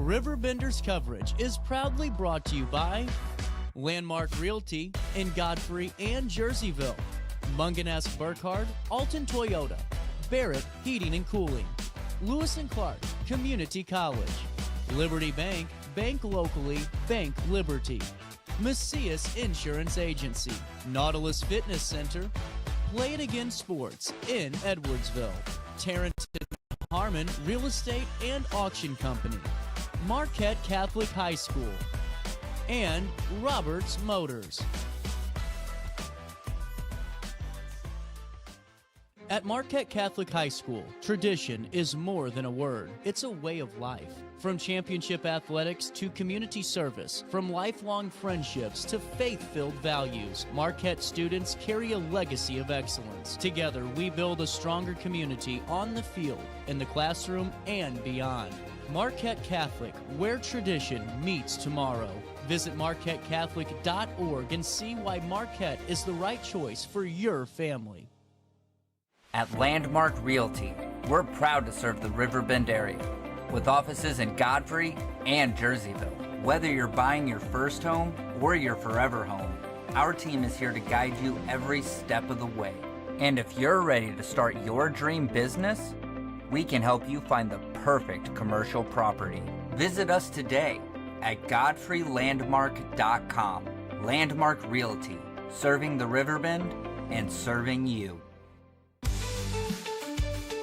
Riverbender's coverage is proudly brought to you by Landmark Realty in Godfrey and Jerseyville, Munganess Burkhardt, Alton Toyota, Barrett Heating and Cooling, Lewis and Clark Community College, Liberty Bank, bank locally, bank Liberty, Macias Insurance Agency, Nautilus Fitness Center, Play It Again Sports in Edwardsville, Tarrant Harmon Real Estate and Auction Company, Marquette Catholic High School, and Roberts Motors. At Marquette Catholic High School, tradition is more than a word. It's a way of life. From championship athletics to community service, from lifelong friendships to faith-filled values, Marquette students carry a legacy of excellence. Together, we build a stronger community on the field, in the classroom, and beyond. Marquette Catholic, where tradition meets tomorrow. Visit marquettecatholic.org and see why Marquette is the right choice for your family. At Landmark Realty, we're proud to serve the Riverbend area with offices in Godfrey and Jerseyville. Whether you're buying your first home or your forever home, our team is here to guide you every step of the way. And if you're ready to start your dream business, we can help you find the perfect commercial property. Visit us today at godfreylandmark.com. Landmark Realty, serving the Riverbend and serving you.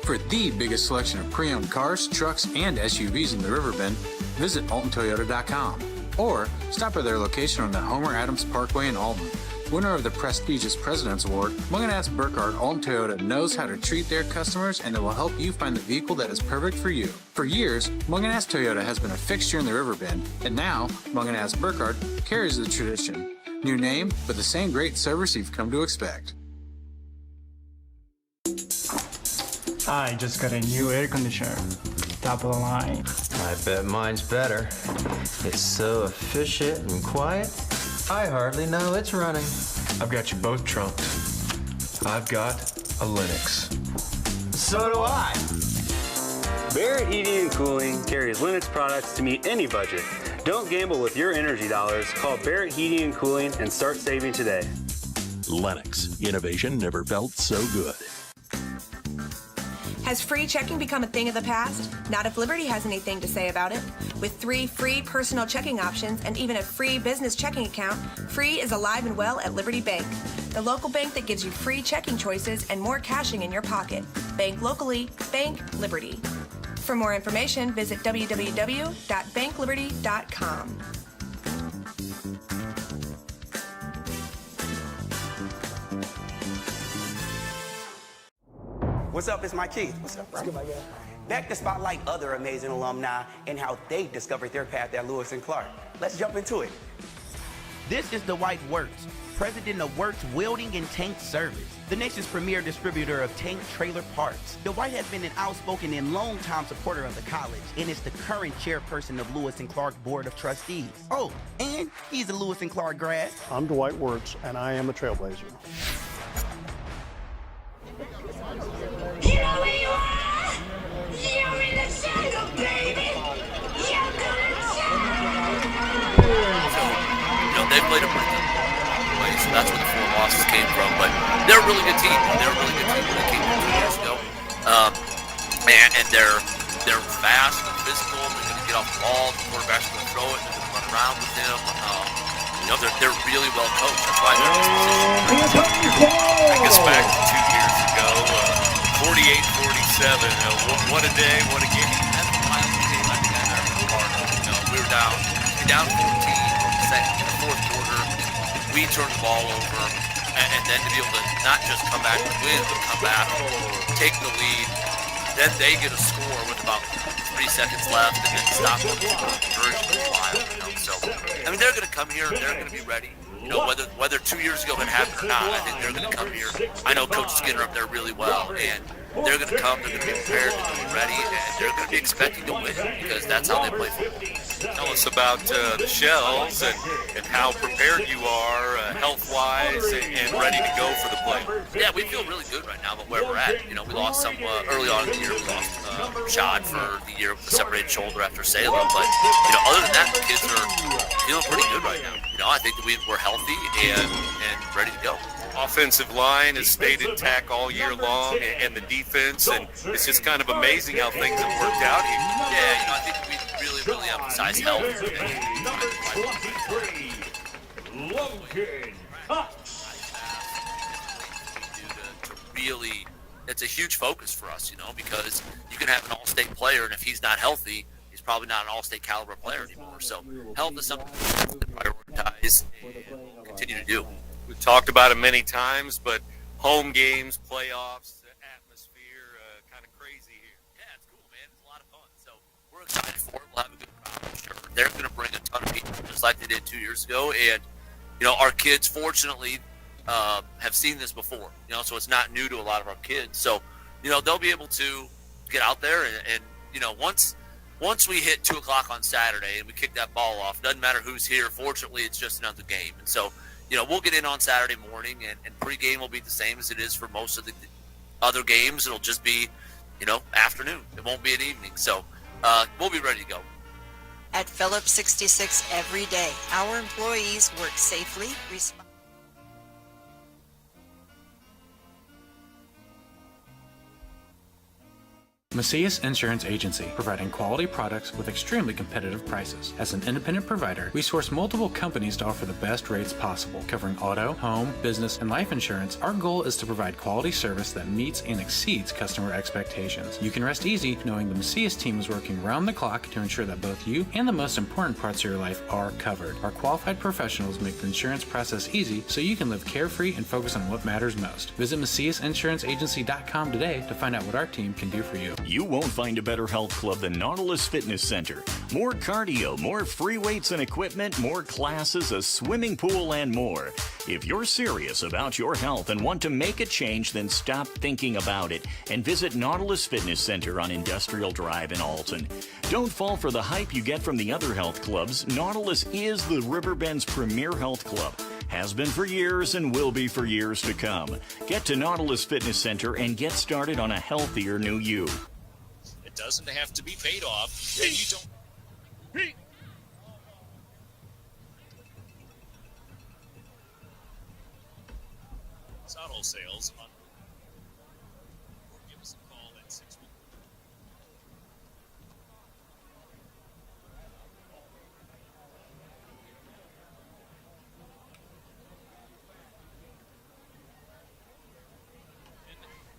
For the biggest selection of pre-owned cars, trucks, and SUVs in the Riverbend, visit altontoyota.com or stop by their location on the Homer Adams Parkway in Alton. Winner of the prestigious President's Award, Munganess Burkhardt Alton Toyota knows how to treat their customers, and they will help you find the vehicle that is perfect for you. For years, Munganess Toyota has been a fixture in the Riverbend, and now Munganess Burkhardt carries the tradition. New name, but the same great service you've come to expect. I just got a new air conditioner. Top of the line. I bet mine's better. It's so efficient and quiet, I hardly know it's running. I've got you both trumped. I've got a Linux. So do I. Barrett Heating and Cooling carries Linux products to meet any budget. Don't gamble with your energy dollars. Call Barrett Heating and Cooling and start saving today. Lennox. Innovation never felt so good. Has free checking become a thing of the past? Not if Liberty has anything to say about it. With 3 free personal checking options and even a free business checking account, free is alive and well at Liberty Bank, the local bank that gives you free checking choices and more cashing in your pocket. Bank locally, bank Liberty. For more information, visit www.bankliberty.com. What's up? It's Mike Keith. What's up, bro? What's good, my guy? Back to spotlight other amazing alumni and how they discovered their path at Lewis and Clark. Let's jump into it. This is Dwight Wirtz, president of Wirtz Welding and Tank Service, the nation's premier distributor of tank trailer parts. Dwight has been an outspoken and long-time supporter of the college and is the current chairperson of Lewis and Clark Board of Trustees. Oh, and he's a Lewis and Clark grad. I'm Dwight Wirtz, and I am a trailblazer. You know where you are? You're in the jungle, baby! You're gonna They've played a pretty good way, so that's where the 4 losses came from. But they're a really good team. They're a really good team when they came from 2 years ago. And they're fast, they're physical, they're going to get off the ball, the quarterback's going to throw it, they're going to run around with them. They're really well coached. That's why they're in this position. I guess back to 2 years ago, 48-47. What a day, what a game. That's a wild game. I think I heard the part of it. We were down 14 in the fourth quarter. We turned the ball over, and then to be able to not just come back and win, but come back, take the lead. Then they get a score with about 3 seconds left, and then stop them from conversion was wild. So, I mean, they're going to come here. They're going to be ready. Whether 2 years ago that happened or not, I think they're going to come here. I know Coach Skinner up there really well, and they're going to come. They're going to be prepared. They're going to be ready, and they're going to be expecting to win because that's how they play football. Tell us about the Shells and how prepared you are health-wise and ready to go for the playing? Yeah, we feel really good right now about where we're at. You know, we lost some early on in the year. We lost Shad for the year with a separated shoulder after Salem. But, you know, other than that, the kids are feeling pretty good right now. You know, I think that we're healthy and ready to go. Offensive line has stayed intact all year long, and the defense, and it's just kind of amazing how things have worked out here. Yeah, you know, I think we really emphasize health. Really, it's a huge focus for us, you know, because you can have an all-state player, and if he's not healthy, he's probably not an all-state caliber player anymore. So health is something we have to prioritize and we'll continue to do. We've talked about it many times, but home games, playoffs, atmosphere, kind of crazy here. Yeah, it's cool, man. It's a lot of fun. So we're excited for it. We'll have a good crowd, I'm sure. They're going to bring a ton of people, just like they did 2 years ago. And, you know, our kids, fortunately, have seen this before, you know, so it's not new to a lot of our kids. So, you know, they'll be able to get out there and you know, once we hit 2 o'clock on Saturday and we kick that ball off, doesn't matter who's here. Fortunately, it's just another game. And so, you know, we'll get in on Saturday morning, and pregame will be the same as it is for most of the other games. It'll just be, you know, afternoon. It won't be an evening. So we'll be ready to go. At Phillips 66 every day, our employees work safely, Macias Insurance Agency, providing quality products with extremely competitive prices. As an independent provider, we source multiple companies to offer the best rates possible, covering auto, home, business, and life insurance. Our goal is to provide quality service that meets and exceeds customer expectations. You can rest easy knowing the Macias team is working round the clock to ensure that both you and the most important parts of your life are covered. Our qualified professionals make the insurance process easy so you can live carefree and focus on what matters most. Visit MaciasInsuranceAgency.com today to find out what our team can do for you. You won't find a better health club than Nautilus Fitness Center. More cardio, more free weights and equipment, more classes, a swimming pool, and more. If you're serious about your health and want to make a change, then stop thinking about it and visit Nautilus Fitness Center on Industrial Drive in Alton. Don't fall for the hype you get from the other health clubs. Nautilus is the Riverbend's premier health club. Has been for years and will be for years to come. Get to Nautilus Fitness Center and get started on a healthier new you. It doesn't have to be paid off, and you don't. It's auto sales on. Or give us a call at 6.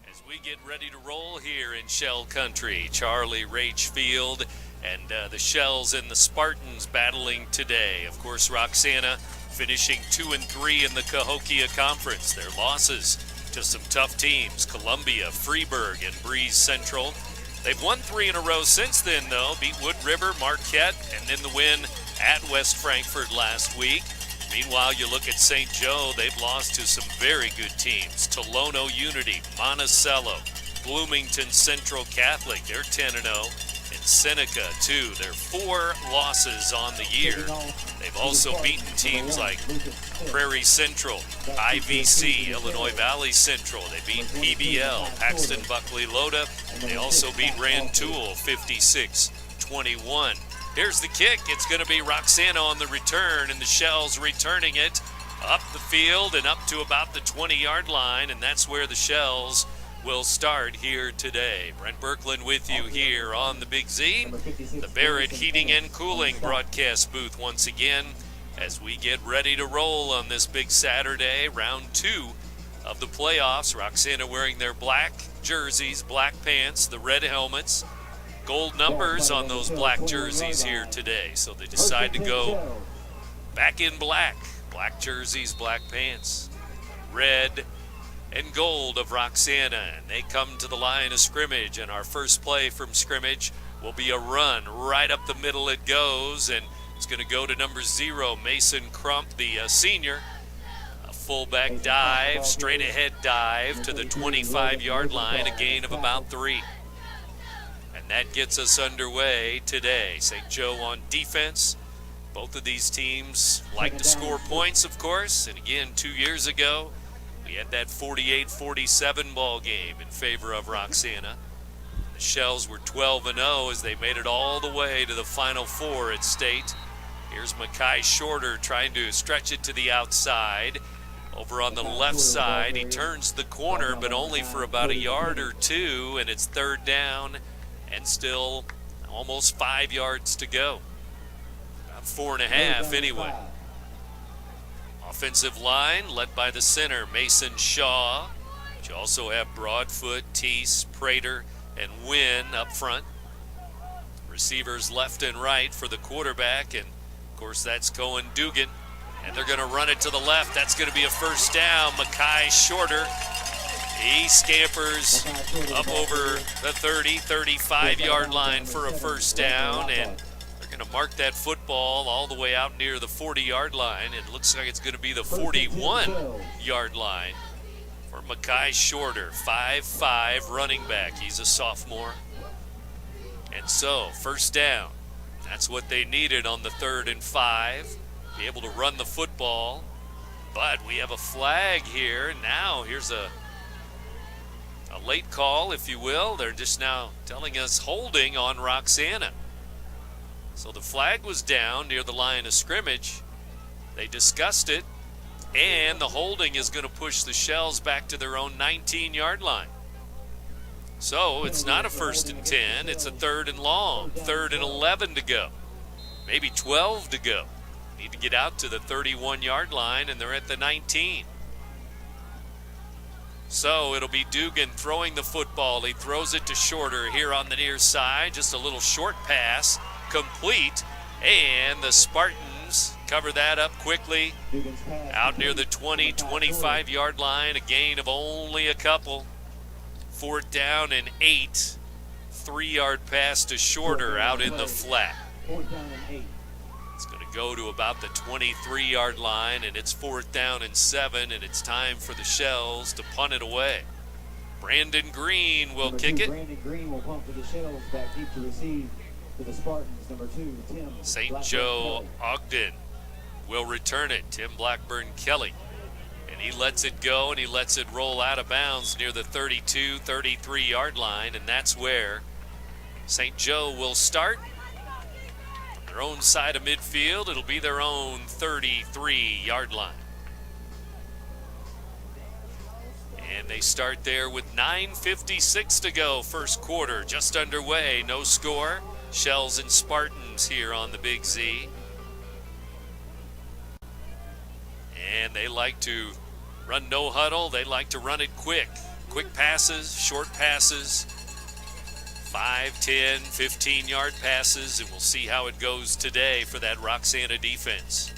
As we get ready to roll here in Shell Country, Charlie Rach Field and the Shells and the Spartans battling today. Of course, Roxana finishing 2-3 in the Cahokia Conference. Their losses to some tough teams, Columbia, Freeburg, and Breeze Central. They've won 3 in a row since then, though. Beat Wood River, Marquette, and then the win at West Frankfort last week. Meanwhile, you look at St. Joe, they've lost to some very good teams. Tolono Unity, Monticello, Bloomington Central Catholic, they're 10-0. And Seneca, too. They're 4 losses on the year. They've also beaten teams like Prairie Central, IVC, Illinois Valley Central. They beat PBL, Paxton Buckley Loda. They also beat Rantoul 56-21. Here's the kick. It's going to be Roxana on the return, and the Shells returning it up the field and up to about the 20-yard line, and that's where the Shells will start here today. Brent Berkland with you here on the Big Z, the Barrett Heating and Cooling broadcast booth once again as we get ready to roll on this big Saturday, round 2 of the playoffs. Roxana wearing their black jerseys, black pants, the red helmets, gold numbers on those black jerseys here today. So they decide to go back in black. Black jerseys, black pants, red and gold of Roxana. And they come to the line of scrimmage, and our first play from scrimmage will be a run. Right up the middle it goes, and it's going to go to number 0, Mason Crump, the senior. A fullback dive, straight ahead dive to the 25-yard line, a gain of about 3. And that gets us underway today. St. Joe on defense. Both of these teams like to score points, of course. And again, 2 years ago, We had that 48-47 ball game in favor of Roxana. The Shells were 12-0 as they made it all the way to the Final Four at state. Here's Makai Shorter trying to stretch it to the outside. Over on the left side, he turns the corner, but only for about a yard or two, and it's third down and still almost 5 yards to go. About 4.5 anyway. Offensive line led by the center, Mason Shaw. But you also have Broadfoot, Teese, Prater, and Wynn up front. Receivers left and right for the quarterback, and of course that's Cohen Dugan. And they're going to run it to the left. That's going to be a first down. Makai Shorter. He scampers up over the 30, 35-yard line for a first down, and they're going to mark that football all the way out near the 40-yard line. It looks like it's going to be the 41-yard line for Makai Shorter, 5'5" running back. He's a sophomore. And so, first down. That's what they needed on the 3rd and 5. Be able to run the football. But we have a flag here. Now, here's a late call, if you will. They're just now telling us holding on Roxana. So the flag was down near the line of scrimmage. They discussed it, and the holding is going to push the Shells back to their own 19-yard line. So it's not a 1st and 10, it's a 3rd and long, 3rd and 11 to go, maybe 12 to go. Need to get out to the 31-yard line, and they're at the 19. So it'll be Dugan throwing the football. He throws it to Shorter here on the near side. Just a little short pass, complete, and the Spartans cover that up quickly. Out near the 20, 25-yard line, a gain of only a couple. 4th down and 8. 3-yard pass to Shorter out in the flat. It's going to go to about the 23-yard line, and it's 4th down and 7, and it's time for the Shells to punt it away. Brandon Green will kick it. Brandon Green will punt for the Shells, back deep to receive for the Spartans. Number 2, Tim St. Joe Ogden will return it. Tim Blackburn Kelly. And he lets it go, and he lets it roll out of bounds near the 32, 33-yard line, and that's where St. Joe will start. Their own side of midfield, it'll be their own 33-yard line. And they start there with 9:56 to go, first quarter, just underway, no score. Shells and Spartans here on the Big Z. And they like to run no huddle, they like to run it quick. Quick passes, short passes. 5, 10, 15-yard passes, and we'll see how it goes today for that Roxana defense.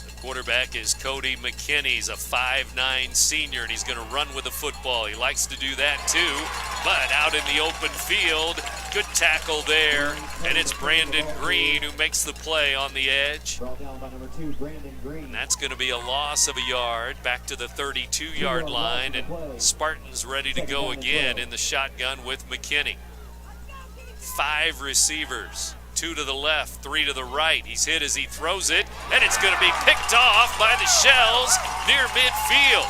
The quarterback is Cody McKinney. He's a 5'9" senior, and he's going to run with the football. He likes to do that too, but out in the open field, good tackle there, and it's Brandon Green who makes the play on the edge. Brought down by number 2, Brandon Green. And that's going to be a loss of a yard back to the 32-yard line, and Spartans ready to go again in the shotgun with McKinney. 5 receivers, 2 to the left, 3 to the right. He's hit as he throws it, and it's going to be picked off by the Shells near midfield.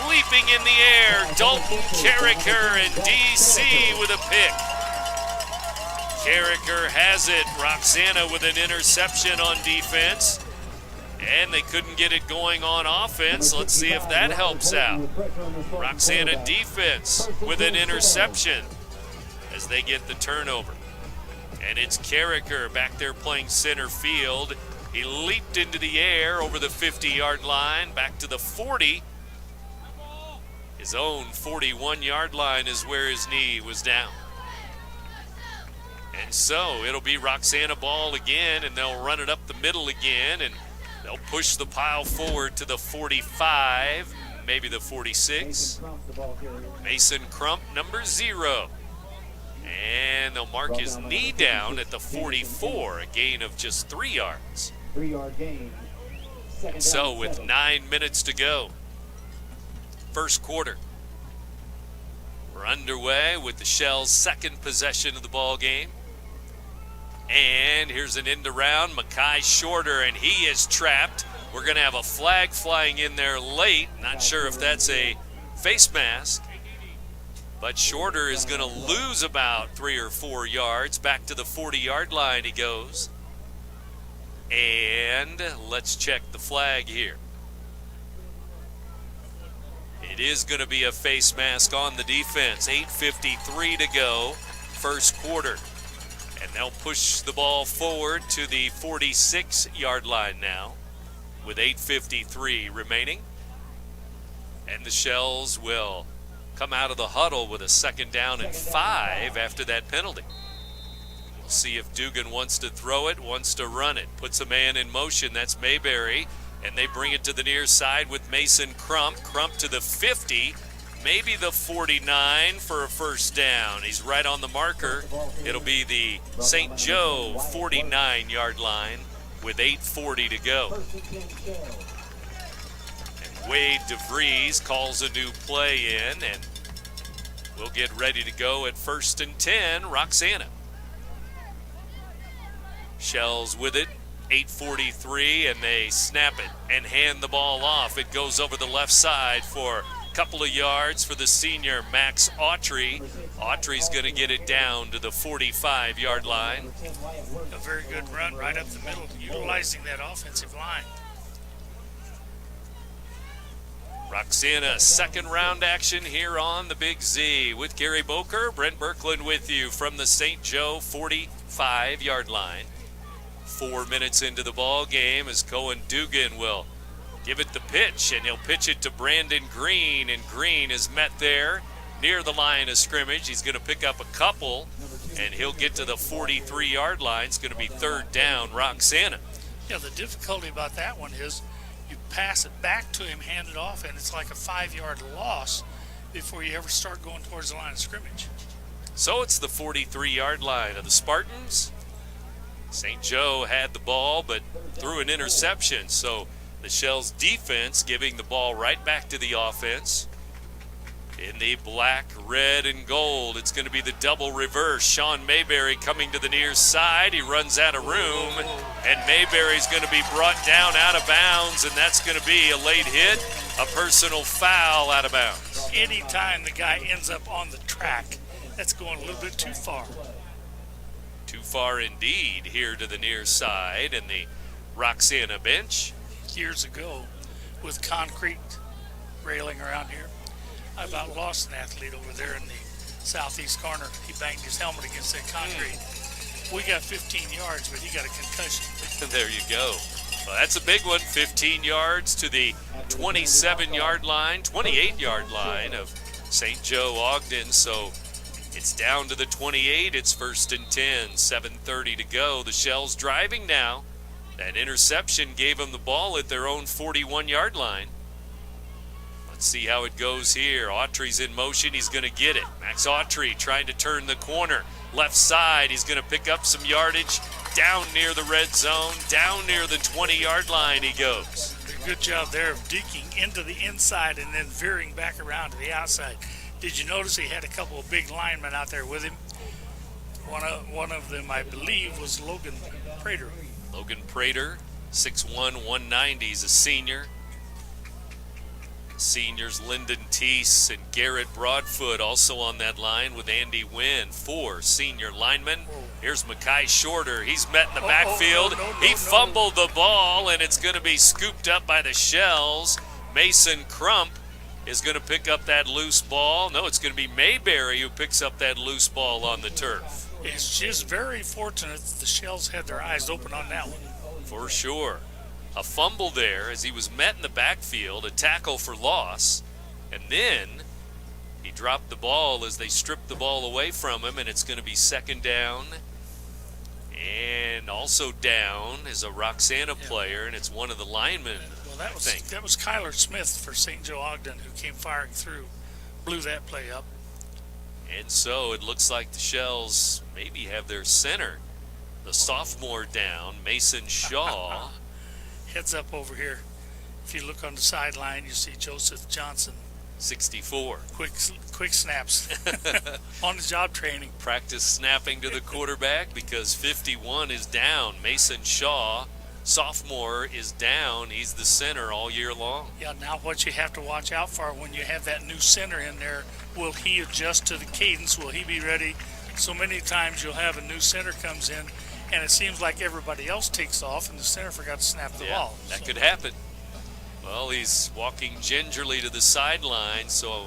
Leaping in the air, Dalton Carricker and DC with a pick. Carricker has it. Roxana with an interception on defense. And they couldn't get it going on offense. Let's see if that helps out. Roxana defense with an interception as they get the turnover. And it's Carricker back there playing center field. He leaped into the air over the 50-yard line, back to the 40. His own 41-yard line is where his knee was down. And so it'll be Roxana ball again, and they'll run it up the middle again, and they'll push the pile forward to the 45, maybe the 46. Mason Crump, number 0. And they'll mark his knee down at the 44, a gain of just 3 yards. 3-yard gain. And so with 9 minutes to go, first quarter, we're underway with the Shells' second possession of the ball game. And here's an end around, Makai Shorter, and he is trapped We're going to have a flag flying in there late. Not sure if that's a face mask. But Shorter is going to lose about 3 or 4 yards. Back to the 40-yard line he goes. And let's check the flag here. It is going to be a face mask on the defense. 8:53 to go, first quarter. And they'll push the ball forward to the 46-yard line now with 8:53 remaining. And the Shells will come out of the huddle with a 2nd down and 5 after that penalty. We'll see if Dugan wants to throw it, wants to run it. Puts a man in motion, that's Mayberry. And they bring it to the near side with Mason Crump. Crump to the 50, maybe the 49 for a first down. He's right on the marker. It'll be the St. Joe 49-yard line with 8:40 to go. And Wade DeVries calls a new play in, and we'll get ready to go at 1st and 10, Roxana. Shells with it. 8:43, and they snap it and hand the ball off. It goes over the left side for a couple of yards for the senior Max Autry. Autry's going to get it down to the 45-yard line. A very good run right up the middle, utilizing that offensive line. Roxana, 2nd round action here on the Big Z with Gary Boker. Brent Birkland with you from the St. Joe 45-yard line. 4 minutes into the ball game as Cohen Dugan will give it the pitch, and he'll pitch it to Brandon Green, and Green is met there near the line of scrimmage. He's going to pick up a couple, and he'll get to the 43-yard line. It's going to be 3rd down, Roxana. Yeah, the difficulty about that one is you pass it back to him, hand it off, and it's like a 5-yard loss before you ever start going towards the line of scrimmage. So it's the 43-yard line of the Spartans. St. Joe had the ball but threw an interception, so the Shells defense giving the ball right back to the offense. In the black, red, and gold, it's going to be the double reverse. Sean Mayberry coming to the near side. He runs out of room, and Mayberry's going to be brought down out of bounds, and that's going to be a late hit, a personal foul out of bounds. Anytime the guy ends up on the track, that's going a little bit too far. Too far indeed here to the near side, and the Roxana bench. Years ago, with concrete railing around here, I about lost an athlete over there in the southeast corner. He banged his helmet against that concrete. We got 15 yards, but he got a concussion. There you go. Well, that's a big one. 15 yards to the 27-yard line, 28-yard line of St. Joe Ogden. So it's down to the 28. It's 1st and 10, 7:30 to go. The Shells driving now. That interception gave them the ball at their own 41-yard line. Let's see how it goes here. Autry's in motion. He's going to get it. Max Autry trying to turn the corner. Left side. He's going to pick up some yardage. Down near the red zone. Down near the 20-yard line he goes. Good job there of deking into the inside and then veering back around to the outside. Did you notice he had a couple of big linemen out there with him? One of them, I believe, was Logan Prater. Logan Prater, 6'1", 190. He's a senior. Seniors Lyndon Teese and Garrett Broadfoot also on that line with Andy Wynn. 4 senior linemen. Here's Makai Shorter. He's met in the backfield. He fumbled the ball, and it's going to be scooped up by the Shells. Mason Crump is going to pick up that loose ball. No, it's going to be Mayberry who picks up that loose ball on the turf. It's just very fortunate that the Shells had their eyes open on that one. For sure. A fumble there as he was met in the backfield, a tackle for loss, and then he dropped the ball as they stripped the ball away from him, and it's going to be 2nd down. And also down is a Roxana player, and it's one of the linemen. Well, that was Kyler Smith for St. Joe Ogden who came firing through, blew that play up. And so it looks like the Shells maybe have their center, the sophomore down, Mason Shaw. Heads up over here. If you look on the sideline, you see Joseph Johnson. 64. Quick snaps on the job training. Practice snapping to the quarterback because 51 is down. Mason Shaw sophomore is down. He's the center all year long. Yeah, now what you have to watch out for when you have that new center in there, will he adjust to the cadence? Will he be ready? So many times you'll have a new center comes in, and it seems like everybody else takes off, and the center forgot to snap the ball. That could happen. Well, he's walking gingerly to the sideline, so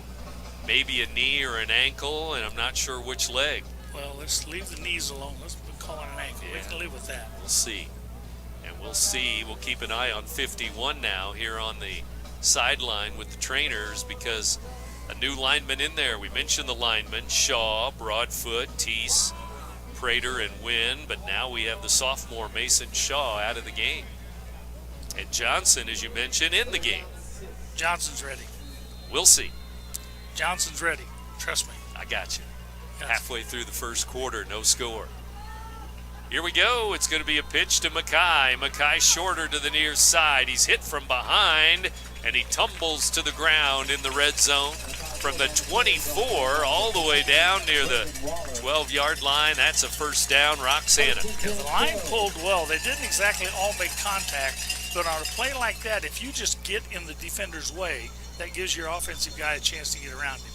maybe a knee or an ankle, and I'm not sure which leg. Well, let's leave the knees alone. Let's call it an ankle. We can live with that. We'll see. And we'll see. We'll keep an eye on 51 now here on the sideline with the trainers, because a new lineman in there. We mentioned the linemen, Shaw, Broadfoot, Teese, Prater, and Wynn, but now we have the sophomore Mason Shaw out of the game. And Johnson, as you mentioned, in the game. Johnson's ready. We'll see. Johnson's ready. Trust me. I got you. Halfway through the first quarter, no score. Here we go. It's going to be a pitch to Mackay. Mackay shorter to the near side. He's hit from behind, and he tumbles to the ground in the red zone. From the 24 all the way down near the 12-yard line. That's a first down, Roxana. The line pulled well. They didn't exactly all make contact, but on a play like that, if you just get in the defender's way, that gives your offensive guy a chance to get around him.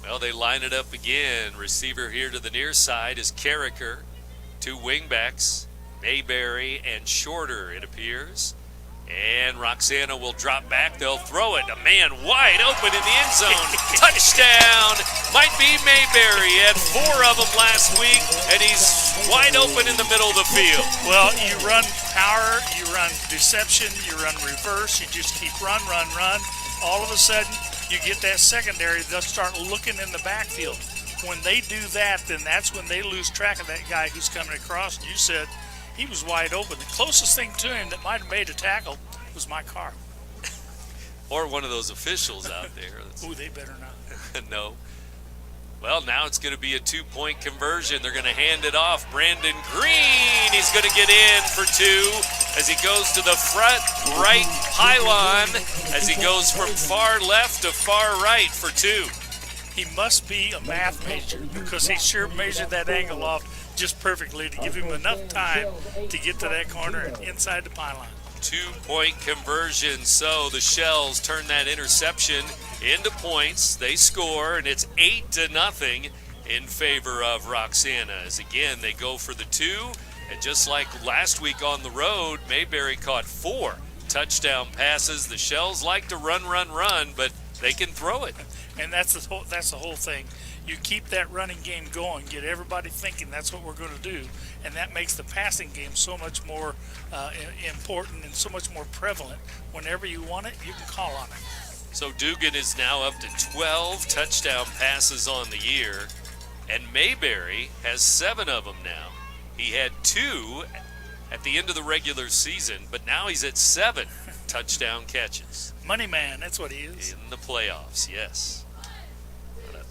Well, they line it up again. Receiver here to the near side is Carricker. Two wingbacks, Mayberry and Shorter, it appears. And Roxana will drop back. They'll throw it. A man wide open in the end zone. Touchdown. Might be Mayberry. He had 4 of them last week, and he's wide open in the middle of the field. Well, you run power, you run deception, you run reverse. You just keep run. All of a sudden, you get that secondary. They'll start looking in the backfield. When they do that, then that's when they lose track of that guy who's coming across. And you said he was wide open. The closest thing to him that might have made a tackle was my car. Or one of those officials out there. Ooh, they better not. No. Well, now it's going to be a 2-point conversion. They're going to hand it off. Brandon Green, he's going to get in for 2 as he goes to the front right pylon as he goes from far left to far right for 2. He must be a math major, because he sure measured that angle off just perfectly to give him enough time to get to that corner and inside the pylon. 2-point conversion, so the Shells turn that interception into points. They score, and it's 8-0 in favor of Roxana. As again, they go for the 2, and just like last week on the road, Mayberry caught 4 touchdown passes. The Shells like to run, but they can throw it. And that's the whole thing. You keep that running game going, get everybody thinking that's what we're going to do, and that makes the passing game so much more important and so much more prevalent. Whenever you want it, you can call on it. So Dugan is now up to 12 touchdown passes on the year, and Mayberry has 7 of them now. He had 2 at the end of the regular season, but now he's at 7 touchdown catches. Money man, that's what he is. In the playoffs, yes.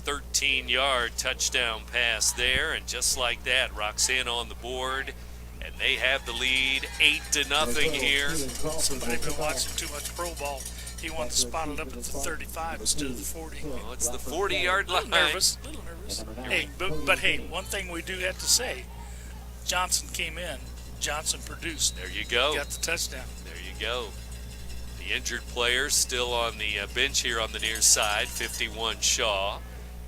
13-yard touchdown pass there, and just like that, Roxana on the board, and they have the lead 8-0 here. Somebody been watching too much pro ball. He wanted to spot it up at the 35 instead of the 40. Well, it's the 40-yard line. A little nervous. Hey, but hey, one thing we do have to say, Johnson came in, Johnson produced. There you go. He got the touchdown. There you go. The injured player still on the bench here on the near side, 51 Shaw.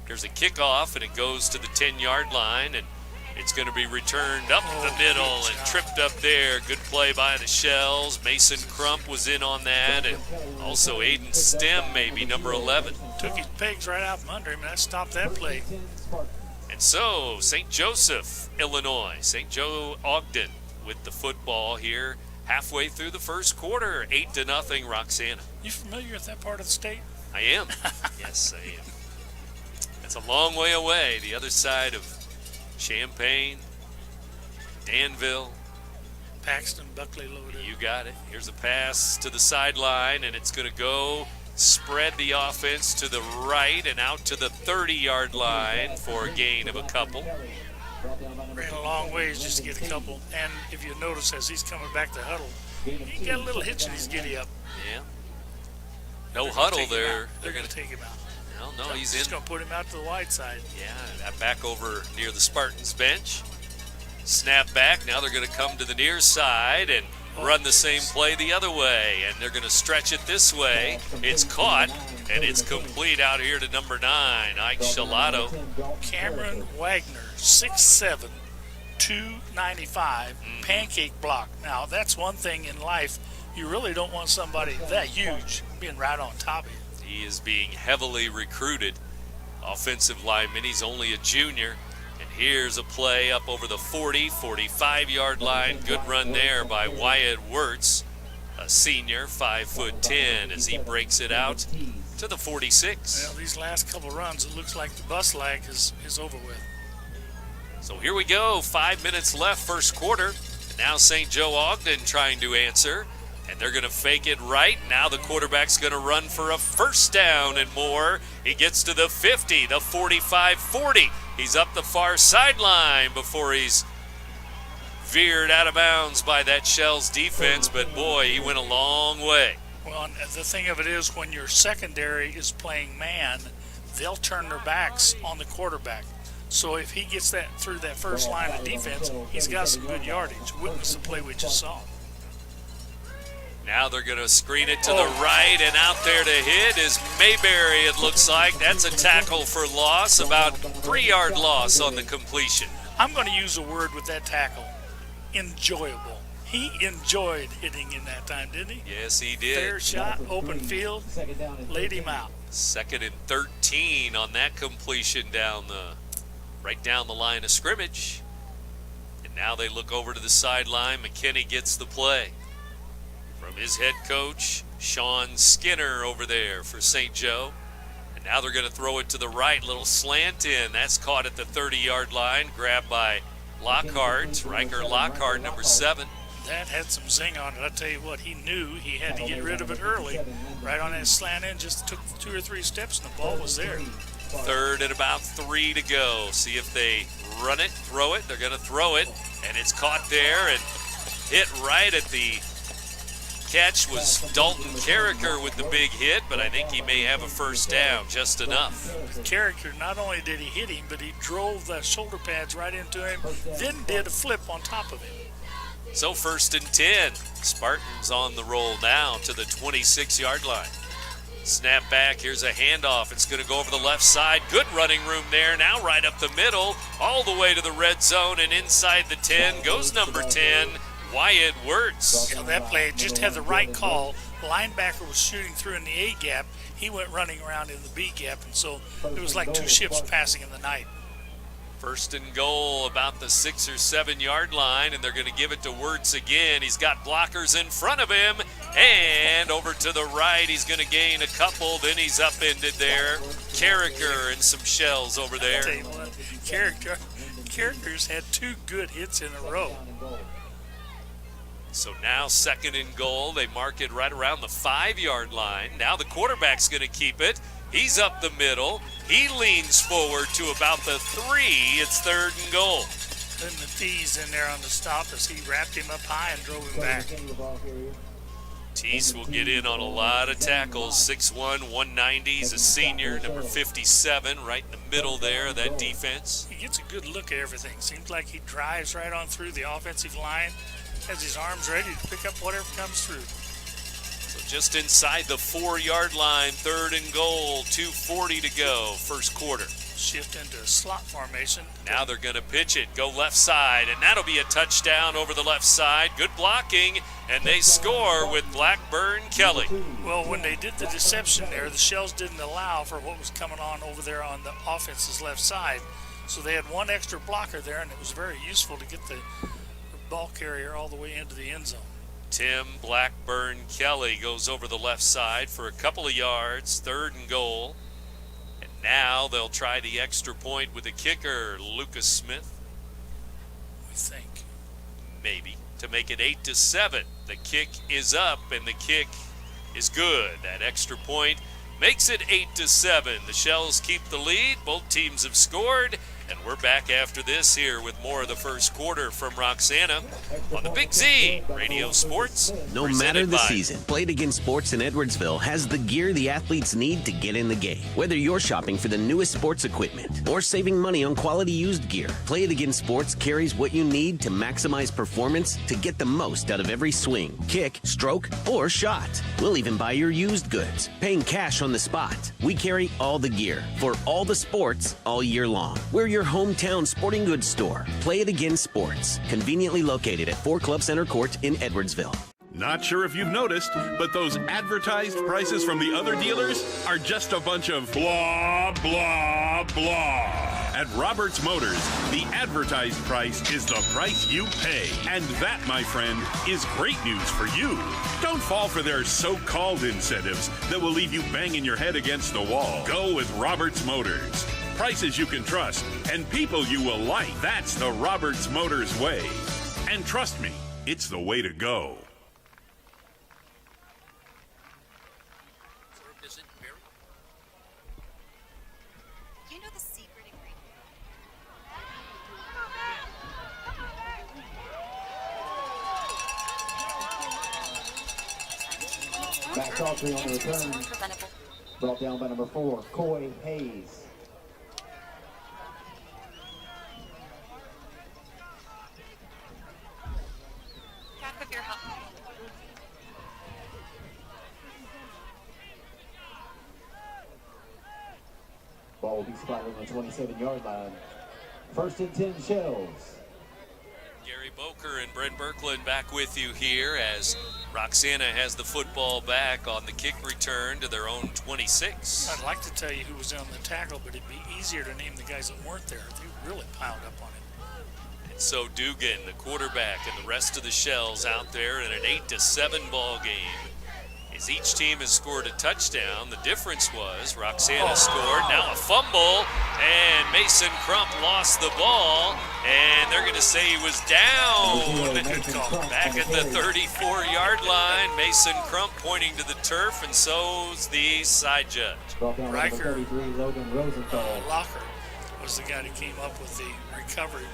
There's a kickoff, and it goes to the 10-yard line, and it's going to be returned up the middle and tripped up there. Good play by the Shells. Mason Crump was in on that, and also Aiden Stem, maybe, number 11. Took his pegs right out from under him, and that stopped that play. And so, St. Joseph, Illinois, St. Joe Ogden with the football here halfway through the first quarter, 8-0 Roxana. You familiar with that part of the state? I am. Yes, I am. It's a long way away, the other side of Champaign, Danville. Paxton, Buckley loaded. You got it. Here's a pass to the sideline, and it's going to go spread the offense to the right and out to the 30-yard line for a gain of a couple. Ran a long ways just to get a couple. And if you notice, as he's coming back to huddle, he got a little hitch in his giddy up. Yeah. No huddle there. They're going to take him out. No, he's in. Just going to put him out to the wide side. Yeah, back over near the Spartans bench. Snap back. Now they're going to come to the near side, and run the same play the other way, and they're going to stretch it this way. It's caught, and it's complete out here to number 9, IHSA. Cameron Wagner, 6'7", 295, pancake block. Now, that's one thing in life. You really don't want somebody that huge being right on top of you. He is being heavily recruited. Offensive lineman, he's only a junior. And here's a play up over the 40, 45-yard line. Good run there by Wyatt Wirtz, a senior, 5'10", as he breaks it out to the 46. Well, these last couple runs, it looks like the bus lag is over with. So here we go, 5 minutes left, first quarter. And now St. Joe Ogden trying to answer. And they're going to fake it right. Now the quarterback's going to run for a first down and more. He gets to the 50, the 45, 40. He's up the far sideline before he's veered out of bounds by that Shells defense. But boy, he went a long way. Well, the thing of it is, when your secondary is playing man, they'll turn their backs on the quarterback. So if he gets that through that first line of defense, he's got some good yardage. Witness the play we just saw. Now they're going to screen it to the right, and out there to hit is Mayberry, it looks like. That's a tackle for loss, about 3-yard loss on the completion. I'm going to use a word with that tackle, enjoyable. He enjoyed hitting in that time, didn't he? Yes, he did. Fair shot, open field, laid him out. 2nd and 13 on that completion right down the line of scrimmage. And now they look over to the sideline. McKinney gets the play from his head coach, Sean Skinner, over there for St. Joe. And now they're going to throw it to the right, little slant in. That's caught at the 30-yard line, grabbed by Lockhart, Riker Lockhart, number 7. That had some zing on it. I tell you what, he knew he had to get rid of it early. Right on that slant in, just took 2 or 3 steps, and the ball was there. 3rd and about 3 to go. See if they run it, throw it. They're going to throw it, and it's caught there and hit right at the catch. Was Dalton Carricker with the big hit, but I think he may have a first down, just enough. Carricker, not only did he hit him, but he drove the shoulder pads right into him, then did a flip on top of him. So 1st and 10. Spartans on the roll now to the 26-yard line. Snap back, here's a handoff. It's going to go over the left side. Good running room there. Now right up the middle, all the way to the red zone, and inside the 10 goes number 10, Wyatt Wirtz. You know, that play just had the right call. The linebacker was shooting through in the A gap. He went running around in the B gap, and so it was like 2 ships passing in the night. 1st and goal about the 6 or 7 yard line, and they're going to give it to Wirtz again. He's got blockers in front of him, and over to the right, he's going to gain a couple. Then he's upended there. Carricker and some Shells over there. I'll tell you what, Carricker's had 2 good hits in a row. So now 2nd and goal. They mark it right around the 5 yard line. Now the quarterback's going to keep it. He's up the middle. He leans forward to about the 3. It's 3rd and goal. Then the T's in there on the stop as he wrapped him up high and drove him back. Teese will get in on a lot of tackles. 6'1", 190. He's a senior, number 57, right in the middle there of that defense. He gets a good look at everything. Seems like he drives right on through the offensive line, has his arms ready to pick up whatever comes through. So just inside the 4 yard line, 3rd and goal, 2:40 to go, first quarter. Shift into a slot formation. Now they're going to pitch it, go left side, and that'll be a touchdown over the left side. Good blocking, and they score with Blackburn Kelly. Well, when they did the deception there, the Shells didn't allow for what was coming on over there on the offense's left side. So they had 1 extra blocker there, and it was very useful to get the ball carrier all the way into the end zone. Tim Blackburn Kelly goes over the left side for a couple of yards, 3rd and goal. And now they'll try the extra point with the kicker, Lucas Smith. We think. Maybe. To make it 8-7. The kick is up, and the kick is good. That extra point makes it 8-7. The Shells keep the lead. Both teams have scored, And we're back after this here with more of the first quarter from Roxana on the Big Z Radio Sports. No matter the season, Play It Again Sports in Edwardsville has the gear the athletes need to get in the game. Whether you're shopping for the newest sports equipment or saving money on quality used gear, Play It Again Sports carries what you need to maximize performance to get the most out of every swing, kick, stroke, or shot. We'll even buy your used goods, paying cash on the spot. We carry all the gear for all the sports all year long. We're your hometown sporting goods store. Play It Again Sports, conveniently located at 4 Club Center Court in Edwardsville. Not sure if you've noticed, but those advertised prices from the other dealers are just a bunch of blah, blah, blah. At Roberts Motors, the advertised price is the price you pay. And that, my friend, is great news for you. Don't fall for their so-called incentives that will leave you banging your head against the wall. Go with Roberts Motors. Prices you can trust and people you will like. That's the Roberts Motors way. And trust me, it's the way to go. You know the secret ingredient. Back Autry on the return. Brought down by number 4, Coy Hayes. Ball will be spotted on the 27-yard line. 1st and 10 Shells. Gary Boker and Brent Birkeland back with you here as Roxana has the football back on the kick return to their own 26. I'd like to tell you who was on the tackle, but it'd be easier to name the guys that weren't there. They really piled up on him. And so Dugan, the quarterback, and the rest of the Shells out there in an 8-7 ball game. As each team has scored a touchdown, the difference was Roxana scored, now a fumble, and Mason Crump lost the ball, and they're going to say he was down. Back at the 34-yard line, Mason Crump pointing to the turf, and so's the side judge. Riker Locker was the guy that came up with the recovery.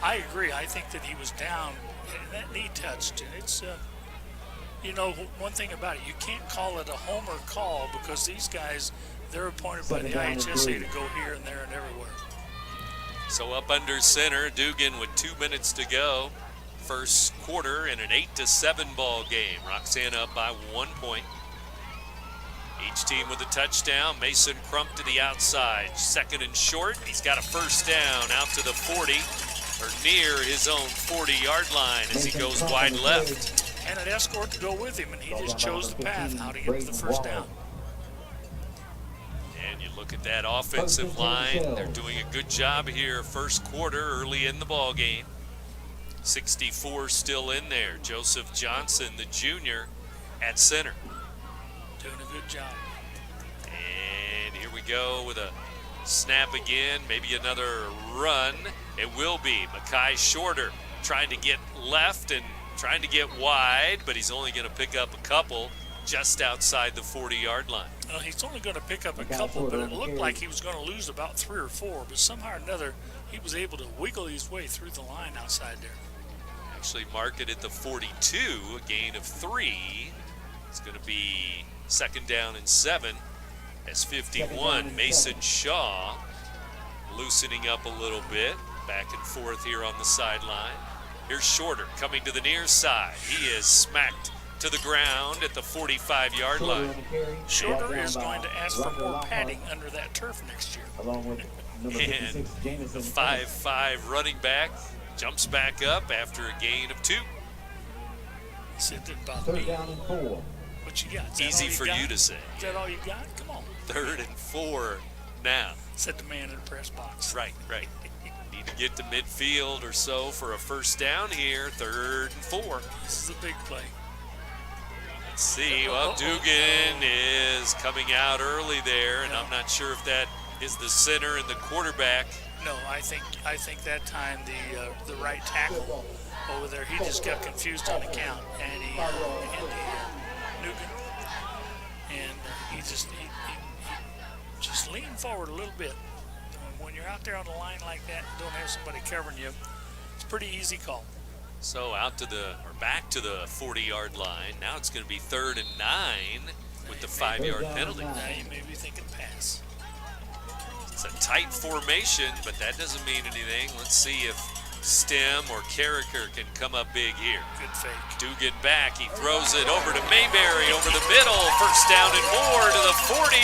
I agree. I think that he was down, and that knee touched. It's you know, one thing about it, you can't call it a homer call because these guys, they're appointed by the IHSA to go here and there and everywhere. So up under center, Dugan with 2 minutes to go. First quarter in an 8-7 ball game. Roxana up by 1 point. Each team with a touchdown. Mason Crump to the outside. 2nd and short. He's got a first down out to the 40 or near his own 40-yard line as he goes wide left. And an escort to go with him, and he just chose the path how to get to the first down. And you look at that offensive line. They're doing a good job here first quarter early in the ball game. 64 still in there. Joseph Johnson, the junior, at center. Doing a good job. And here we go with a snap again, maybe another run. It will be Makai Shorter trying to get left and trying to get wide, but he's only going to pick up a couple just outside the 40-yard line. Well, he's only going to pick up a couple, but it looked like he was going to lose about 3 or 4, but somehow or another, he was able to wiggle his way through the line outside there. Actually mark it at the 42, a gain of 3. It's going to be 2nd down and 7 as 51, Mason Shaw loosening up a little bit, back and forth here on the sideline. Here's Shorter coming to the near side. He is smacked to the ground at the 45-yard line. Shorter is going to ask for more padding under that turf next year. And the 5'5" running back jumps back up after a gain of 2. It didn't bother me. What you got? Easy for you to say. Is that all you got? Come on. 3rd and 4 now. Said the man in the press box. Right. Need to get to midfield or so for a first down here. 3rd and 4. This is a big play. Let's see. Well, Dugan is coming out early there, and I'm not sure if that is the center and the quarterback. No, I think that time the right tackle over there, he just got confused on the count, and Nugent, and he just leaned forward a little bit. when you're out there on the line like that and don't have somebody covering you, it's a pretty easy call. So back to the 40-yard line. Now it's going to be 3rd and 9 with the 5-yard penalty. Now you may be thinking pass. It's a tight formation, but that doesn't mean anything. Let's see if Stem or Carricker can come up big here. Good fake. Dugan back. He throws it over to Mayberry over the middle. First down and more to the 40.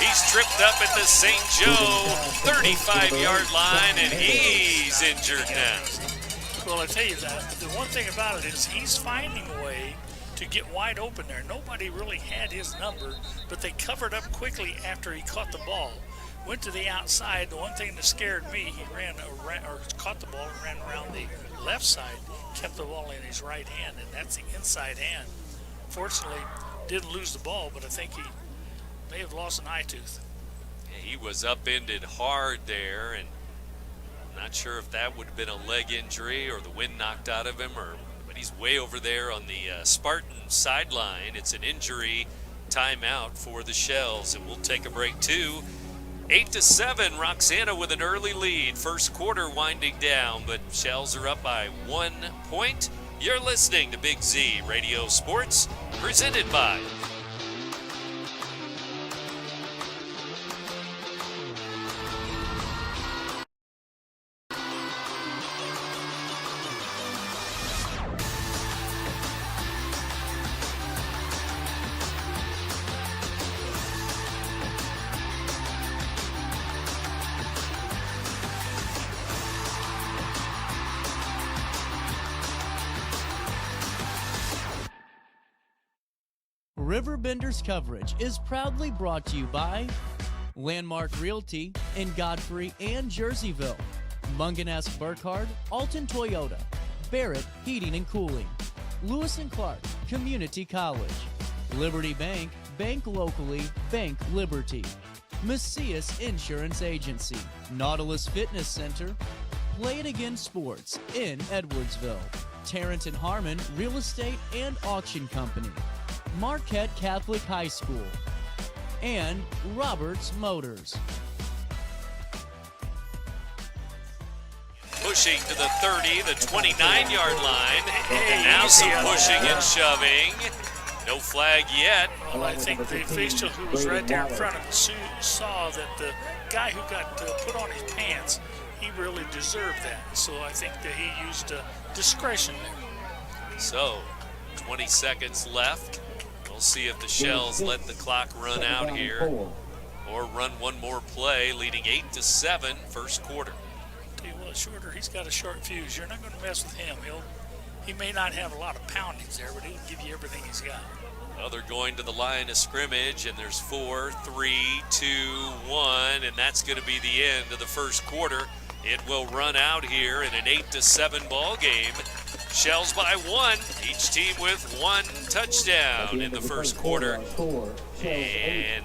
He's tripped up at the St. Joe 35-yard line, and he's injured now. Well, I tell you that, the one thing about it is he's finding a way to get wide open there. Nobody really had his number, but they covered up quickly after he caught the ball. Went to the outside. The one thing that scared me, he caught the ball and ran around the left side, kept the ball in his right hand, and that's the inside hand. Fortunately, didn't lose the ball, but I think he may have lost an eye tooth. Yeah, he was upended hard there, and not sure if that would have been a leg injury or the wind knocked out of him, but he's way over there on the Spartan sideline. It's an injury timeout for the Shells, and we'll take a break too. 8-7, Roxana with an early lead. First quarter winding down, but Shells are up by 1 point. You're listening to Big Z Radio Sports, presented by Riverbender's coverage is proudly brought to you by Landmark Realty in Godfrey and Jerseyville, Munganess Burkhardt, Alton Toyota, Barrett Heating and Cooling, Lewis and Clark Community College, Liberty Bank, bank locally, bank Liberty, Macias Insurance Agency, Nautilus Fitness Center, Play It Again Sports in Edwardsville, Tarrant and Harmon Real Estate and Auction Company, Marquette Catholic High School, and Roberts Motors. pushing to the 30, the 29-yard line, and now some pushing and shoving. No flag yet. Well, I think the official who was right there in front of him saw that the guy who got put on his pants, he really deserved that. So I think that he used discretion there. So, 20 seconds left. We'll see if the Shells let the clock run out here or run one more play, leading 8-7 first quarter. Tell you what, Shorter, he's got a short fuse. You're not going to mess with him. He may not have a lot of poundings there, but he'll give you everything he's got. Well, they're going to the line of scrimmage, and there's 4, 3, 2, 1, and that's going to be the end of the first quarter. It will run out here in an 8-7 ball game. Shells by 1, each team with 1 touchdown in the first quarter. And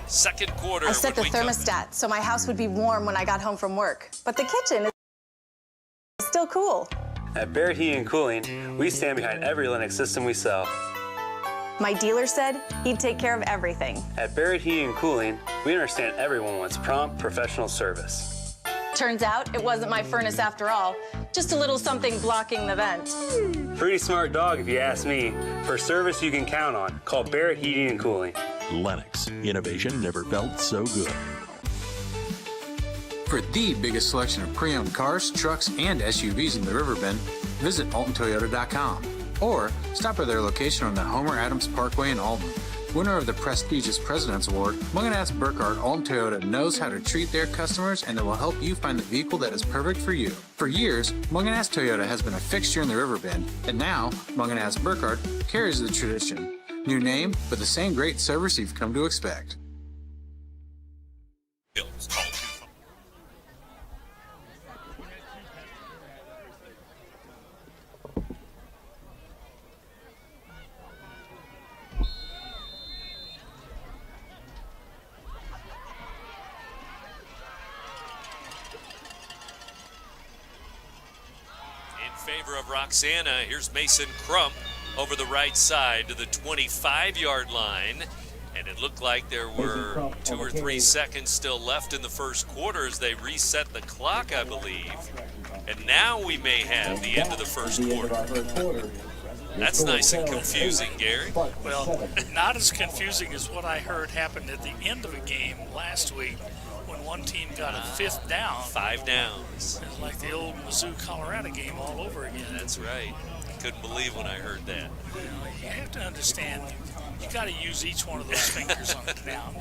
second quarter. I set the thermostat so my house would be warm when I got home from work. But the kitchen is still cool. At Barrett Heating and Cooling, we stand behind every Linux system we sell. My dealer said he'd take care of everything. At Barrett Heating and Cooling, we understand everyone wants prompt, professional service. Turns out it wasn't my furnace after all, just a little something blocking the vent. Pretty smart dog if you ask me. For service you can count on, call Barrett Heating and Cooling. Lennox, innovation never felt so good. For the biggest selection of pre-owned cars, trucks, and SUVs in the Riverbend, visit AltonToyota.com or stop by their location on the Homer Adams Parkway in Alden. Winner of the prestigious President's Award, Munganess Burkhardt Alton Toyota knows how to treat their customers, and they will help you find the vehicle that is perfect for you. For years, Munganess Toyota has been a fixture in the Riverbend, and now Munganess Burkhardt carries the tradition. New name, but the same great service you've come to expect. Favor of Roxana. Here's Mason Crump over the right side to the 25-yard line. And it looked like there were 2 or 3 seconds still left in the first quarter as they reset the clock, I believe. And now we may have the end of the first quarter. That's nice and confusing, Gary. Well, not as confusing as what I heard happened at the end of a game last week when one team got a 5th down. 5 downs. It's like the old Mizzou-Colorado game all over again. That's right. I couldn't believe when I heard that. You have to understand, you got to use each one of those fingers on the down.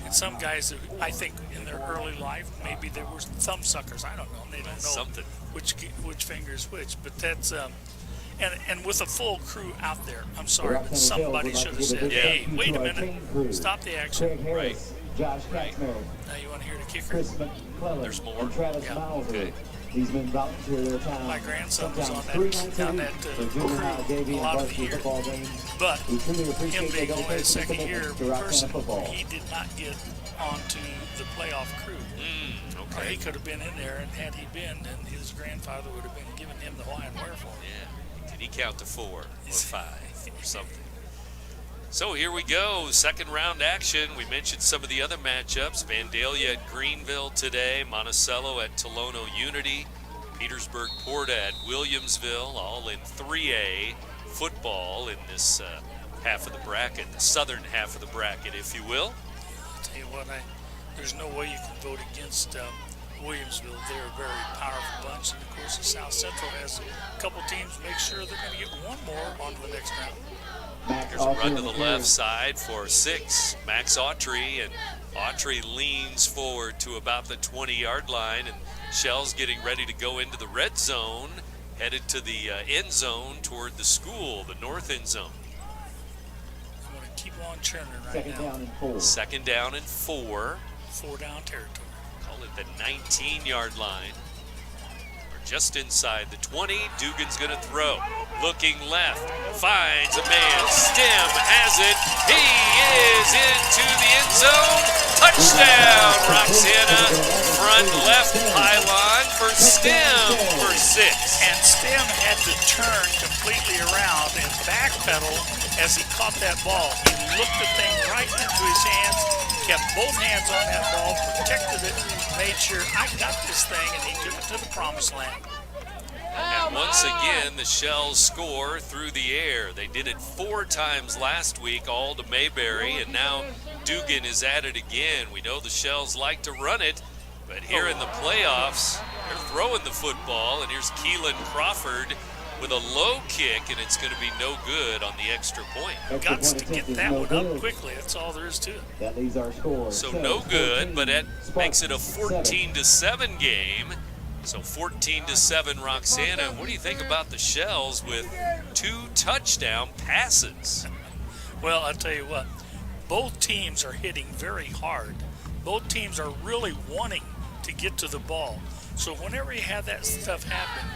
And some guys, I think, in their early life, maybe they were thumb suckers. I don't know. They don't know which finger is which. But that's and with a full crew out there, I'm sorry, but somebody should have said, "Hey, wait a minute, stop the action." Right. Right. Now you want to hear the kicker? There's more. Yeah. Okay. These men volunteer their time. My grandson was on that crew a lot of the year. But him being only a second-year person, he did not get onto the playoff crew. Okay. He could have been in there, and had he been, then his grandfather would have been giving him the why and wherefore. Yeah. Did he count to 4 or 5 or something? So here we go, second round action. We mentioned some of the other matchups. Vandalia at Greenville today, Monticello at Tolono Unity, Petersburg Porta at Williamsville, all in 3A football in this half of the bracket, the southern half of the bracket, if you will. I'll tell you what, there's no way you can vote against Williamsville. They're a very powerful bunch, and of course the South Central has a couple teams make sure they're going to get one more onto the next round. Here's a run to the left side for 6, Max Autry, and Autry leans forward to about the 20-yard line, and Shell's getting ready to go into the red zone, headed to the end zone toward the school, the north end zone. I'm going to keep on churning now. Second down and 4. 4 down territory. Call it the 19-yard line. Just inside the 20, Dugan's going to throw. Looking left, finds a man. Stem has it. He is into the end zone. Touchdown, Roxana. Front left pylon for Stem for 6. And Stem had to turn completely around and backpedal as he caught that ball. He looked the thing right into his hands, kept both hands on that ball, protected it, made sure I got this thing, and he took it to the promised land. And once again, the Shells score through the air. They did it 4 times last week, all to Mayberry, and now Dugan is at it again. We know the Shells like to run it, but here in the playoffs, they're throwing the football, and here's Keelan Crawford with a low kick, and it's going to be no good on the extra point. Got to get that one up quickly. That's all there is to it. That leaves our score. So no good, but that makes it a 14-7 game. So 14-7 Roxana. What do you think about the Shells with 2 touchdown passes? Well, I'll tell you what. Both teams are hitting very hard. Both teams are really wanting to get to the ball. So whenever you have that stuff happen,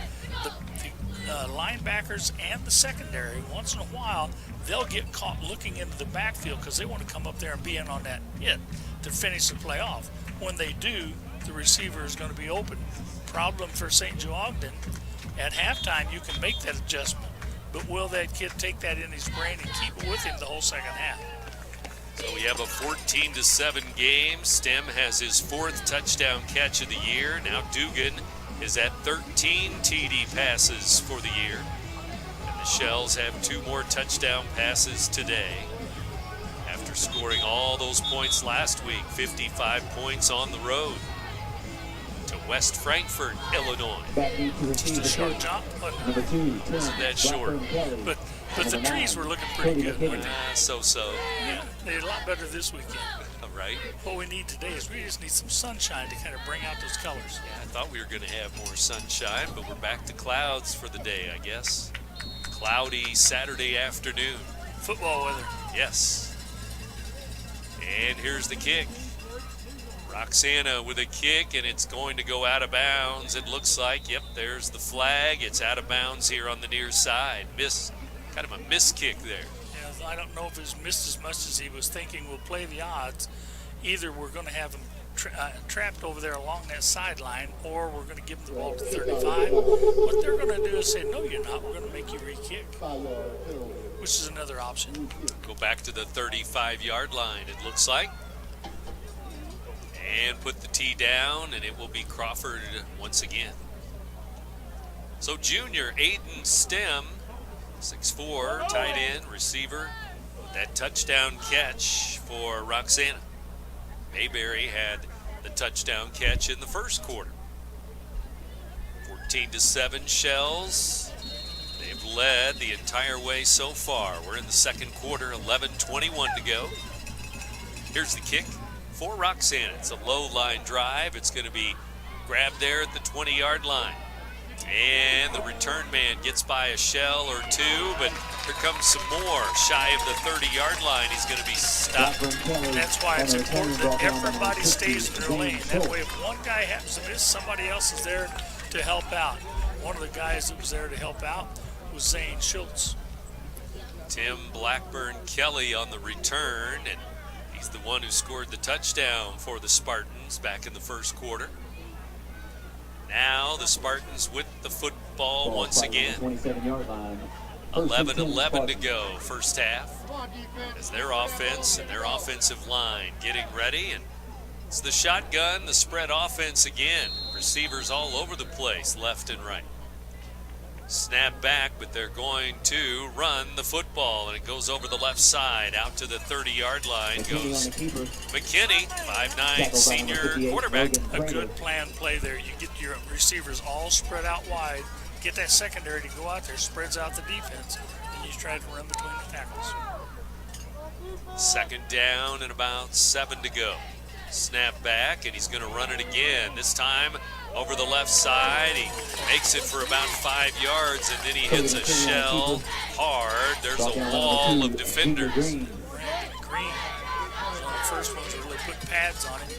the linebackers and the secondary, once in a while, they'll get caught looking into the backfield because they want to come up there and be in on that hit to finish the play off. When they do, the receiver is going to be open. Problem for St. Joe Ogden, at halftime you can make that adjustment, but will that kid take that in his brain and keep it with him the whole second half? So we have a 14-7 game. Stem has his 4th touchdown catch of the year. Now Dugan is at 13 TD passes for the year. And the Shells have 2 more touchdown passes today. After scoring all those points last week, 55 points on the road to West Frankfort, Illinois. Just a short jump. Wasn't that short? But the trees were looking pretty good, weren't they? So-so. Yeah, they did a lot better this weekend. Right. What we need today is we just need some sunshine to kind of bring out those colors. Yeah, I thought we were going to have more sunshine, but we're back to clouds for the day, I guess. Cloudy Saturday afternoon. Football weather. Yes. And here's the kick. Roxana with a kick, and it's going to go out of bounds. It looks like, yep, there's the flag. It's out of bounds here on the near side. Kind of a miss kick there. Yeah, I don't know if it's missed as much as he was thinking. We'll play the odds. Either we're going to have him trapped over there along that sideline, or we're going to give them the ball to 35. What they're going to do is say, no, you're not. We're going to make you re-kick, which is another option. Go back to the 35-yard line, it looks like. And put the tee down, and it will be Crawford once again. So junior Aiden Stem, 6'4", tight end, receiver. That touchdown catch for Roxana. Mayberry had the touchdown catch in the first quarter. 14-7 Shells. They've led the entire way so far. We're in the second quarter, 11:21 to go. Here's the kick for Roxana. It's a low line drive. It's going to be grabbed there at the 20-yard line. And the return man gets by a shell or two, but here comes some more. Shy of the 30-yard line, he's going to be stopped. That's why it's important that everybody stays in their lane. That way, if one guy happens to miss, somebody else is there to help out. One of the guys that was there to help out was Zane Schultz. Tim Blackburn Kelly on the return, and he's the one who scored the touchdown for the Spartans back in the first quarter. Now the Spartans with the football once again. 11-11 to go, first half. As their offense and their offensive line getting ready, and it's the shotgun, the spread offense again. Receivers all over the place, left and right. Snap back, but they're going to run the football, and it goes over the left side. Out to the 30-yard line goes McKinney, 5'9", senior quarterback. A good planned play there. You get your receivers all spread out wide, get that secondary to go out there, spreads out the defense, and you try to run between the tackles. Second down and about 7 to go. Snap back, and he's going to run it again. This time over the left side. He makes it for about 5 yards, and then he hits a shell hard. There's a wall of defenders. Green was one of the first ones to really put pads on him.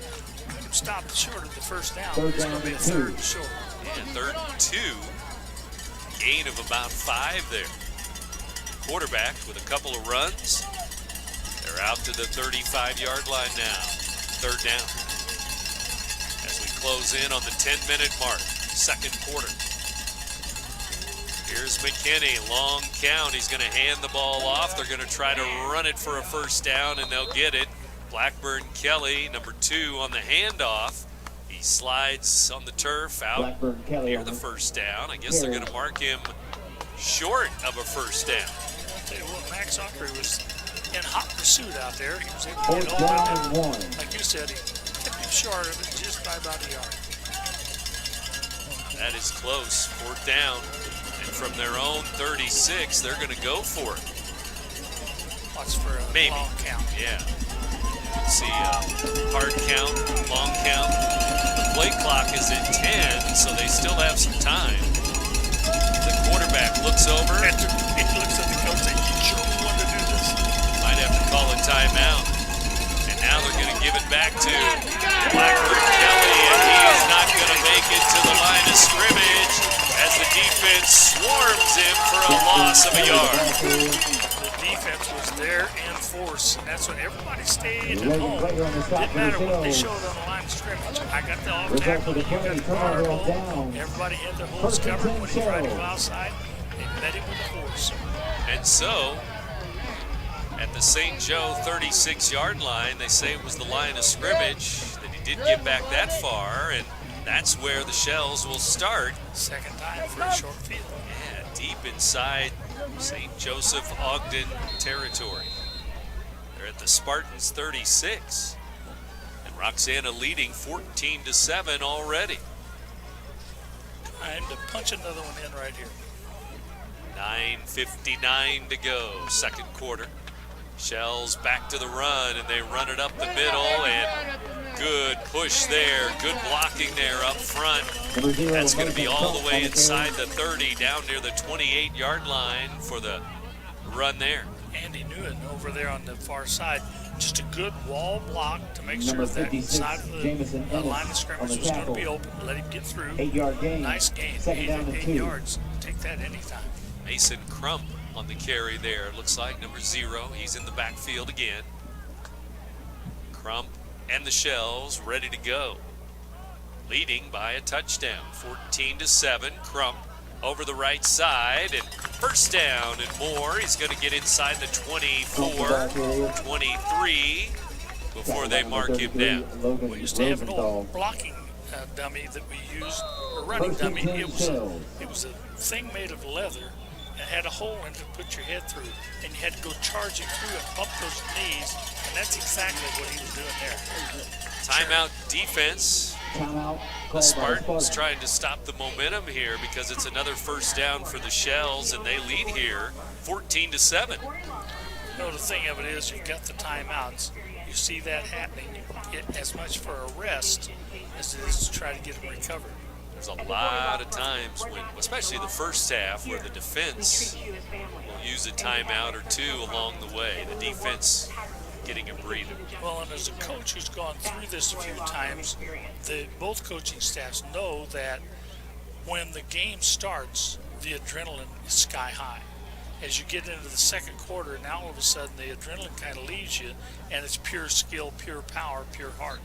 Stopped short of the first down. It's going to be a third and short. And 3rd and 2. Gain of about 5 there. Quarterback with a couple of runs. They're out to the 35-yard line now. 3rd down. As we close in on the 10-minute mark, second quarter. Here's McKinney, long count. He's going to hand the ball off. They're going to try to run it for a first down, and they'll get it. Blackburn Kelly, number 2, on the handoff. He slides on the turf out near the first down. I guess they're going to mark him short of a first down. I'll tell you what, Max Autry was in hot pursuit out there. He was able to get all of it. Like you said, he kept him short of it just by about a yard. That is close, 4th down. And from their own 36, they're going to go for it. Watch for a long count. Yeah. See hard count, long count. The play clock is at 10, so they still have some time. The quarterback looks over. He looks at the coach and you sure want to do this? Might have to call a timeout. And now they're going to give it back to Blackburn Kelly, and he is not going to make it to the line of scrimmage as the defense swarms him for a loss of a yard. The defense was there in force, and that's when everybody stayed at home. Didn't matter what they showed on the line of scrimmage. I got the off tackle, you got the corner hole. Everybody had their holes covered. When he tried to go outside, they met him with the force. And so, at the St. Joe 36-yard line, they say it was the line of scrimmage, that he didn't get back that far, and that's where the Shells will start. Second time for a short field. Yeah, deep inside St. Joseph Ogden territory. They're at the Spartans 36. And Roxana leading 14-7 already. Time to punch another one in right here. 9:59 to go, second quarter. Shells back to the run, and they run it up the middle, and good push there, good blocking there up front. That's going to be all the way inside the 30, down near the 28-yard line for the run there. Andy Nguyen over there on the far side. Just a good wall block to make sure that side of the line of scrimmage was going to be open. Let him get through. 8-yard gain. Nice gain. 8 yards. Take that anytime. Mason Crump on the carry there. Looks like number 0. He's in the backfield again. Crump And the Shells ready to go. Leading by a touchdown, 14-7. Crump over the right side, and first down and more. He's going to get inside the 24, 23 before they mark him down. We used to have an old blocking dummy that we used, a running dummy. It was a thing made of leather and had a hole in it to put your head through, and you had to go charging through and bump those knees, and that's exactly what he was doing there. Timeout defense. The Spartans trying to stop the momentum here because it's another first down for the Shells, and they lead here 14-7. You know, the thing of it is, you've got the timeouts. You see that happening, you get as much for a rest as it is to try to get them recovered. There's a lot of times when, especially the first half, where the defense will use a timeout or two along the way. The defense getting a breather. Well, and as a coach who's gone through this a few times, both coaching staffs know that when the game starts, the adrenaline is sky high. As you get into the second quarter, now all of a sudden the adrenaline kind of leaves you, and it's pure skill, pure power, pure heart.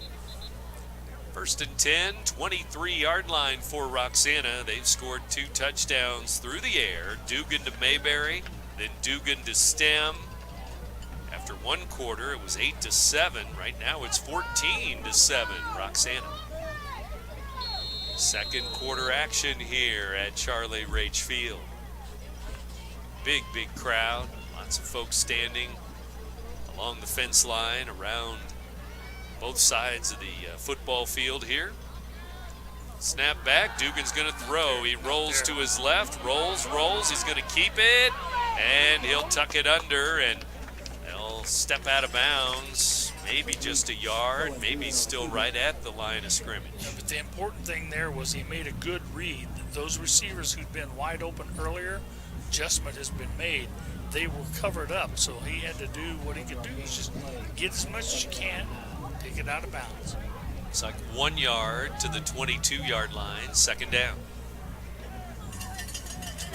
First and 10, 23-yard line for Roxana. They've scored 2 touchdowns through the air. Dugan to Mayberry, then Dugan to Stem. After one quarter, it was 8-7. Right now, it's 14-7. Roxana. Second quarter action here at Charlie Rach Field. Big crowd. Lots of folks standing along the fence line around both sides of the football field here. Snap back. Dugan's going to throw. He rolls to his left. Rolls. He's going to keep it. And he'll tuck it under, and they'll step out of bounds. Maybe just a yard. Maybe still right at the line of scrimmage. Yeah, but the important thing there was he made a good read. Those receivers who'd been wide open earlier, adjustment has been made. They were covered up, so he had to do what he could do. Is just get as much as you can, take it out of bounds. It's like 1 yard to the 22-yard line, second down.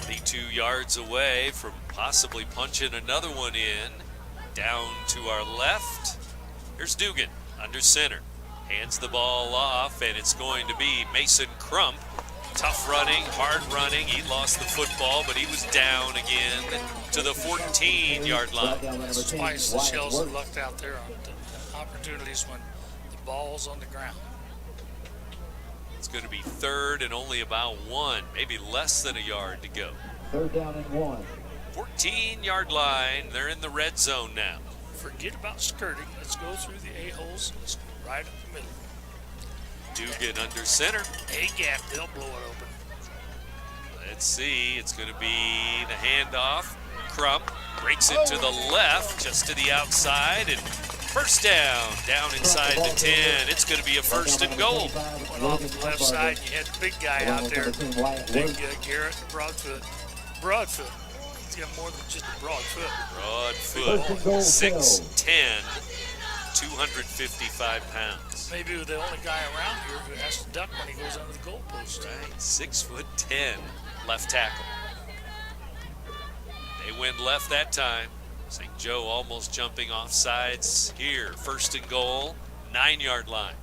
22 yards away from possibly punching another one in. Down to our left. Here's Dugan under center. Hands the ball off, and it's going to be Mason Crump. Tough running, hard running. He lost the football, but he was down again to the 14-yard line. That's why the Shells have lucked out there on the opportunities when the ball's on the ground. It's going to be third and only about 1, maybe less than a yard to go. Third down and 1. 14-yard line. They're in the red zone now. Forget about skirting. Let's go through the A-holes. Let's go right up the middle. Dugan under center. A-gap. They'll blow it open. Let's see. It's going to be the handoff. Crump breaks it to the left, just to the outside, and first down inside the 10. It's going to be a first and goal. Went off the left side. You had the big guy out there. Big Garrett, Broadfoot. He's got more than just a broad foot. 6'10", 255 pounds. Maybe the only guy around here who has to duck when he goes under the goalpost. Right, 6'10", left tackle. They went left that time. St. Joe almost jumping off sides here. First and goal, 9-yard line.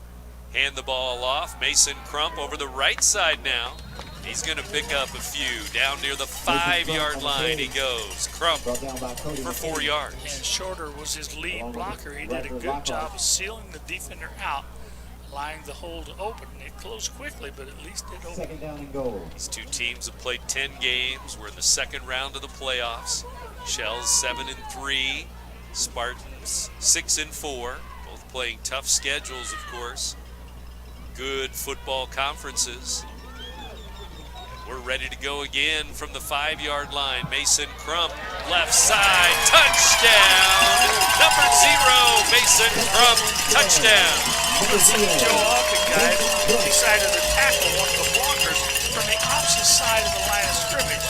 Hand the ball off. Mason Crump over the right side now. He's going to pick up a few. Down near the 5-yard line he goes. Crump for 4 yards. And Shorter was his lead blocker. He did a good job of sealing the defender out, allowing the hole to open. It closed quickly, but at least it opened. Second down and goal. These two teams have played 10 games. We're in the second round of the playoffs. Shells 7-3, Spartans 6-4. Both playing tough schedules, of course. Good football conferences. We're ready to go again from the 5-yard line. Mason Crump, left side, touchdown! Number 0, Mason Crump, touchdown! Joe Ogden guys decided to tackle one of the blockers from the opposite side of the line of scrimmage.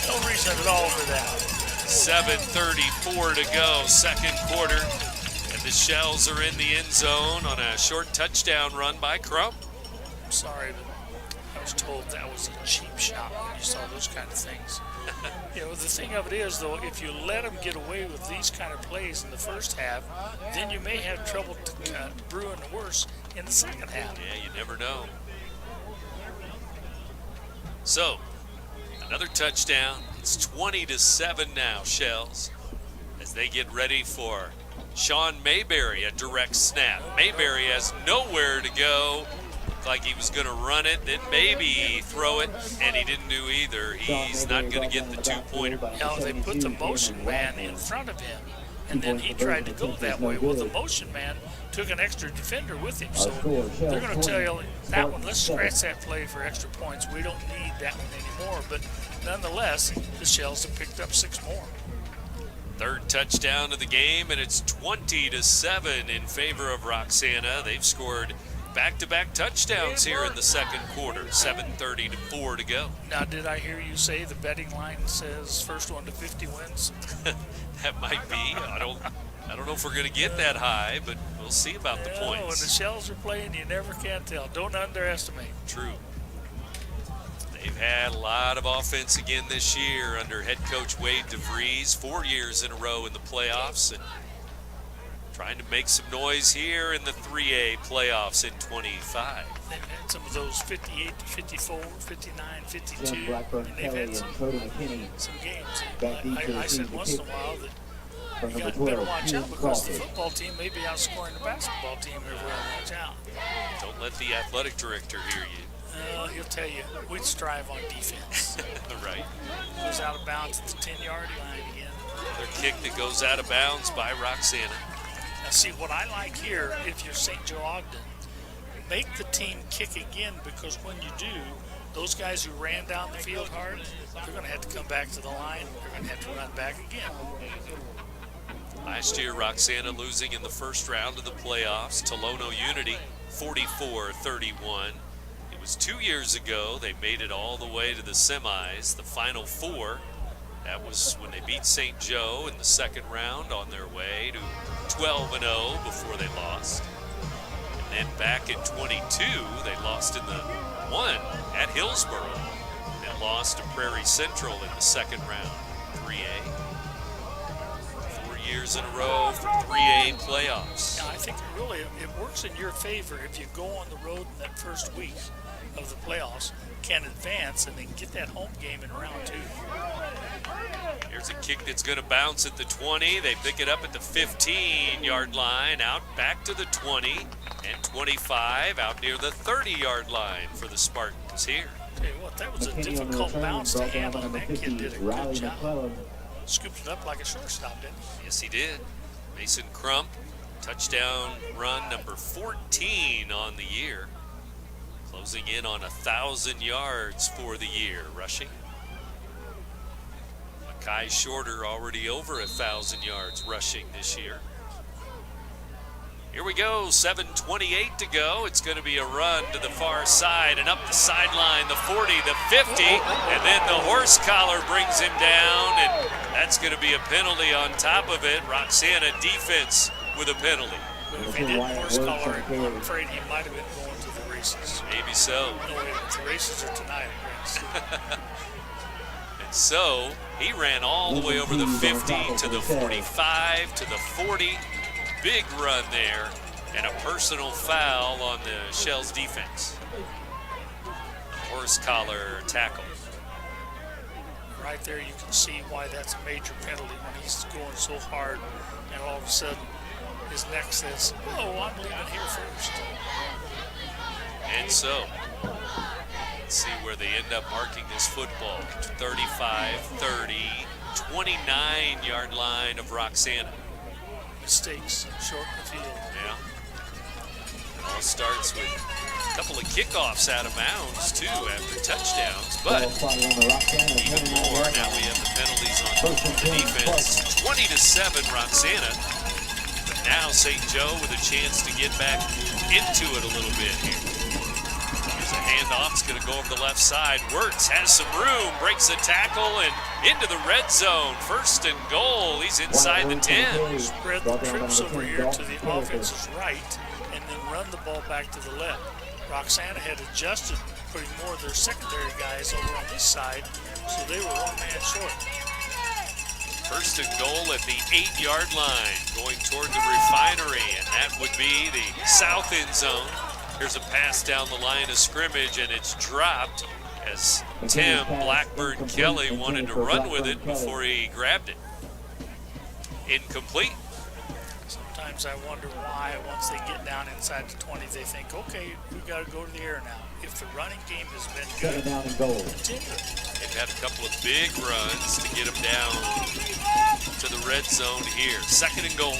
No reason at all for that. 7:34 to go, second quarter. And the Shells are in the end zone on a short touchdown run by Crump. I'm sorry, but I was told that was a cheap shot when you saw those those kind of things. You know, the thing of it is, though, if you let them get away with these kind of plays in the first half, then you may have trouble brewing worse in the second half. Yeah, you never know. So, another touchdown. It's 20-7 now, Shells, as they get ready for Sean Mayberry, a direct snap. Mayberry has nowhere to go. Looked like he was going to run it, then maybe throw it, and he didn't do either. He's not going to get the two-pointer. Now, they put the motion man in front of him, and then he tried to go that way. Well, the motion man took an extra defender with him, so they're going to tell you that one, let's scratch that play for extra points. We don't need that one anymore, but nonetheless, the Shells have picked up 6 more. Third touchdown of the game, and it's 20-7 in favor of Roxana. They've scored back-to-back touchdowns here in the second quarter. 7:34 to go. Now, did I hear you say the betting line says first one to 50 wins? That might be. I don't know if we're going to get that high, but we'll see about the points. When the Shells are playing, you never can tell. Don't underestimate. True. They've had a lot of offense again this year under head coach Wade DeVries, 4 years in a row in the playoffs, and trying to make some noise here in the 3A playoffs in 25. They've had some of those 58 to 54, 59, 52, and they've had some games. I said once in a while that you got better watch out because the football team may be outscoring the basketball team everywhere. Watch out. Don't let the athletic director hear you. He'll tell you, we'd strive on defense. Right. Goes out of bounds at the 10-yard line again. Another kick that goes out of bounds by Roxana. Now, see, what I like here, if you're St. Joe Ogden, make the team kick again, because when you do, those guys who ran down the field hard, they're going to have to come back to the line. They're going to have to run back again. Last year, Roxana losing in the first round of the playoffs to Lono Unity, 44-31. It was 2 years ago. They made it all the way to the semis, the Final Four. That was when they beat St. Joe in the second round on their way to 12-0 before they lost. And then back in 22, they lost in the one at Hillsboro. And lost to Prairie Central in the second round, 3A. 4 years in a row for 3A playoffs. Now, I think it works in your favor if you go on the road in that first week of the playoffs, can advance, and then get that home game in round 2. Here's a kick that's going to bounce at the 20. They pick it up at the 15-yard line, out back to the 20, and 25 out near the 30-yard line for the Spartans here. Tell you what, that was a difficult bounce to handle, and that kid did a good job. Scooped it up like a shortstop, didn't he? Yes, he did. Mason Crump, touchdown run number 14 on the year. Closing in on 1,000 yards for the year, rushing. Kai Shorter already over 1,000 yards rushing this year. Here we go, 7:28 to go. It's going to be a run to the far side and up the sideline, the 40, the 50, and then the horse collar brings him down, and that's going to be a penalty on top of it. Roxana defense with a penalty. But if he didn't horse collar him, I'm afraid he might have been going to the races. Maybe so. No, the races are tonight. And so he ran all the way over the 50 to the 45 to the 40. Big run there, and a personal foul on the Shells defense. Horse collar tackle. Right there, you can see why that's a major penalty when he's going so hard, and all of a sudden his neck says, "Oh, I'm leaving here first." And so, let's see where they end up marking this football. 35-30, 29-yard line of Roxana. Mistakes short in the field. Yeah. It all starts with a couple of kickoffs out of bounds, too, after touchdowns. But even more, now we have the penalties on the defense. 20-7, Roxana. But now St. Joe with a chance to get back into it a little bit here. Here's a handoff. It's going to go over the left side. Wirtz has some room, breaks a tackle, and into the red zone. First and goal. He's inside the 10. Spread the trips over here to the offense's right and then run the ball back to the left. Roxana had adjusted putting more of their secondary guys over on this side, so they were one man short. First and goal at the 8-yard line, going toward the refinery, and that would be the south end zone. Here's a pass down the line of scrimmage, and it's dropped as Tim Blackburn Kelly wanted to run with it before he grabbed it. Incomplete. Sometimes I wonder why, once they get down inside the 20, they think, okay, we got to go to the air now. If the running game has been good, continue. They've had a couple of big runs to get them down to the red zone here. Second and goal.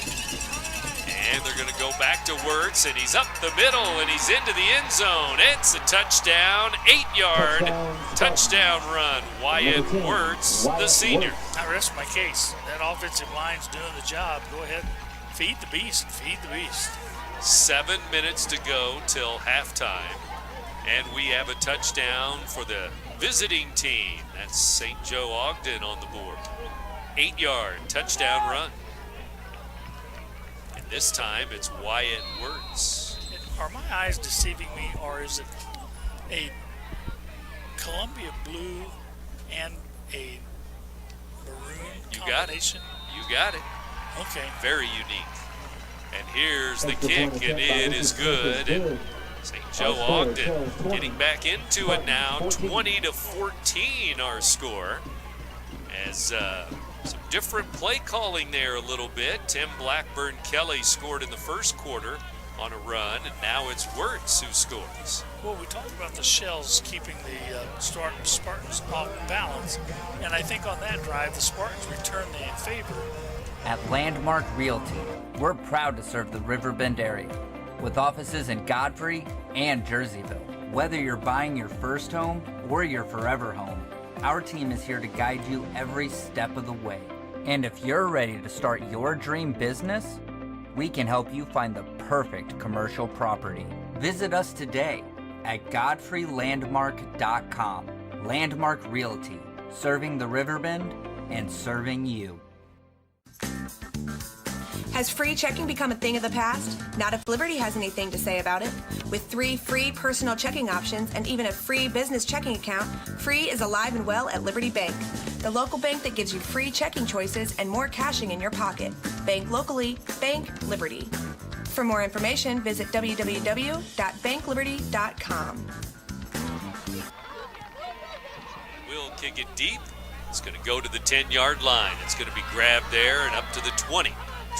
And they're going to go back to Wirtz, and he's up the middle, and he's into the end zone. It's a touchdown, 8-yard touchdown run. Wyatt Wirtz, the senior. I rest my case. That offensive line's doing the job. Go ahead, feed the beast, feed the beast. 7 minutes to go till halftime, and we have a touchdown for the visiting team. That's St. Joe Ogden on the board. 8-yard touchdown run. And this time it's Wyatt Wirtz. Are my eyes deceiving me, or is it a Columbia blue and a maroon combination? You got it. Okay. Very unique. And here's the kick, and it is good. And St. Joe Ogden getting back into it now. 20-14 our score. As some different play calling there a little bit. Tim Blackburn Kelly scored in the first quarter on a run, and now it's Wirtz who scores. Well, we talked about the Shells keeping the Spartans off balance, and I think on that drive, the Spartans returned the favor. At Landmark Realty, we're proud to serve the Riverbend area with offices in Godfrey and Jerseyville. Whether you're buying your first home or your forever home, our team is here to guide you every step of the way. And if you're ready to start your dream business, we can help you find the perfect commercial property. Visit us today at godfreylandmark.com. Landmark Realty, serving the Riverbend and serving you. Has free checking become a thing of the past? Not if Liberty has anything to say about it. With 3 free personal checking options and even a free business checking account, free is alive and well at Liberty Bank. The local bank that gives you free checking choices and more cashing in your pocket. Bank locally, bank Liberty. For more information, visit www.bankliberty.com. We'll kick it deep. It's going to go to the 10-yard line. It's going to be grabbed there and up to the 20.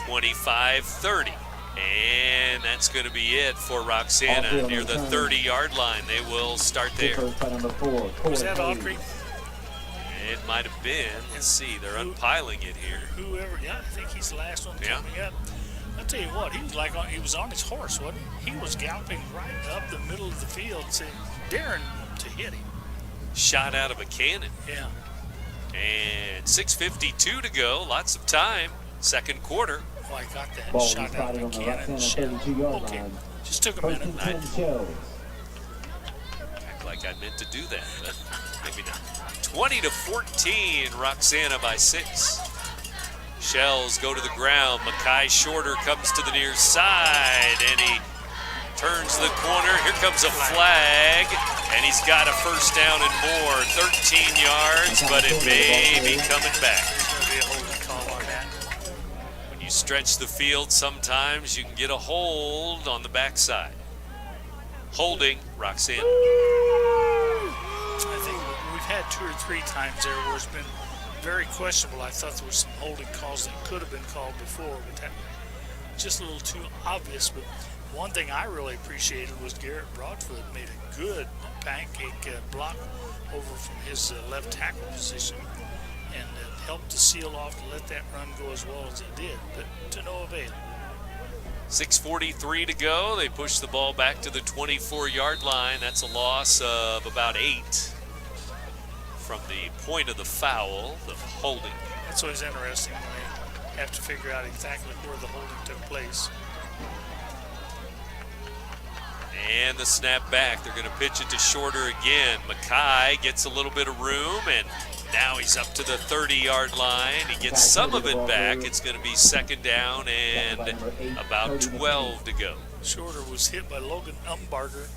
25-30. And that's going to be it for Roxana near the 30-yard line. They will start there. Was that Autry? It might have been. Let's see. They're unpiling it here. Whoever, yeah, I think he's the last one coming up. I'll tell you what, he was on his horse, wasn't he? He was galloping right up the middle of the field, saying, daring to hit him. Shot out of a cannon. Yeah. And 6:52 to go. Lots of time. Second quarter. Oh, I got that. Shot out of a cannon. Okay, just took a minute. Act like I meant to do that, but maybe not. 20-14, Roxana by 6. Shells go to the ground. Mackay Shorter comes to the near side, and he turns the corner. Here comes a flag, and he's got a first down and more. 13 yards, but it may be coming back. There's going to be a holding call on that. When you stretch the field, sometimes you can get a hold on the backside. Holding, Roxanna. I think we've had 2 or 3 times there where it's been very questionable. I thought there was some holding calls that could have been called before, but that just a little too obvious. But one thing I really appreciated was Garrett Broadfoot made a good pancake block over from his left tackle position and helped to seal off to let that run go as well as it did, but to no avail. 6:43 to go. They push the ball back to the 24-yard line. That's a loss of about 8 from the point of the foul, the holding. That's always interesting when they have to figure out exactly where the holding took place. And the snap back. They're going to pitch it to Shorter again. Mackay gets a little bit of room, and now he's up to the 30-yard line. He gets some of it back. It's going to be second down and about 12 to go. Shorter was hit by Logan Umbarger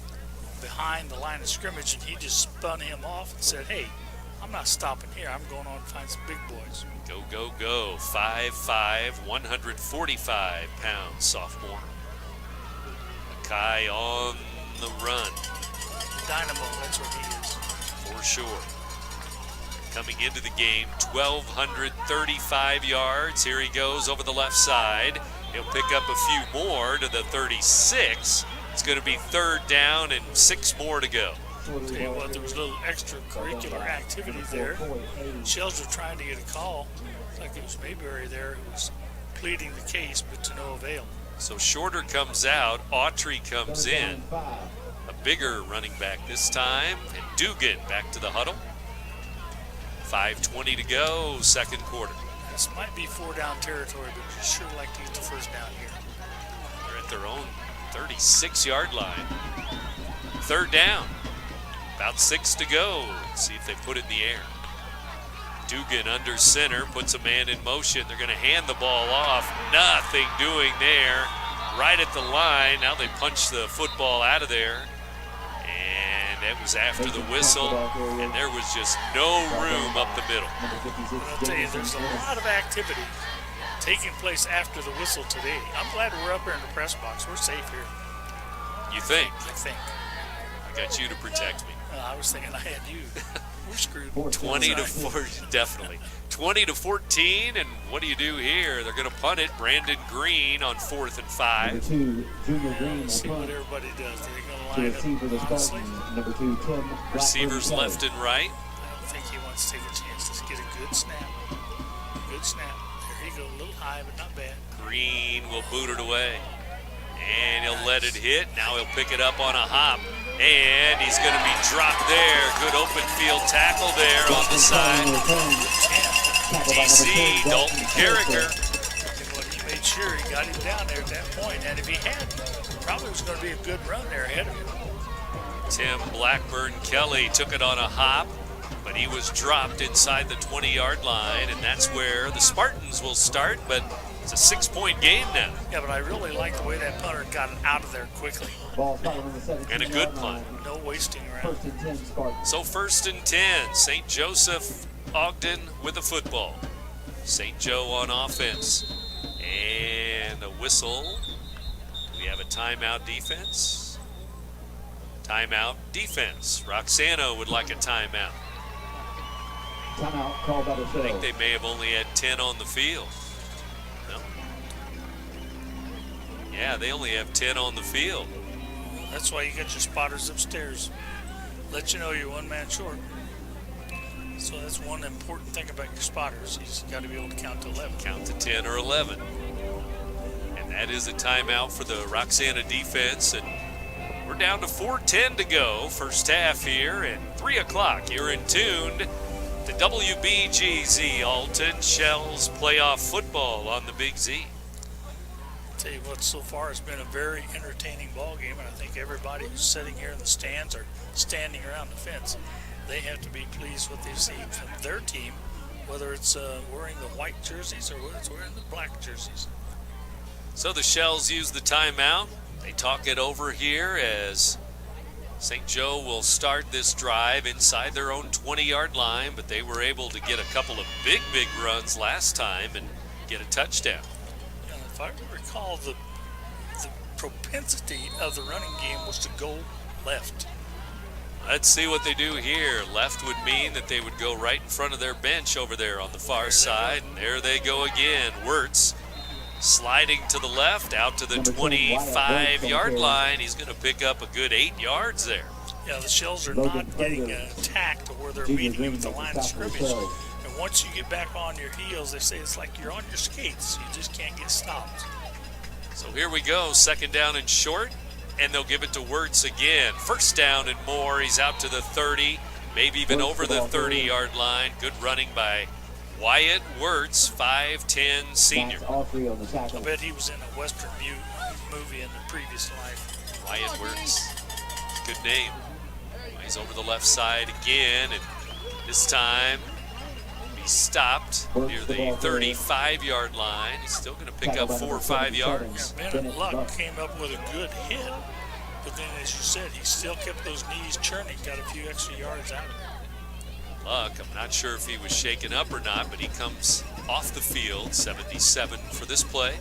behind the line of scrimmage, and he just spun him off and said, hey, I'm not stopping here. I'm going on to find some big boys. Go, go, go. 5'5", 145-pound sophomore. Akai on the run. Dynamo, that's what he is. For sure. Coming into the game, 1,235 yards. Here he goes over the left side. He'll pick up a few more to the 36. It's going to be 3rd down and 6 more to go. I'll tell you what, there was a little extracurricular activity there. Shells were trying to get a call. It's like it was Mayberry there who was pleading the case, but to no avail. So Shorter comes out, Autry comes in. A bigger running back this time, and Dugan back to the huddle. 5:20 to go, 2nd quarter. This might be 4-down territory, but you sure like to get the 1st down here. They're at their own 36-yard line. 3rd down. About 6 to go. See if they put it in the air. Dugan under center, puts a man in motion. They're going to hand the ball off. Nothing doing there. Right at the line. Now they punch the football out of there. And that was after the whistle. And there was just no room up the middle. I'll tell you, there's a lot of activity taking place after the whistle today. I'm glad we're up here in the press box. We're safe here. You think? I think. I got you to protect me. I was thinking I had you. We're screwed. 20 to 4, definitely. 20 to 14, and what do you do here? They're going to punt it. Brandon Green on 4th and 5. Let's see what everybody does. They're going to line up, honestly. Receivers left and right. I don't think he wants to take a chance. Let's get a good snap. Good snap. There you go. A little high, but not bad. Green will boot it away. And he'll let it hit. Now he'll pick it up on a hop. And he's going to be dropped there. Good open field tackle there on the side. DC, Dalton Carricker. Well, he made sure he got him down there at that point. And if he hadn't, probably was going to be a good run there ahead of him. Tim Blackburn Kelly took it on a hop, but he was dropped inside the 20-yard line, and that's where the Spartans will start, but it's a 6-point game now. Yeah, but I really like the way that punter got it out of there quickly. And a good punt. No wasting around. So 1st and 10, St. Joseph Ogden with the football. St. Joe on offense. And a whistle. We have a timeout defense. Timeout defense. Roxana would like a timeout. Timeout called by the show. I think they may have only had 10 on the field. No. Yeah, they only have 10 on the field. That's why you get your spotters upstairs. Let you know you're 1 man short. So that's one important thing about your spotters. You just got to be able to count to 11. Count to 10 or 11. And that is a timeout for the Roxana defense. And we're down to 4:10 to go. First half here at 3 o'clock. You're in tune to WBGZ Alton Shells playoff football on the Big Z. I'll tell you what, so far it's been a very entertaining ball game, and I think everybody who's sitting here in the stands or standing around the fence, they have to be pleased with what they've seen from their team, whether it's wearing the white jerseys or whether it's wearing the black jerseys. So the Shells use the timeout. They talk it over here as St. Joe will start this drive inside their own 20-yard line, but they were able to get a couple of big runs last time and get a touchdown. And if I recall, the propensity of the running game was to go left. Let's see what they do here. Left would mean that they would go right in front of their bench over there on the far side. And there they go again. Wirtz sliding to the left out to the 25-yard line. He's going to pick up a good 8 yards there. Yeah, the Shells are not getting attacked to where they're meeting you with the line of scrimmage. And once you get back on your heels, they say it's like you're on your skates. You just can't get stopped. So here we go. 2nd down and short. And they'll give it to Wirtz again. 1st down and more. He's out to the 30, maybe even over the 30-yard line. Good running by Wyatt Wirtz, 5'10" senior. I bet he was in a Western movie in the previous life. Wyatt Wirtz, good name. He's over the left side again, and this time he stopped near the 35-yard line. He's still going to pick up 4 or 5 yards. Bennett Luck came up with a good hit, But then, as you said, he still kept those knees churning, got a few extra yards out of it. Luck, I'm not sure if he was shaken up or not, but he comes off the field, 77 for this play.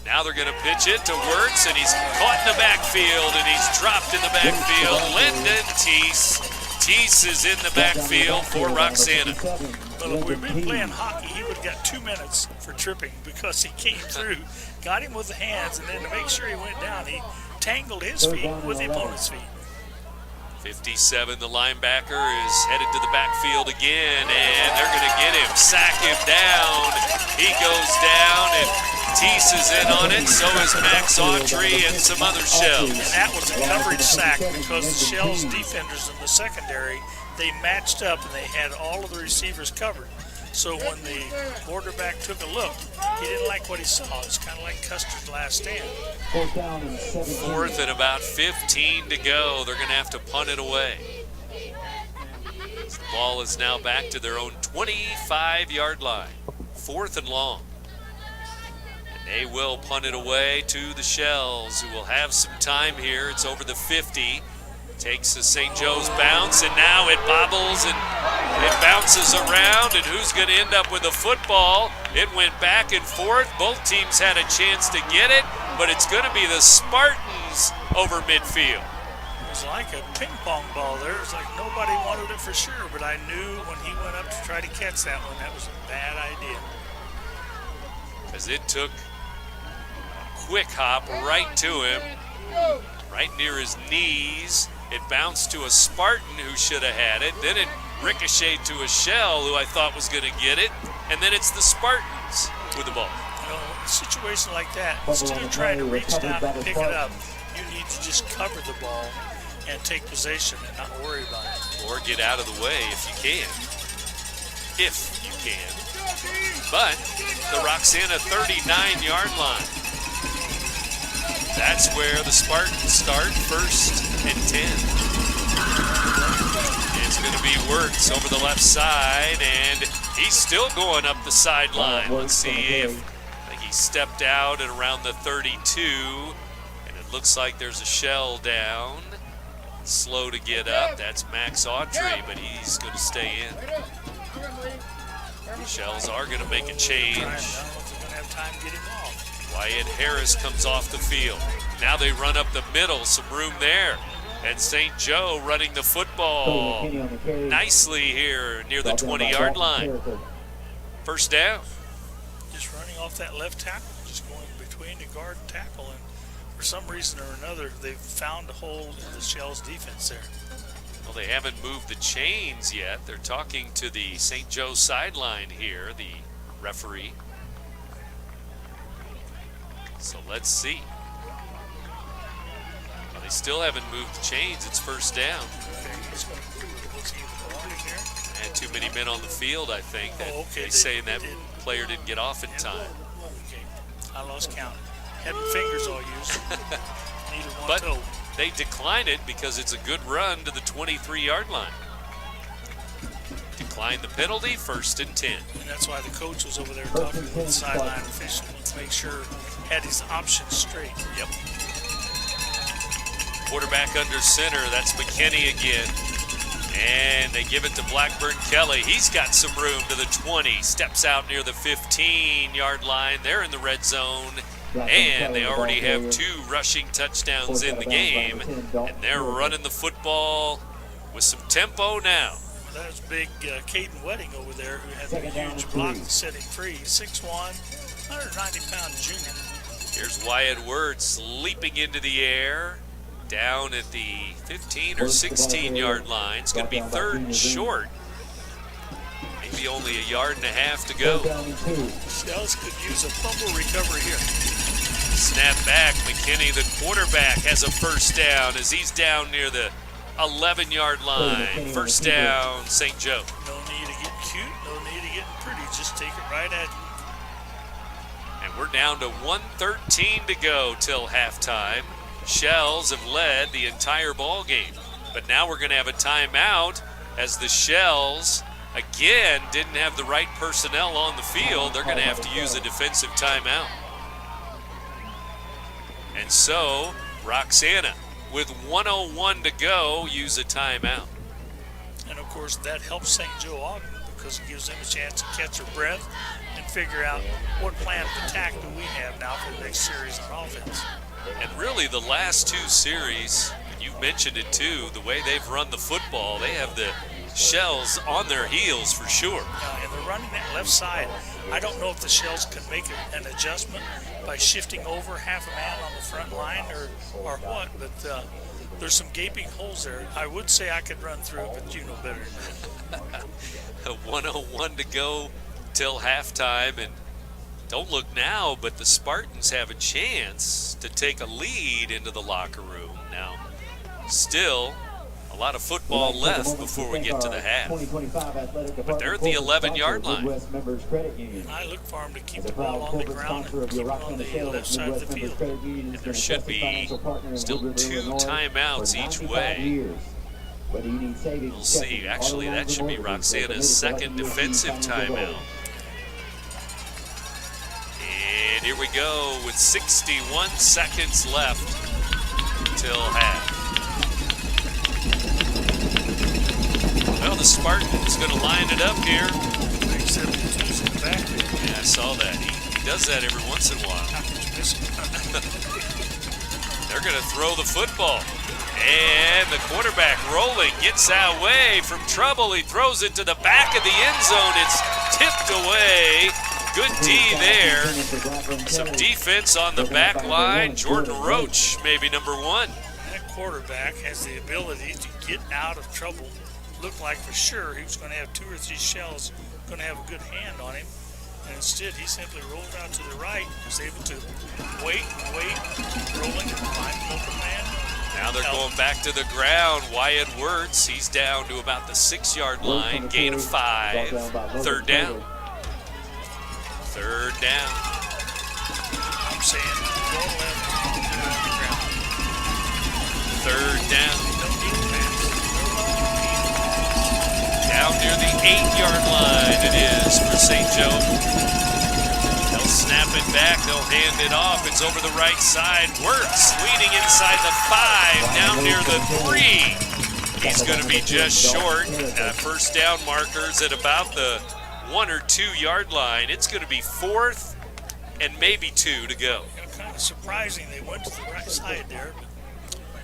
Now they're going to pitch it to Wirtz, and he's caught in the backfield, and he's dropped in the backfield. Lyndon Teese. Teese is in the backfield for Roxana. Well, if we've been playing hockey, he would have got 2 minutes for tripping because he came through, got him with the hands, and then to make sure he went down, he tangled his feet with the opponent's feet. 57, the linebacker, is headed to the backfield again, and they're going to get him, sack him down. He goes down, and Teese is in on it, so is Max Autry and some other Shells. And that was a coverage sack because the Shells defenders in the secondary, they matched up and they had all of the receivers covered. So when the quarterback took a look, he didn't like what he saw. It's kind of like Custer's last stand. 4th and about 15 to go. They're going to have to punt it away. The ball is now back to their own 25-yard line. 4th and long. And they will punt it away to the Shells, who will have some time here. It's over the 50. Takes a St. Joe's bounce, and now it bobbles and it bounces around, and who's going to end up with the football? It went back and forth. Both teams had a chance to get it, but it's going to be the Spartans over midfield. It was like a ping pong ball there. It's like nobody wanted it for sure, but I knew when he went up to try to catch that one, that was a bad idea. Because it took a quick hop right to him, right near his knees. It bounced to a Spartan who should have had it. Then it ricocheted to a Shell who I thought was going to get it. And then it's the Spartans with the ball. You know, in a situation like that, instead of trying to reach down and pick it up, you need to just cover the ball and take possession and not worry about it. Or get out of the way if you can. If you can. But the Roxana 39-yard line. That's where the Spartans start, 1st and 10. It's going to be Wirtz over the left side, and he's still going up the sideline. Let's see if I think he stepped out at around the 32, and it looks like there's a Shell down. Slow to get up. That's Max Autry, but he's going to stay in. The Shells are going to make a change. Wyatt Harris comes off the field. Now they run up the middle, some room there. And St. Joe running the football nicely here near the 20-yard line. 1st down. Just running off that left tackle, just going between the guard and tackle. And for some reason or another, they've found a hole in the Shells defense there. Well, they haven't moved the chains yet. They're talking to the St. Joe sideline here, the referee. So let's see. Well, they still haven't moved the chains. It's 1st down. And too many men on the field, I think. They're saying that player didn't get off in time. Okay, I lost count. Head and fingers all used. Needed one but toe. They decline it because it's a good run to the 23-yard line. Decline the penalty, 1st and 10. And that's why the coach was over there talking to the sideline official to make sure had his options straight. Yep. Quarterback under center, that's McKinney again. And they give it to Blackburn Kelly. He's got some room to the 20. Steps out near the 15-yard line. They're in the red zone. And they already have 2 rushing touchdowns in the game. And they're running the football with some tempo now. That was big Caden Wedding over there who had the huge block to set him free. 6'1", 190-pound junior. Here's Wyatt Wirtz leaping into the air. Down at the 15 or 16-yard line. It's going to be 3rd and short. Maybe only a yard and a half to go. Shells could use a fumble recovery here. Snap back. McKinney, the quarterback, has a 1st down as he's down near the 11-yard line. 1st down, St. Joe. No need to get cute. No need to get pretty. Just take it right at you. And we're down to 1:13 to go till halftime. Shells have led the entire ball game. But now we're going to have a timeout as the Shells, again, didn't have the right personnel on the field. They're going to have to use a defensive timeout. And so, Roxana with 1:01 to go, use a timeout. And of course, that helps St. Joe Ogden because it gives them a chance to catch their breath and figure out what plan of attack do we have now for the next series on offense. And really, the last two series, you've mentioned it too, the way they've run the football, they have the Shells on their heels for sure. And they're running that left side. I don't know if the Shells can make an adjustment by shifting over half a man on the front line or what, but there's some gaping holes there. I would say I could run through, but you know better than that. 1:01 to go till halftime, and don't look now, but the Spartans have a chance to take a lead into the locker room. Now, still a lot of football left before we get to the half. But they're at the 11-yard line. And I look for them to keep the ball on the ground and keep it on the left side of the field. And there should be still 2 timeouts each way. We'll see. Actually, that should be Roxana's second defensive timeout. And here we go with 61 seconds left till half. Well, the Spartan's going to line it up here. Big 72's in the back. Yeah, I saw that. He does that every once in a while. They're going to throw the football. And the quarterback rolling, gets away from trouble. He throws it to the back of the end zone. It's tipped away. Good D there. Some defense on the back line. Jordan Roach, maybe number 1. That quarterback has the ability to get out of trouble. Looked like for sure he was going to have 2 or 3 Shells going to have a good hand on him. And instead, he simply rolled out to the right. Was able to wait, keep rolling, and find the open man. Now they're going back to the ground. Wyatt Wirtz, he's down to about the 6-yard line. Gain of 5. 3rd down. 3rd down. I'm saying go left, to the ground. 3rd down. Down near the 8-yard line it is for St. Joe. They'll snap it back. They'll hand it off. It's over the right side. Wirtz leading inside the 5, down near the 3. He's going to be just short. First down markers at about the 1 or 2-yard line. It's going to be 4th and maybe 2 to go. Kind of surprising they went to the right side there, but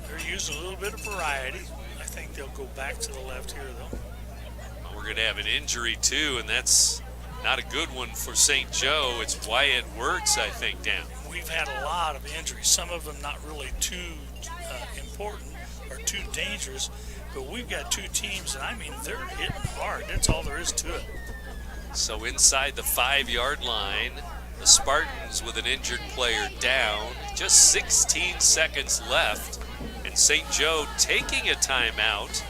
they're using a little bit of variety. I think they'll go back to the left here, though. Well, we're going to have an injury, too, and that's not a good one for St. Joe. It's Wyatt Wirtz, I think, down. We've had a lot of injuries, some of them not really too important or too dangerous, but we've got 2 teams, and I mean, they're hitting hard. That's all there is to it. So inside the 5-yard line, the Spartans with an injured player down. Just 16 seconds left. And St. Joe taking a timeout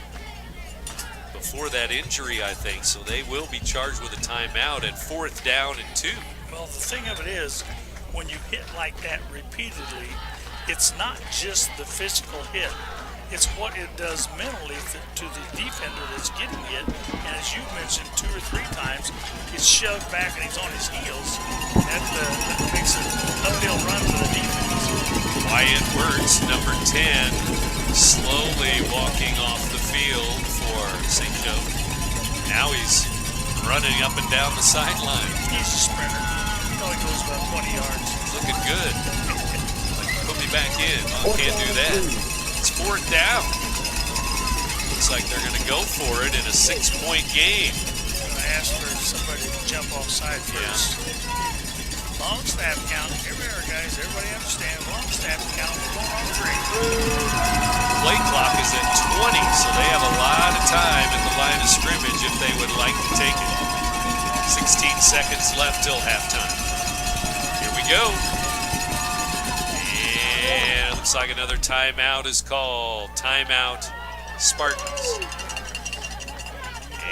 before that injury, I think. So they will be charged with a timeout at 4th down and 2. Well, the thing of it is, when you hit like that repeatedly, it's not just the physical hit. It's what it does mentally to the defender that's getting hit. And as you mentioned 2 or 3 times, he's shoved back and he's on his heels. That makes an uphill run for the defense. Wyatt Wirtz, number 10, slowly walking off the field for St. Joe. Now he's running up and down the sideline. He's a sprinter. He only goes about 20 yards. Looking good. Put me back in. Oh, can't do that. It's 4th down. Looks like they're going to go for it in a 6-point game. I'm going to ask for somebody to jump offside first. Yeah. Long snap count. Here we are, guys. Everybody understand. Long snap count. We're going on 3. Play clock is at 20, so they have a lot of time at the line of scrimmage if they would like to take it. 16 seconds left till halftime. Here we go. And it looks like another timeout is called. Timeout, Spartans.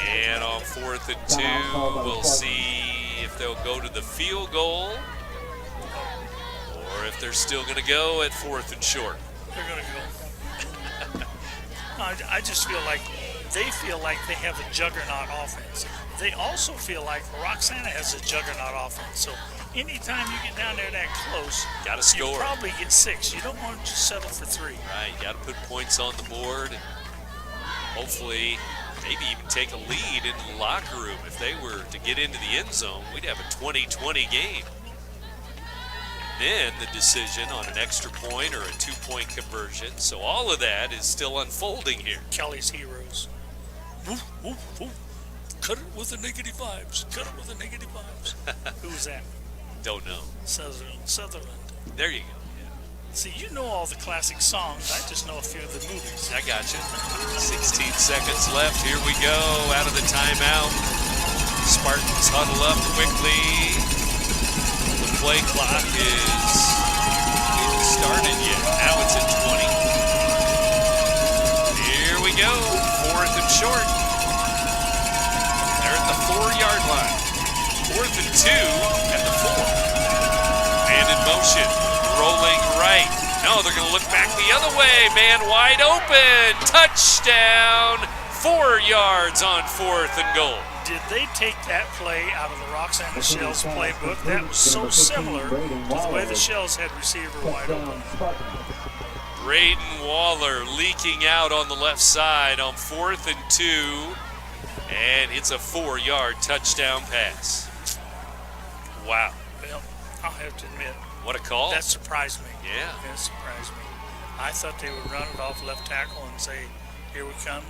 And on 4th and 2, we'll see if they'll go to the field goal or if they're still going to go at 4th and short. They're going to go. I just feel like they feel like they have a juggernaut offense. They also feel like Roxana has a juggernaut offense. So anytime you get down there that close, got to score. You probably get 6. You don't want to just settle for 3. Right, you got to put points on the board and hopefully maybe even take a lead into the locker room. If they were to get into the end zone, we'd have a 20-20 game. And then the decision on an extra point or a 2-point conversion. So all of that is still unfolding here. Kelly's heroes. Woof, woof, woof. Cut it with the negative vibes. Cut it with the negative vibes. Who was that? Don't know. Sutherland. There you go. See, you know all the classic songs. I just know a few of the movies. I got you. 16 seconds left. Here we go. Out of the timeout. Spartans huddle up quickly. The play clock is started yet. Now it's at 20. Here we go. 4th and short. They're at the 4-yard line. 4th and 2 at the 4. Man in motion. Rolling right. No, they're going to look back the other way. Man wide open. Touchdown. 4 yards on 4th and goal. Did they take that play out of the Roxanna Shells playbook? That was so similar to the way the Shells had receiver wide open. Braden Waller leaking out on the left side on 4th and 2. And it's a 4-yard touchdown pass. Wow. Well, I'll have to admit. What a call. That surprised me. Yeah. That surprised me. I thought they would run it off left tackle and say, here we come,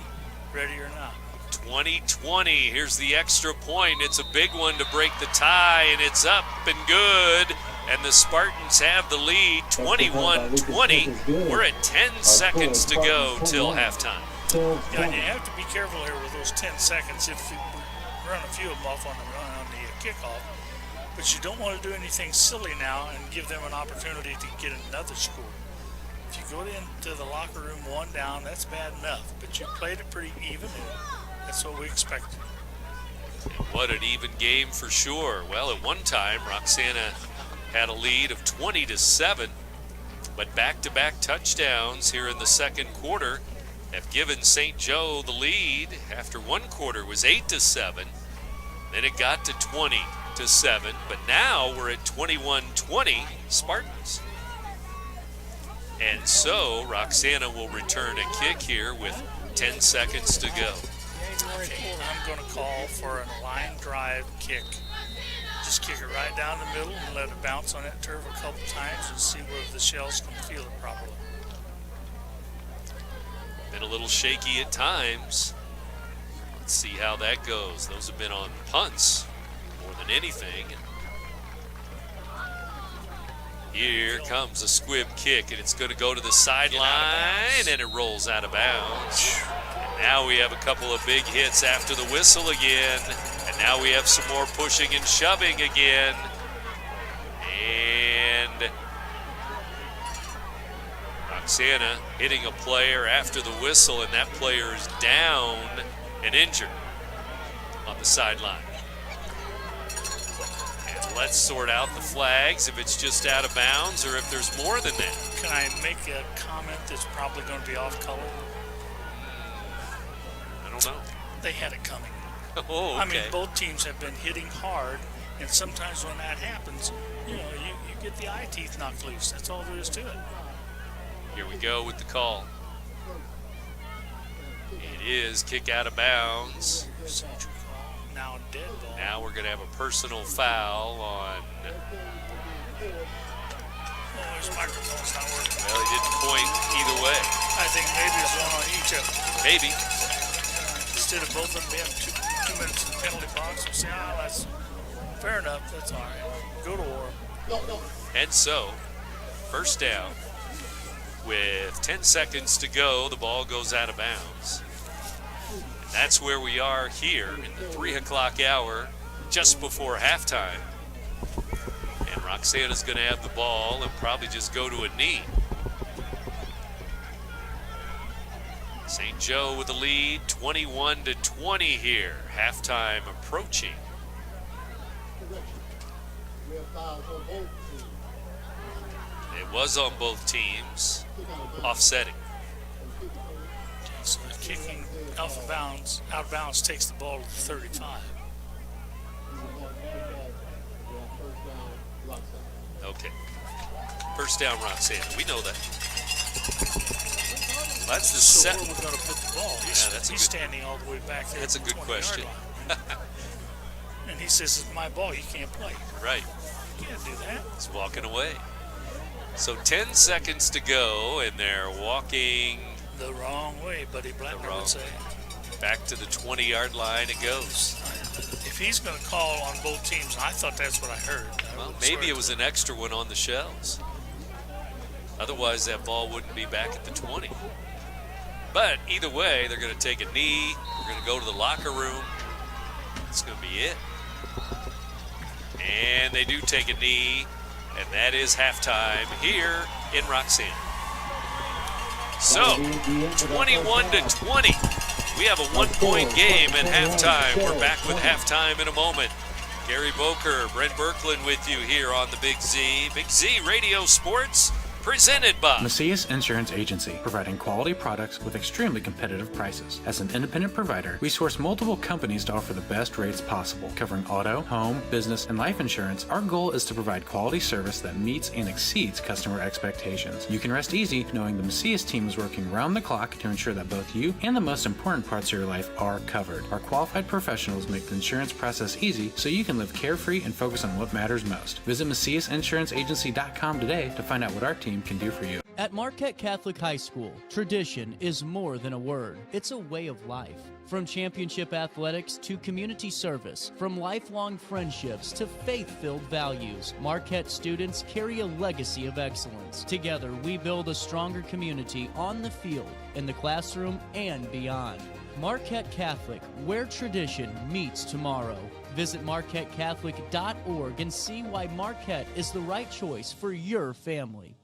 ready or not. 20-20. Here's the extra point. It's a big one to break the tie, and it's up and good. And the Spartans have the lead, 21-20. We're at 10 seconds to go till halftime. Yeah, you have to be careful here with those 10 seconds if you run a few of them off on the kickoff. But you don't want to do anything silly now and give them an opportunity to get another score. If you go into the locker room 1 down, that's bad enough. But you played it pretty even, and that's what we expected. And what an even game for sure. Well, at one time, Roxana had a lead of 20-7, but back-to-back touchdowns here in the second quarter have given St. Joe the lead. After one quarter was 8-7, then it got to 20-7, but now we're at 21-20 Spartans. And so Roxana will return a kick here with 10 seconds to go. I'm going to call for a line drive kick. Just kick it right down the middle and let it bounce on that turf a couple times and see whether the Shells can feel it properly. Been a little shaky at times. Let's see how that goes. Those have been on punts more than anything. Here comes a squib kick, and it's going to go to the sideline, and it rolls out of bounds. And now we have a couple of big hits after the whistle again, and now we have some more pushing and shoving again. And Roxana hitting a player after the whistle, and that player is down and injured on the sideline. Let's sort out the flags if it's just out of bounds or if there's more than that. Can I make a comment that's probably going to be off color? I don't know. They had it coming. Oh, okay. I mean, both teams have been hitting hard, and sometimes when that happens, you get the eye teeth knocked loose. That's all there is to it. Here we go with the call. It is kick out of bounds. Now dead ball. Now we're going to have a personal foul on. Oh, his microphone's not working. Well, he didn't point either way. I think maybe it's one on each of them. Maybe. Instead of both of them being 2 minutes in the penalty box, we'll say, that's fair enough. That's all right. Go to war. And so, first down. With 10 seconds to go, the ball goes out of bounds. That's where we are here in the 3 o'clock hour, just before halftime. And Roxana's going to have the ball and probably just go to a knee. St. Joe with the lead, 21-20 here. Halftime approaching. It was on both teams, offsetting. So the kicking out of bounds, takes the ball to the 35. Okay. First down, Roxana. We know that. That's the set. Where we're going to put the ball? He's standing all the way back there. That's a good question. And he says, "It's my ball. You can't play." Right. You can't do that. He's walking away. So 10 seconds to go, and they're walking the wrong way, Buddy Blackman would say. Back to the 20-yard line it goes. If he's going to call on both teams, I thought that's what I heard. Well, maybe it was an extra one on the Shells. Otherwise, that ball wouldn't be back at the 20. But either way, they're going to take a knee. They're going to go to the locker room. That's going to be it. And they do take a knee, and that is halftime here in Roxanna. So, 21-20. We have a one-point game at halftime. We're back with halftime in a moment. Gary Boker, Brent Berkland with you here on the Big Z. Big Z Radio Sports, presented by Macias Insurance Agency, providing quality products with extremely competitive prices. As an independent provider, we source multiple companies to offer the best rates possible, covering auto, home, business, and life insurance. Our goal is to provide quality service that meets and exceeds customer expectations. You can rest easy knowing the Macias team is working round the clock to ensure that both you and the most important parts of your life are covered. Our qualified professionals make the insurance process easy so you can live carefree and focus on what matters most. Visit MaciasInsuranceAgency.com today to find out what our team can do for you. At Marquette Catholic High School, tradition is more than a word. It's a way of life. From championship athletics to community service, from lifelong friendships to faith-filled values, Marquette students carry a legacy of excellence. Together, we build a stronger community on the field, in the classroom, and beyond. Marquette Catholic, where tradition meets tomorrow. Visit MarquetteCatholic.org and see why Marquette is the right choice for your family.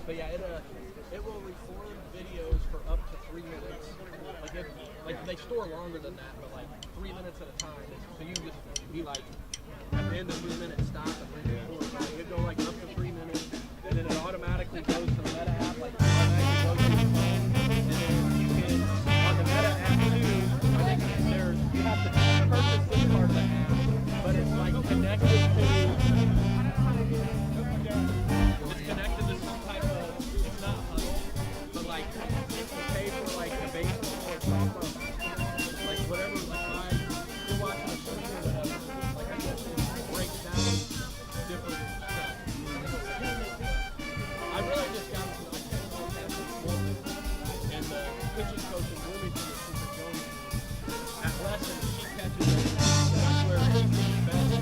But yeah, it will record videos for up to 3 minutes. Like they store longer than that, but like 3 minutes at a time. So you just be like at the end of 3 minutes stop and record. Like, it'll go like up to 3 minutes, and then it automatically goes to the Meta app. Like automatically goes to your phone, and then you can on the Meta app too. I think you have to purchase this part of the app, but it's like connected to. It's connected to some type of. It's not Huddle, but like it's to pay for like the baseball or softball, like whatever. Like you're watching a stream or whatever. Like I guess it breaks down different stuff. I really just got to. I can't go past this woman and the pitching coach in Bloomington is Super Jones. At lessons, she catches it. That's where she thinks best.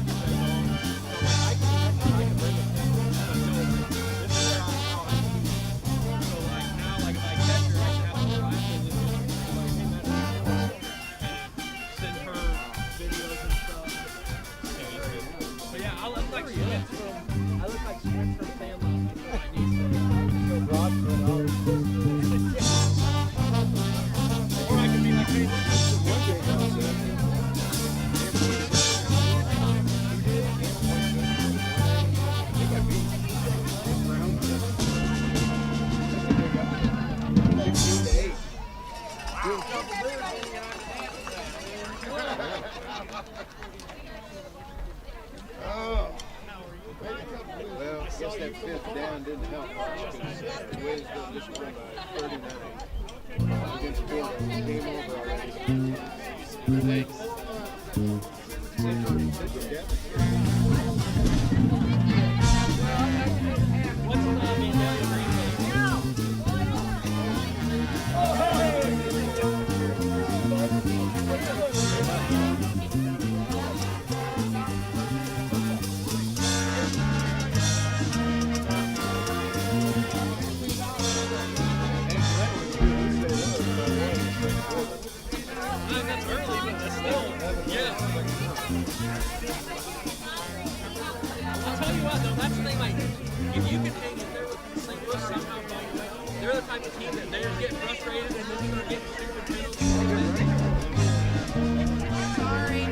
So I can bring it down. This is where I see. So like now, like if I catch her, I can have her ride with it. Like hey, that's and send her videos and stuff. But yeah, I look like Spence from. I look like Spence from Family. I need to go broad for it. Or I could be like, hey, this is one day. Oh. Well, I guess that fifth down didn't help much because the Wisdom just won by 39 against Florida. Game over already. Thanks. What's the name of the that's early, but that's still, yeah. I'll tell you what, though, that's the thing, like, if you can hang in there with St. Louis somehow, they're the type of team that they just get frustrated and then start getting stupid penalties. Sorry.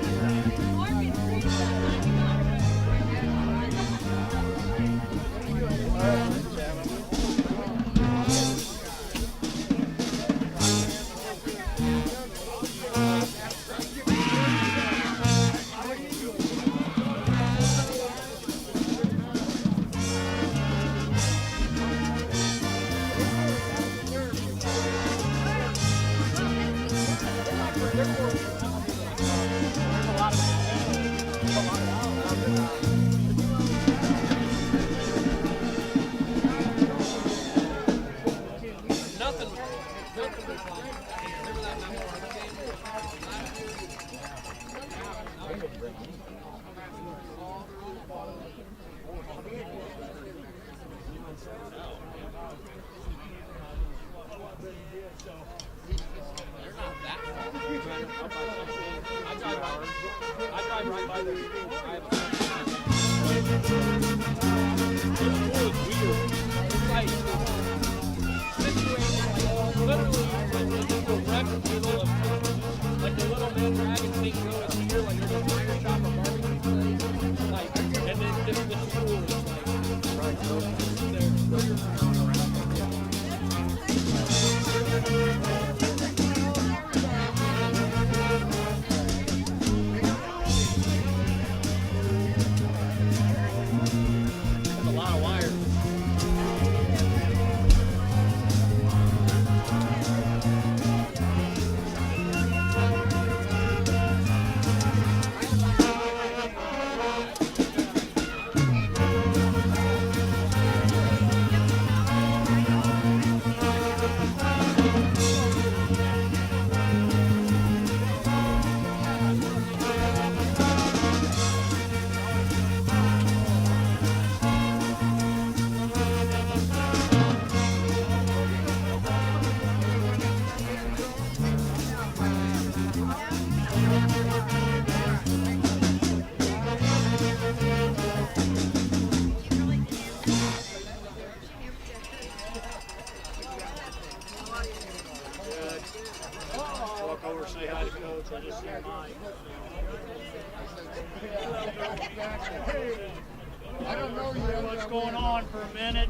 what's going on for a minute.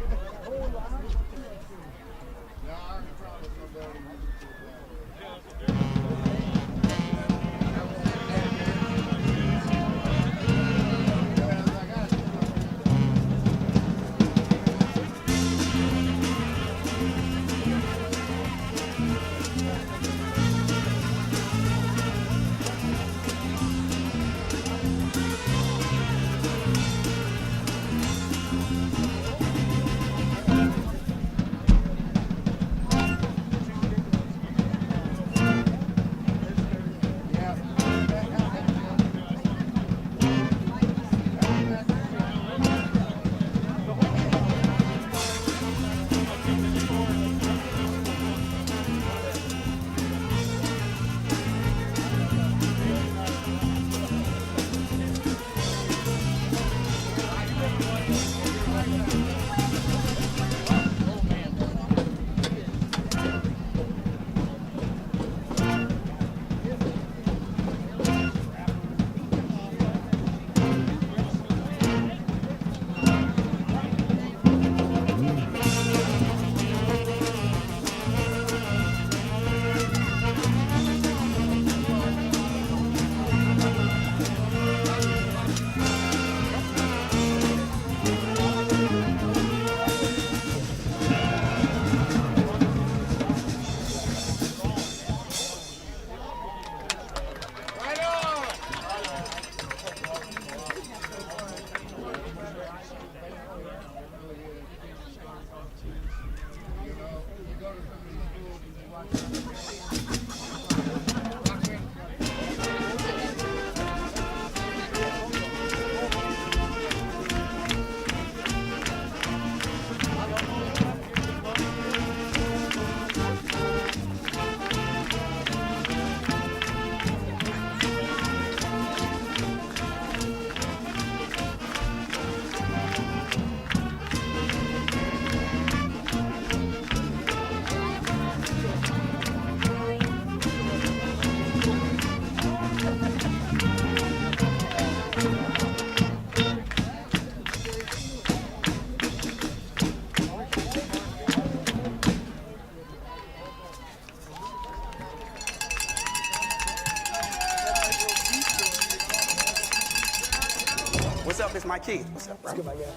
What's up? It's my kid. What's up, bro? What's good, my guy?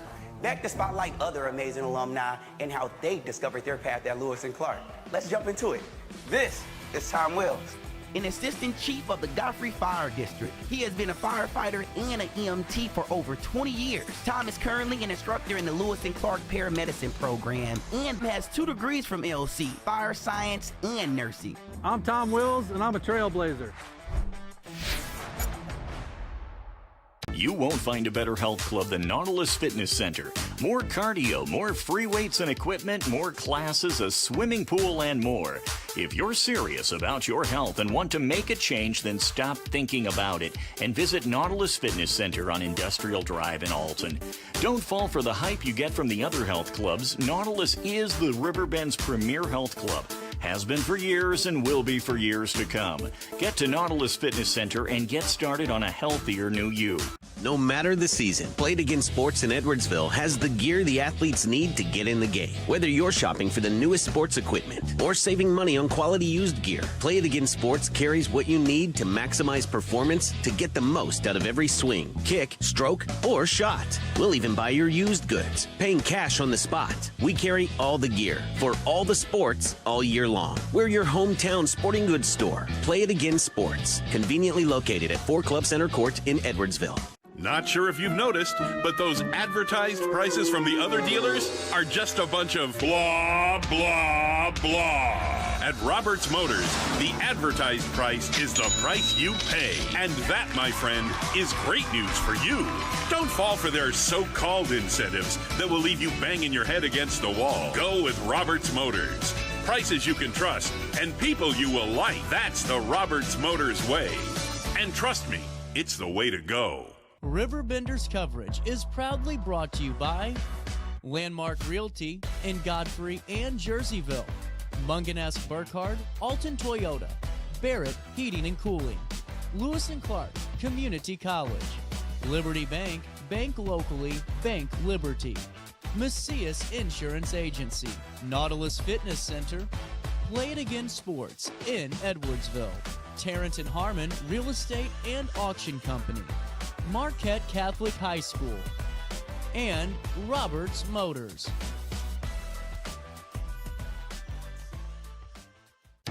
Back to spotlight other amazing alumni and how they discovered their path at Lewis and Clark. Let's jump into it. This is Tom Wells, an assistant chief of the Godfrey Fire District. He has been a firefighter and an EMT for over 20 years. Tom is currently an instructor in the Lewis and Clark Paramedicine program and has 2 degrees from LC, fire science and nursing. I'm Tom Wills, and I'm a trailblazer. You won't find a better health club than Nautilus Fitness Center. More cardio, more free weights and equipment, more classes, a swimming pool, and more. If you're serious about your health and want to make a change, then stop thinking about it and visit Nautilus Fitness Center on Industrial Drive in Alton. Don't fall for the hype you get from the other health clubs. Nautilus is the Riverbend's premier health club. Has been for years and will be for years to come. Get to Nautilus Fitness Center and get started on a healthier new you. No matter the season, Play It Again Sports in Edwardsville has the gear the athletes need to get in the game. Whether you're shopping for the newest sports equipment or saving money on quality used gear, Play It Again Sports carries what you need to maximize performance to get the most out of every swing, kick, stroke, or shot. We'll even buy your used goods, paying cash on the spot. We carry all the gear for all the sports all year long. We're your hometown sporting goods store. Play It Again Sports, conveniently located at 4 Club Center Court in Edwardsville. Not sure if you've noticed, but those advertised prices from the other dealers are just a bunch of blah, blah, blah. At Roberts Motors, the advertised price is the price you pay. And that, my friend, is great news for you. Don't fall for their so-called incentives that will leave you banging your head against the wall. Go with Roberts Motors. Prices you can trust and people you will like. That's the Roberts Motors way. And trust me, it's the way to go. Riverbender's coverage is proudly brought to you by Landmark Realty in Godfrey and Jerseyville, Munganess Burkhardt, Alton Toyota, Barrett Heating and Cooling, Lewis and Clark Community College, Liberty Bank, Bank locally, bank Liberty. Macias Insurance Agency. Nautilus Fitness Center. Play It Again Sports in Edwardsville. Tarrant and Harmon Real Estate and Auction Company. Marquette Catholic High School. And Roberts Motors.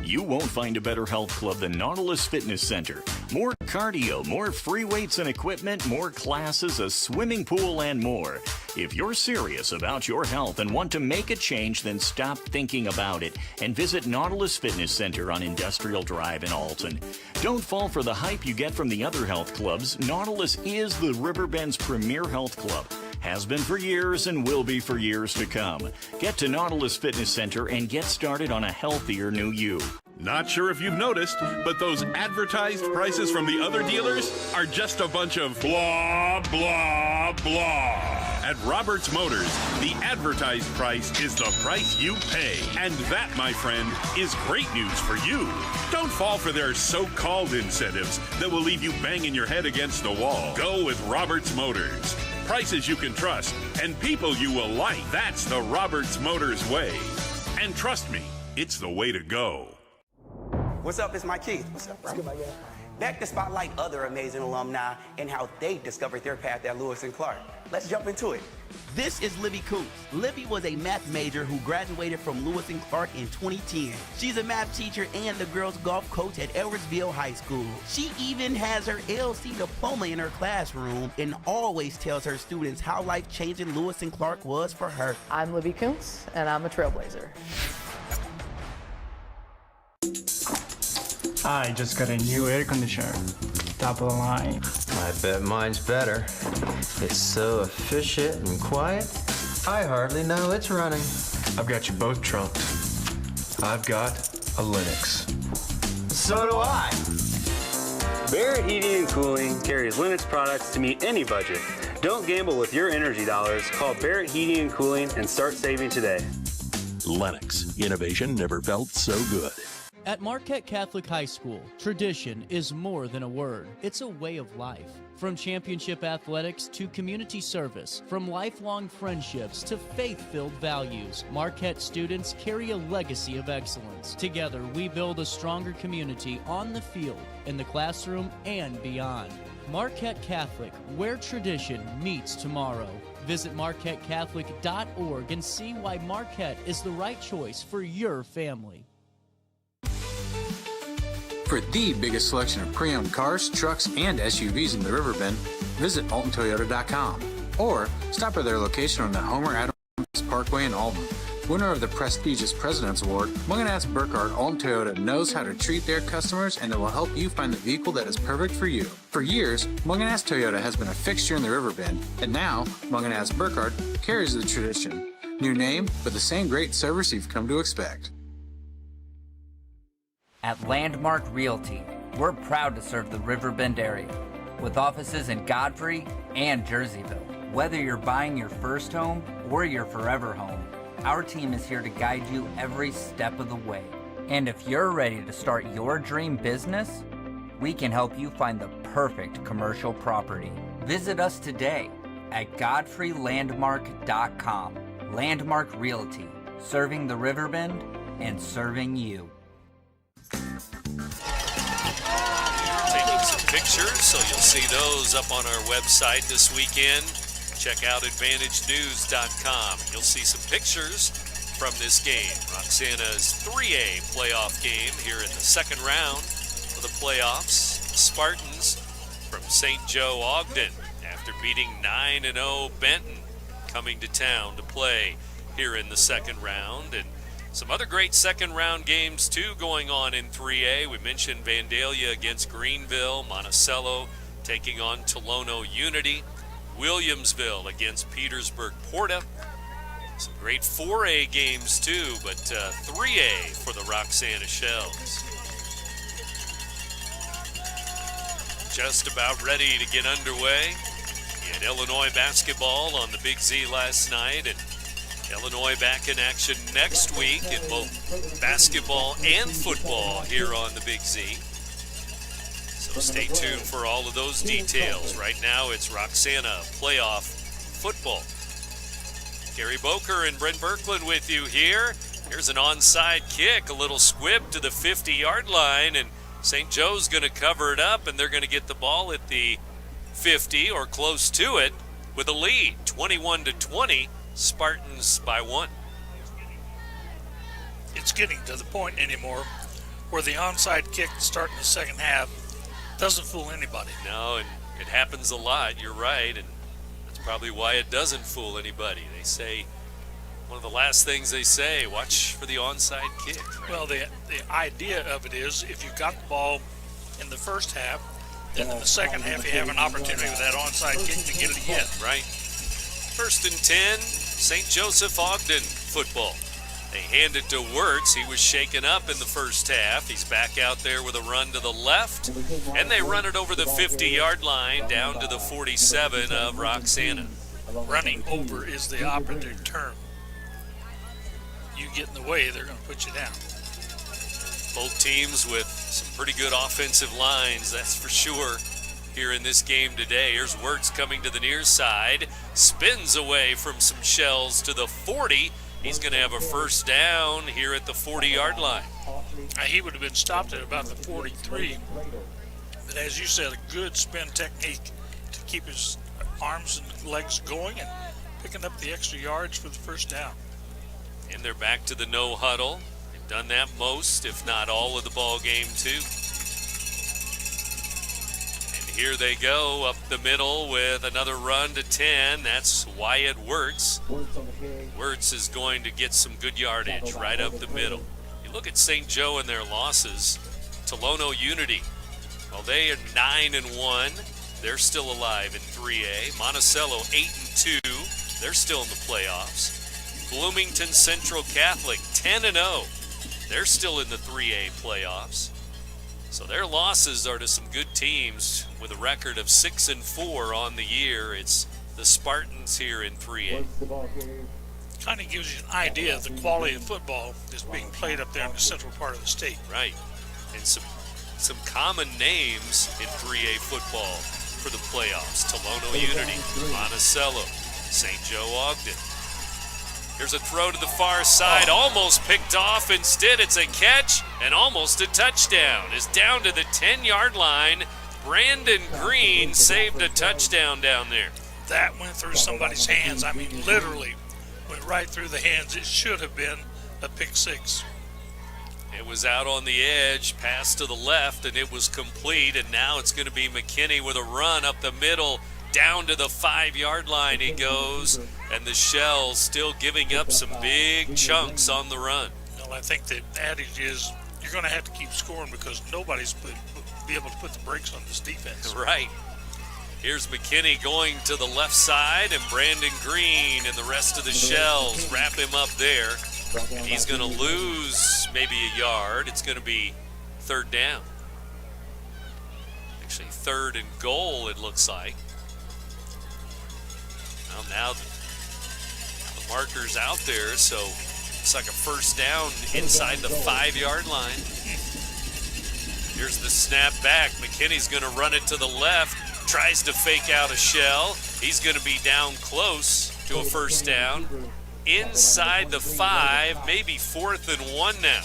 You won't find a better health club than Nautilus Fitness Center. More cardio, more free weights and equipment, more classes, a swimming pool, and more. If you're serious about your health and want to make a change, then stop thinking about it and visit Nautilus Fitness Center on Industrial Drive in Alton. Don't fall for the hype you get from the other health clubs. Nautilus is the Riverbend's premier health club. Has been for years and will be for years to come. Get to Nautilus Fitness Center and get started on a healthier new you. Not sure if you've noticed, but those advertised prices from the other dealers are just a bunch of blah, blah, blah. At Roberts Motors, the advertised price is the price you pay. And that, my friend, is great news for you. Don't fall for their so-called incentives that will leave you banging your head against the wall. Go with Roberts Motors. Prices you can trust and people you will like. That's the Roberts Motors way. And trust me, it's the way to go. What's up? It's my Keith. What's up, bro? What's good, my guy? Back to spotlight other amazing alumni and how they discovered their path at Lewis and Clark. Let's jump into it. This is Libby Coots. Libby was a math major who graduated from Lewis and Clark in 2010. She's a math teacher and the girls golf coach at Edwardsville High School. She even has her LC diploma in her classroom and always tells her students how life-changing Lewis and Clark was for her. I'm Libby Coots, and I'm a trailblazer. I just got a new air conditioner. Top of the line. I bet mine's better. It's so efficient and quiet, I hardly know it's running. I've got you both trunked. I've got a Linux. So do I. Barrett Heating and Cooling carries Linux products to meet any budget. Don't gamble with your energy dollars. Call Barrett Heating and Cooling and start saving today. Lennox. Innovation never felt so good. At Marquette Catholic High School, tradition is more than a word. It's a way of life. From championship athletics to community service, from lifelong friendships to faith-filled values, Marquette students carry a legacy of excellence. Together, we build a stronger community on the field, in the classroom, and beyond. Marquette Catholic, where tradition meets tomorrow. Visit MarquetteCatholic.org and see why Marquette is the right choice for your family. For the biggest selection of pre-owned cars, trucks, and SUVs in the Riverbend, visit AltonToyota.com or stop by their location on the Homer Adams Parkway in Alton. Winner of the prestigious President's Award, Munganess Burkhardt Alton Toyota knows how to treat their customers, and it will help you find the vehicle that is perfect for you. For years, Munganess Toyota has been a fixture in the Riverbend, and now Munganess Burkhardt carries the tradition. New name, but the same great service you've come to expect. At Landmark Realty, we're proud to serve the Riverbend area with offices in Godfrey and Jerseyville. Whether you're buying your first home or your forever home, our team is here to guide you every step of the way. And if you're ready to start your dream business, we can help you find the perfect commercial property. Visit us today at godfreylandmark.com. Landmark Realty, serving the Riverbend and serving you. Taking some pictures, so you'll see those up on our website this weekend. Check out AdvantageNews.com. You'll see some pictures from this game. Roxana's 3A playoff game here in the second round of the playoffs. The Spartans from St. Joe, Ogden, after beating 9-0 Benton, coming to town to play here in the second round. And some other great second round games too going on in 3A. We mentioned Vandalia against Greenville, Monticello taking on Tolono Unity, Williamsville against Petersburg Porta. Some great 4A games too, but 3A for the Roxana Shells. Just about ready to get underway. We had Illinois basketball on the Big Z last night, and Illinois back in action next week in both basketball and football here on the Big Z. So stay tuned for all of those details. Right now, it's Roxana playoff football. Gary Boker and Brent Birkland with you here. Here's an onside kick, a little squib to the 50-yard line, and St. Joe's going to cover it up, and they're going to get the ball at the 50 or close to it with a lead, 21-20, Spartans by 1. It's getting to the point anymore where the onside kick to start in the second half doesn't fool anybody. No, and it happens a lot, you're right, and that's probably why it doesn't fool anybody. They say, one of the last things they say, watch for the onside kick. Right? Well, the idea of it is if you got the ball in the first half, then in the second half you have an opportunity with that onside kick to get it again. Right. 1st and 10, St. Joseph Ogden football. They hand it to Wirtz. He was shaken up in the first half. He's back out there with a run to the left, and they run it over the 50-yard line down to the 47 of Roxana. Running over is the operative term. You get in the way, they're going to put you down. Both teams with some pretty good offensive lines, that's for sure, here in this game today. Here's Wirtz coming to the near side, spins away from some shells to the 40. He's going to have a first down here at the 40-yard line. He would have been stopped at about the 43. But as you said, a good spin technique to keep his arms and legs going and picking up the extra yards for the first down. And they're back to the no huddle. They've done that most, if not all, of the ball game too. And here they go up the middle with another run to 10. That's Wyatt Wirtz. Wirtz is going to get some good yardage right up the middle. You look at St. Joe and their losses. Tolono Unity, well, they are 9-1. They're still alive in 3A. Monticello 8-2. They're still in the playoffs. Bloomington Central Catholic 10-0. They're still in the 3A playoffs. So their losses are to some good teams with a record of 6-4 on the year. It's the Spartans here in 3A. Kind of gives you an idea of the quality of football that's being played up there in the central part of the state. Right. And some common names in 3A football for the playoffs. Tolono Unity, Monticello, St. Joe Ogden. Here's a throw to the far side, almost picked off. Instead, it's a catch and almost a touchdown. It's down to the 10-yard line. Brandon Green saved a touchdown down there. That went through somebody's hands. I mean, literally went right through the hands. It should have been a pick six. It was out on the edge, pass to the left, and it was complete. And now it's going to be McKinney with a run up the middle. Down to the 5-yard line he goes, and the Shells still giving up some big chunks on the run. Well, I think the adage is you're going to have to keep scoring because nobody's be able to put the brakes on this defense. Right. Here's McKinney going to the left side, and Brandon Green and the rest of the Shells wrap him up there. And he's going to lose maybe a yard. It's going to be third down. Actually, 3rd and goal, it looks like. Well, now the marker's out there, so it's like a first down inside the 5-yard line. Here's the snap back. McKinney's going to run it to the left, tries to fake out a shell. He's going to be down close to a first down. Inside the 5, maybe 4th and 1 now.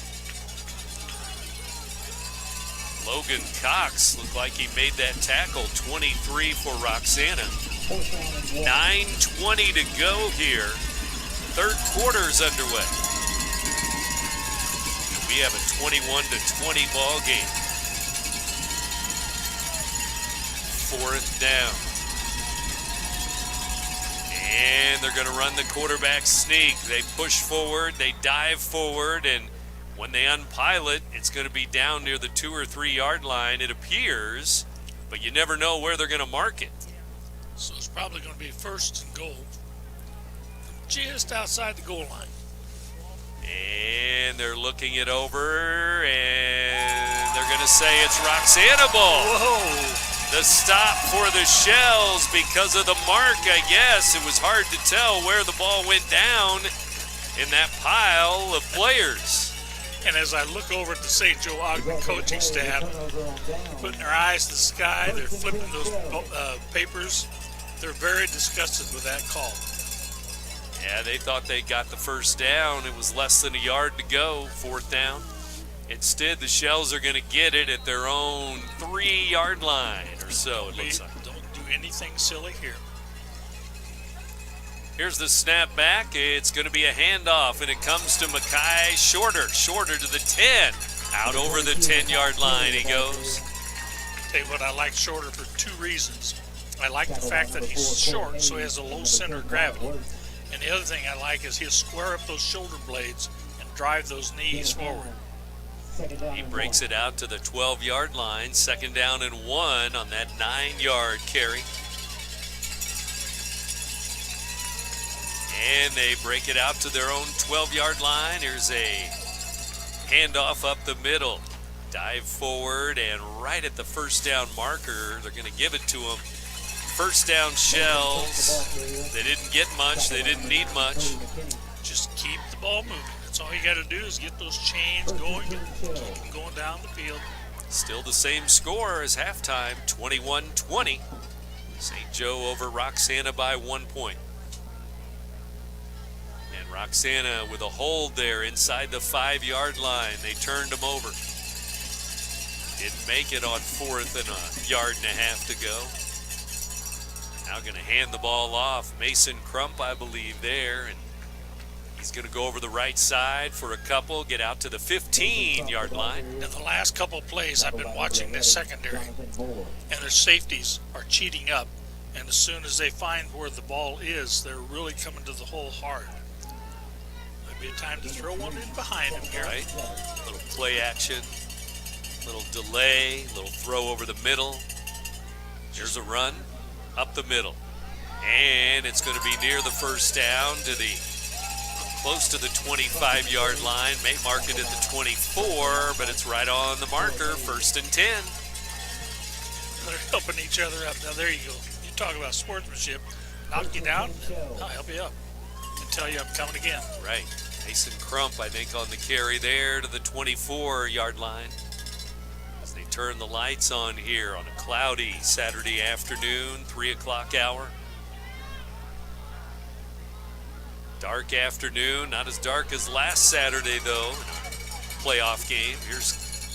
Logan Cox looked like he made that tackle, 23 for Roxana. 9:20 to go here. Third quarter's underway. We have a 21-20 ball game. 4th down. And they're going to run the quarterback sneak. They push forward, they dive forward, and when they unpile it, it's going to be down near the 2 or 3 yard line, it appears, but you never know where they're going to mark it. So it's probably going to be 1st and goal, just outside the goal line. And they're looking it over, and they're going to say it's Roxana ball. Whoa! The stop for the Shells because of the mark, I guess. It was hard to tell where the ball went down in that pile of players. And as I look over at the St. Joe Ogden coaching staff, putting their eyes to the sky, they're flipping those papers. They're very disgusted with that call. Yeah, they thought they got the first down. It was less than a yard to go, 4th down. Instead, the Shells are going to get it at their own 3-yard line or so, it looks like. Don't do anything silly here. Here's the snap back. It's going to be a handoff, and it comes to Mackay Shorter to the 10. Out over the 10-yard line he goes. Tell you what, I like Shorter for 2 reasons. I like the fact that he's short, so he has a low center of gravity. And the other thing I like is he'll square up those shoulder blades and drive those knees forward. He breaks it out to the 12-yard line. 2nd down and 1 on that 9-yard carry. And they break it out to their own 12-yard line. Here's a handoff up the middle. Dive forward, and right at the first down marker, they're going to give it to him. First down Shells. They didn't get much. They didn't need much. Just keep the ball moving. That's all you got to do is get those chains going, keep them going down the field. Still the same score as halftime, 21-20. St. Joe over Roxana by 1 point. And Roxana with a hold there inside the 5-yard line. They turned him over. Didn't make it on 4th and a yard and a half to go. Now going to hand the ball off. Mason Crump, I believe, there. And he's going to go over the right side for a couple, get out to the 15-yard line. In the last couple of plays, I've been watching this secondary, and their safeties are cheating up. And as soon as they find where the ball is, they're really coming to the hole hard. Might be a time to throw one in behind him here. Right. A little play action, little delay, little throw over the middle. Here's a run up the middle. And it's going to be near the first down to the close to the 25-yard line. May mark it at the 24, but it's right on the marker. 1st and 10. They're helping each other up. Now, there you go. You talk about sportsmanship. Knock you down, I'll help you up and tell you I'm coming again. Right. Mason Crump, I think, on the carry there to the 24-yard line. As they turn the lights on here on a cloudy Saturday afternoon, 3 o'clock hour. Dark afternoon, not as dark as last Saturday, though. Playoff game. Here's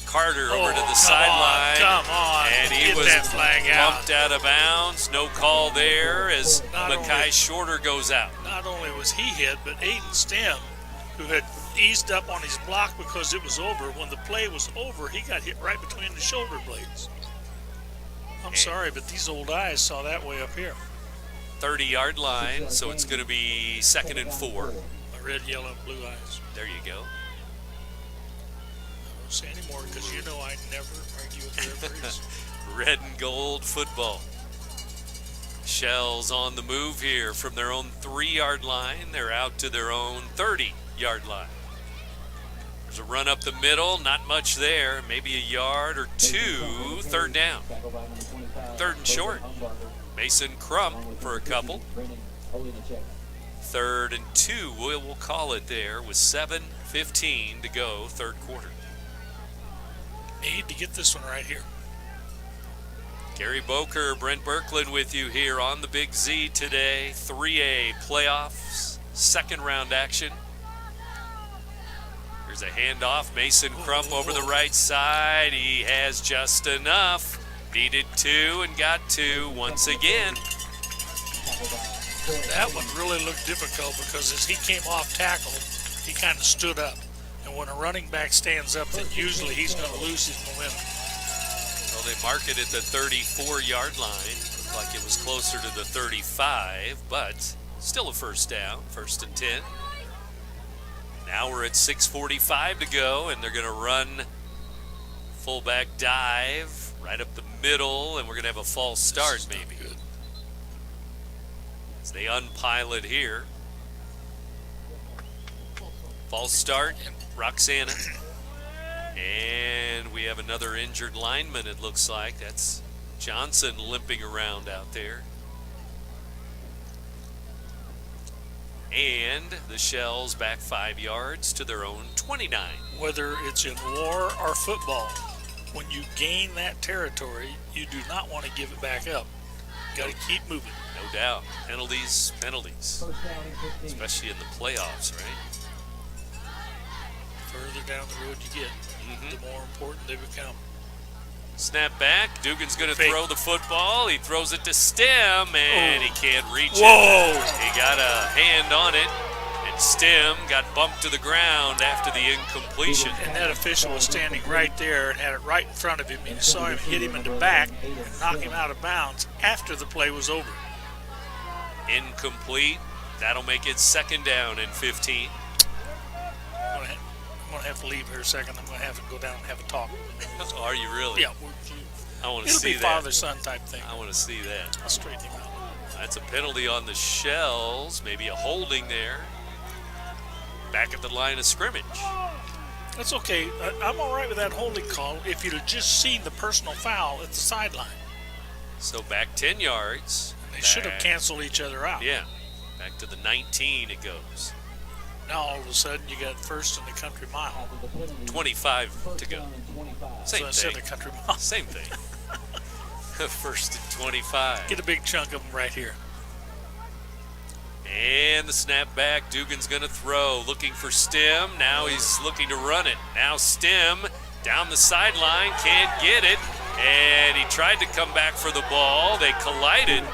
Carter over to the sideline. Come on. And he was that flag bumped out of bounds. No call there as Mackay Shorter goes out. Not only was he hit, but Aiden Stem, who had eased up on his block because it was over, when the play was over, he got hit right between the shoulder blades. I'm sorry, but these old eyes saw that way up here. 30-yard line, so it's going to be 2nd and 4. My red, yellow, and blue eyes. There you go. I won't say anymore because you know I never argue with the referees. Red and gold football. Shells on the move here from their own 3-yard line. They're out to their own 30-yard line. There's a run up the middle, not much there, maybe a yard or 2. 3rd down. 3rd and short. Mason Crump for a couple. 3rd and 2, we'll call it there with 7:15 to go, 3rd quarter. Need to get this one right here. Gary Boker, Brent Birkland with you here on the Big Z today. 3A playoffs, 2nd round action. Here's a handoff. Mason Crump over the right side. He has just enough. Needed 2 and got 2 once again. That one really looked difficult because as he came off tackle, he kind of stood up. And when a running back stands up, then usually he's going to lose his momentum. Well, they mark it at the 34-yard line. Looked like it was closer to the 35, but still a 1st down, 1st and 10. Now we're at 6:45 to go, and they're going to run fullback dive right up the middle, and we're going to have a false start maybe. As they unpilot here. False start, Roxana. And we have another injured lineman, it looks like. That's Johnson limping around out there. And the Shells back 5 yards to their own 29. Whether it's in war or football, when you gain that territory, you do not want to give it back up. Got to keep moving. No doubt. Penalties. Especially in the playoffs, right? Further down the road you get, the more important they become. Snap back. Dugan's going to throw the football. He throws it to Stem, and he can't reach it. He got a hand on it, and Stem got bumped to the ground after the incompletion. And that official was standing right there and had it right in front of him. And you saw him hit him in the back and knock him out of bounds after the play was over. Incomplete. That'll make it 2nd down and 15. I'm going to have to leave here a second. I'm going to have to go down and have a talk. Are you really? Yeah. I want to see that. It'll be father-son type thing. I want to see that. I'll straighten him out. That's a penalty on the Shells. Maybe a holding there. Back at the line of scrimmage. That's okay. I'm all right with that holding call if you'd have just seen the personal foul at the sideline. So back 10 yards. They should have canceled each other out. Yeah. Back to the 19 it goes. Now all of a sudden you got first in the country mile. 25 to go. Same so thing. Instead of country mile. Same thing. First and 25. Get a big chunk of them right here. And the snap back. Dugan's going to throw. Looking for Stem. Now he's looking to run it. Now Stem down the sideline. Can't get it. And he tried to come back for the ball. They collided.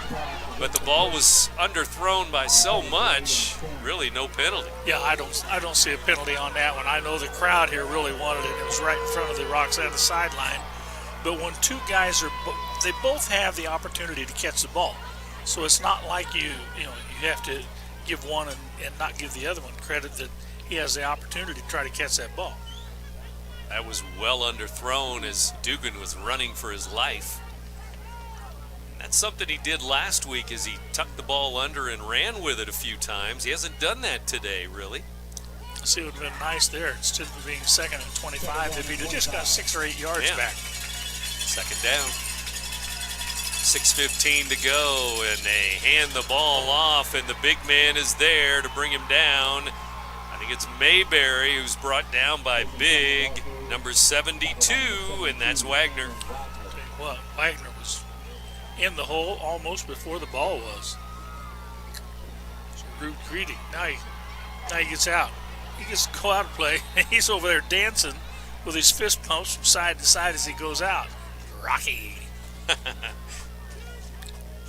But the ball was underthrown by so much, really no penalty. Yeah, I don't see a penalty on that one. I know the crowd here really wanted it. It was right in front of the Roxanna sideline. But when two guys they both have the opportunity to catch the ball. So it's not like you have to give one and not give the other one credit that he has the opportunity to try to catch that ball. That was well underthrown as Dugan was running for his life. That's something he did last week, is he tucked the ball under and ran with it a few times. He hasn't done that today, really. See, it would have been nice there. Instead of being 2nd and 25, if he'd have just got 6 or 8 yards back. 2nd down. 6:15 to go, and they hand the ball off, and the big man is there to bring him down. I think it's Mayberry who's brought down by big, number 72, and that's Wagner. I'll tell you what, Wagner was in the hole almost before the ball was. It's a rude greeting. Now he gets out. He gets to go out and play, and he's over there dancing with his fist pumps from side to side as he goes out. Rocky.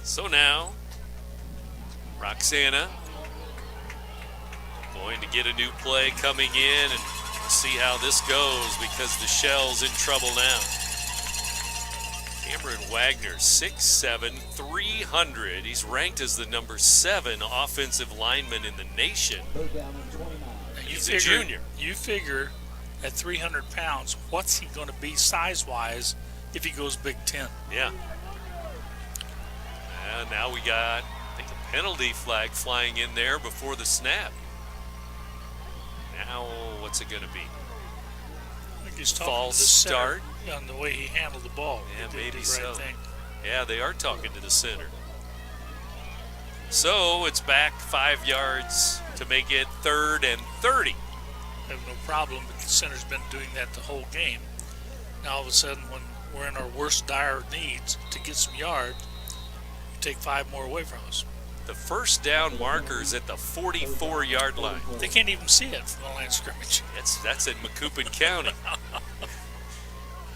So now, Roxana going to get a new play coming in, and see how this goes because the Shell's in trouble now. Cameron Wagner, 6'7", 300. He's ranked as the number 7 offensive lineman in the nation. He's a junior. You figure at 300 pounds, what's he going to be size-wise if he goes Big Ten? Yeah. And now we got, I think, a penalty flag flying in there before the snap. Now, what's it going to be? I think he's talking False to the center start. on the way he handled the ball. Yeah, He did maybe the so. right thing. Yeah, they are talking to the center. So it's back 5 yards to make it 3rd and 30. I have no problem because the center's been doing that the whole game. Now all of a sudden, when we're in our worst dire needs to get some yards, you take 5 more away from us. The first down marker's at the 44-yard line. They can't even see it from the line of scrimmage. That's in Macoupin County.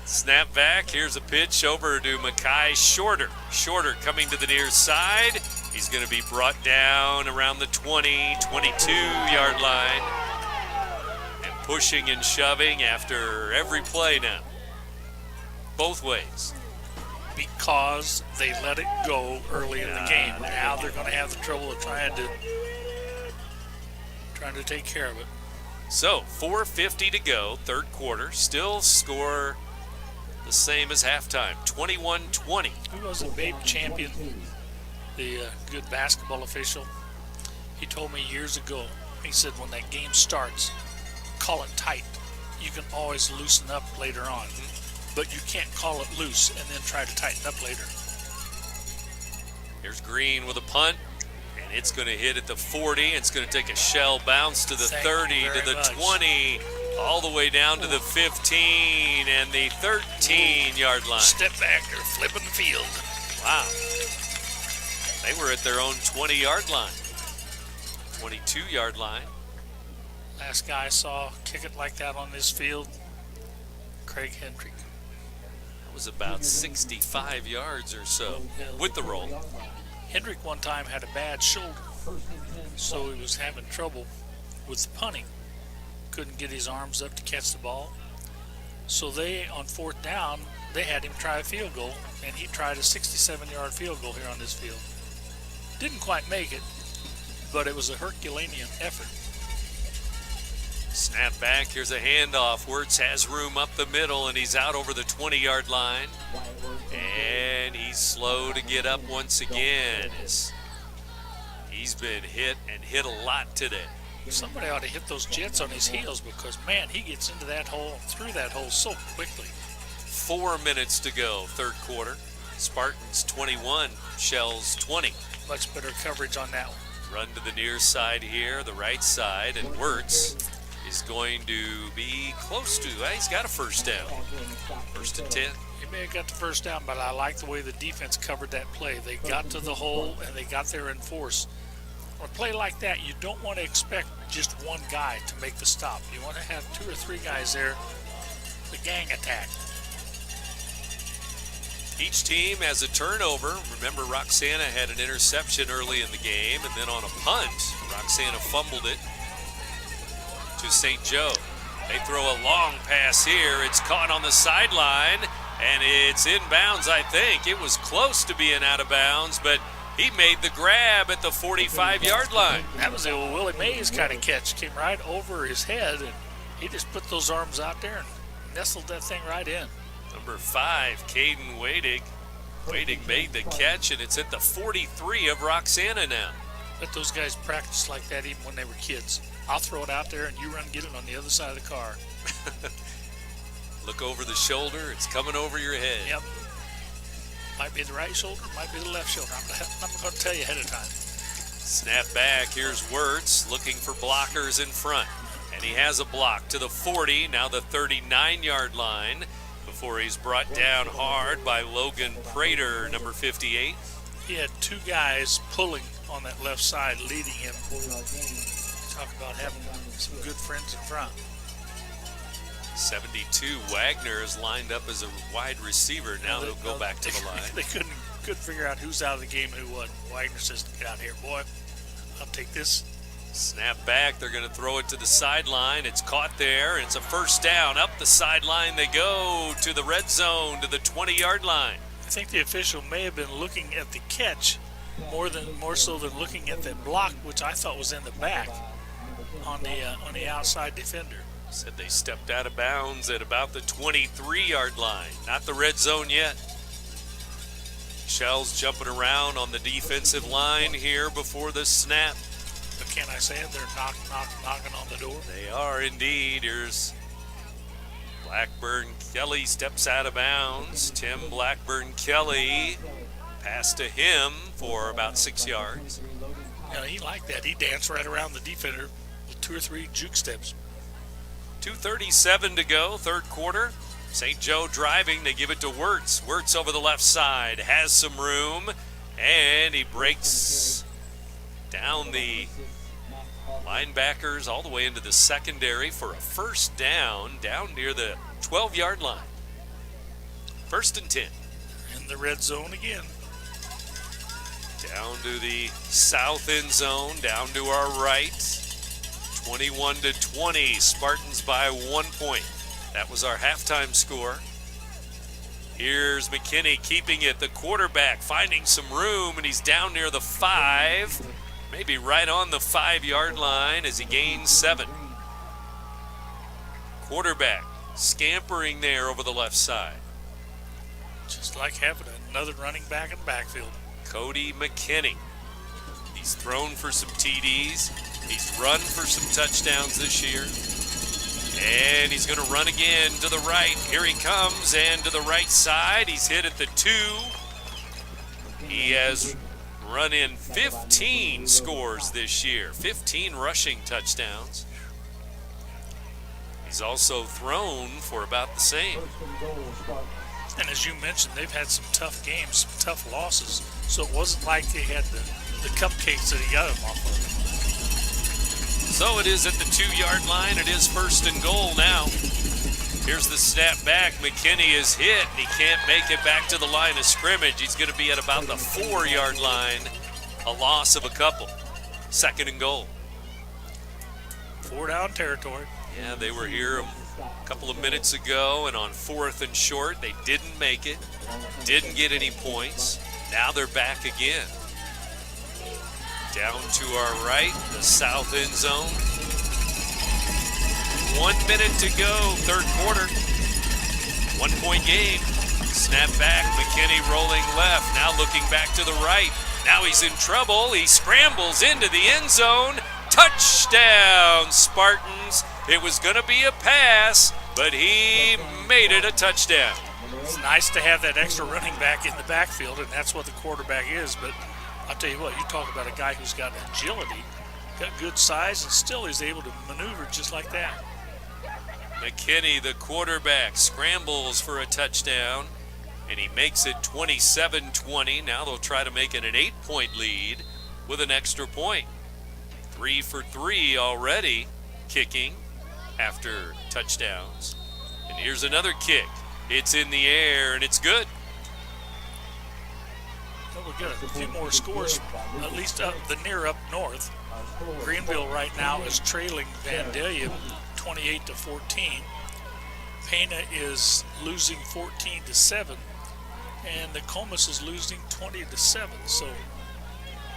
Snap back. Here's a pitch over to Mackay Shorter. Shorter coming to the near side. He's going to be brought down around the 20, 22-yard line. And pushing and shoving after every play now. Both ways. Because they let it go early in the game. Now they're going to have the trouble of trying to take care of it. So 4:50 to go, 3rd quarter. Still score the same as halftime, 21-20. Who was it, Babe Champion, the good basketball official? He told me years ago, he said when that game starts, call it tight. You can always loosen up later on. But you can't call it loose and then try to tighten up later. Here's Green with a punt, And it's going to hit at the 40. It's going to take a shell bounce to the 30, to the 20, all the way down to the 15 and the 13-yard line. Step back, they're flipping the field. Wow. They were at their own 20-yard line, 22-yard line. Last guy I saw kick it like that on this field, Craig Hendrick. That was about 65 yards or so with the roll. Hendrick one time had a bad shoulder, so he was having trouble with the punting. Couldn't get his arms up to catch the ball. So they, on 4th down, they had him try a field goal, and he tried a 67-yard field goal here on this field. Didn't quite make it, but it was a Herculean effort. Snap back, here's a handoff. Wirtz has room up the middle, and he's out over the 20-yard line. And he's slow to get up once again. He's been hit and hit a lot today. Somebody ought to hit those jets on his heels because, man, he gets into that hole, through that hole so quickly. 4 minutes to go, third quarter. Spartans 21, Shells 20. Much better coverage on that one. Run to the near side here, the right side, and Wirtz is going to be close to, he's got a first down. 1st and 10. He may have got the first down, but I like the way the defense covered that play. They got to the hole, and they got there in force. On a play like that, you don't want to expect just one guy to make the stop. You want to have 2 or 3 guys there, the gang attack. Each team has a turnover. Remember, Roxana had an interception early in the game, and then on a punt, Roxana fumbled it to St. Joe. They throw a long pass here. It's caught on the sideline, and it's inbounds, I think. It was close to being out of bounds, but he made the grab at the 45-yard line. That was the old Willie Mays kind of catch. Came right over his head, and he just put those arms out there and nestled that thing right in. Number 5, Caden Wadig. Wadig made the catch, and it's at the 43 of Roxana now. Let those guys practice like that even when they were kids. I'll throw it out there, and you run and get it on the other side of the car. Look over the shoulder. It's coming over your head. Yep. Might be the right shoulder, might be the left shoulder. I'm not going to tell you ahead of time. Snap back. Here's Wirtz looking for blockers in front. And he has a block to the 40, now the 39-yard line, before he's brought down hard by Logan Prater, number 58. He had 2 guys pulling on that left side, leading him. Talk about having some good friends in front. 72, Wagner is lined up as a wide receiver. Now he'll go back to the line. They couldn't figure out who's out of the game and who wasn't. Wagner says, "Get out here, boy. I'll take this." Snap back. They're going to throw it to the sideline. It's caught there, and it's a first down. Up the sideline they go to the red zone, to the 20-yard line. I think the official may have been looking at the catch more so than looking at that block, which I thought was in the back on the outside defender. Said they stepped out of bounds at about the 23-yard line. Not the red zone yet. Shells jumping around on the defensive line here before the snap. But can I say it? They're knocking on the door. They are indeed. Here's Blackburn Kelly steps out of bounds. Tim Blackburn Kelly pass to him for about 6 yards. You know, he liked that. He danced right around the defender with 2 or 3 juke steps. 2:37 to go, third quarter. St. Joe driving. They give it to Wirtz. Wirtz over the left side, has some room, and he breaks down the linebackers all the way into the secondary for a first down near the 12-yard line. 1st and 10. In the red zone again. Down to the south end zone, down to our right. 21-20, Spartans by 1 point. That was our halftime score. Here's McKinney keeping it, the quarterback finding some room, and he's down near the 5, maybe right on the 5-yard line as he gains 7. Quarterback scampering there over the left side. Just like having another running back in the backfield. Cody McKinney. He's thrown for some TDs. He's run for some touchdowns this year. And he's going to run again to the right. Here he comes, and to the right side. He's hit at the 2. He has run in 15 scores this year, 15 rushing touchdowns. He's also thrown for about the same. And as you mentioned, they've had some tough games, some tough losses. So it wasn't like they had the cupcakes that he got them off of. So it is at the 2-yard line. It is first and goal now. Here's the snap back. McKinney is hit, and he can't make it back to the line of scrimmage. He's going to be at about the 4-yard line. A loss of a couple. Second and goal. 4-down territory. Yeah, they were here a couple of minutes ago, and on 4th and short, they didn't make it. Didn't get any points. Now they're back again. Down to our right, the south end zone. 1 minute to go, third quarter. 1-point game. Snap back, McKinney rolling left, now looking back to the right. Now he's in trouble. He scrambles into the end zone. Touchdown, Spartans. It was going to be a pass, but he made it a touchdown. It's nice to have that extra running back in the backfield, and that's what the quarterback is. But I'll tell you what, you talk about a guy who's got agility, got good size, and still is able to maneuver just like that. McKinney, the quarterback, scrambles for a touchdown, and he makes it 27-20. Now they'll try to make it an 8-point lead with an extra point. 3 for 3 already kicking after touchdowns. And here's another kick. It's in the air, and it's good. Well, we've got a few more scores, at least up north. Greenville right now is trailing Vandalia 28-14. Pena is losing 14-7, and Nokomis is losing 20-7. So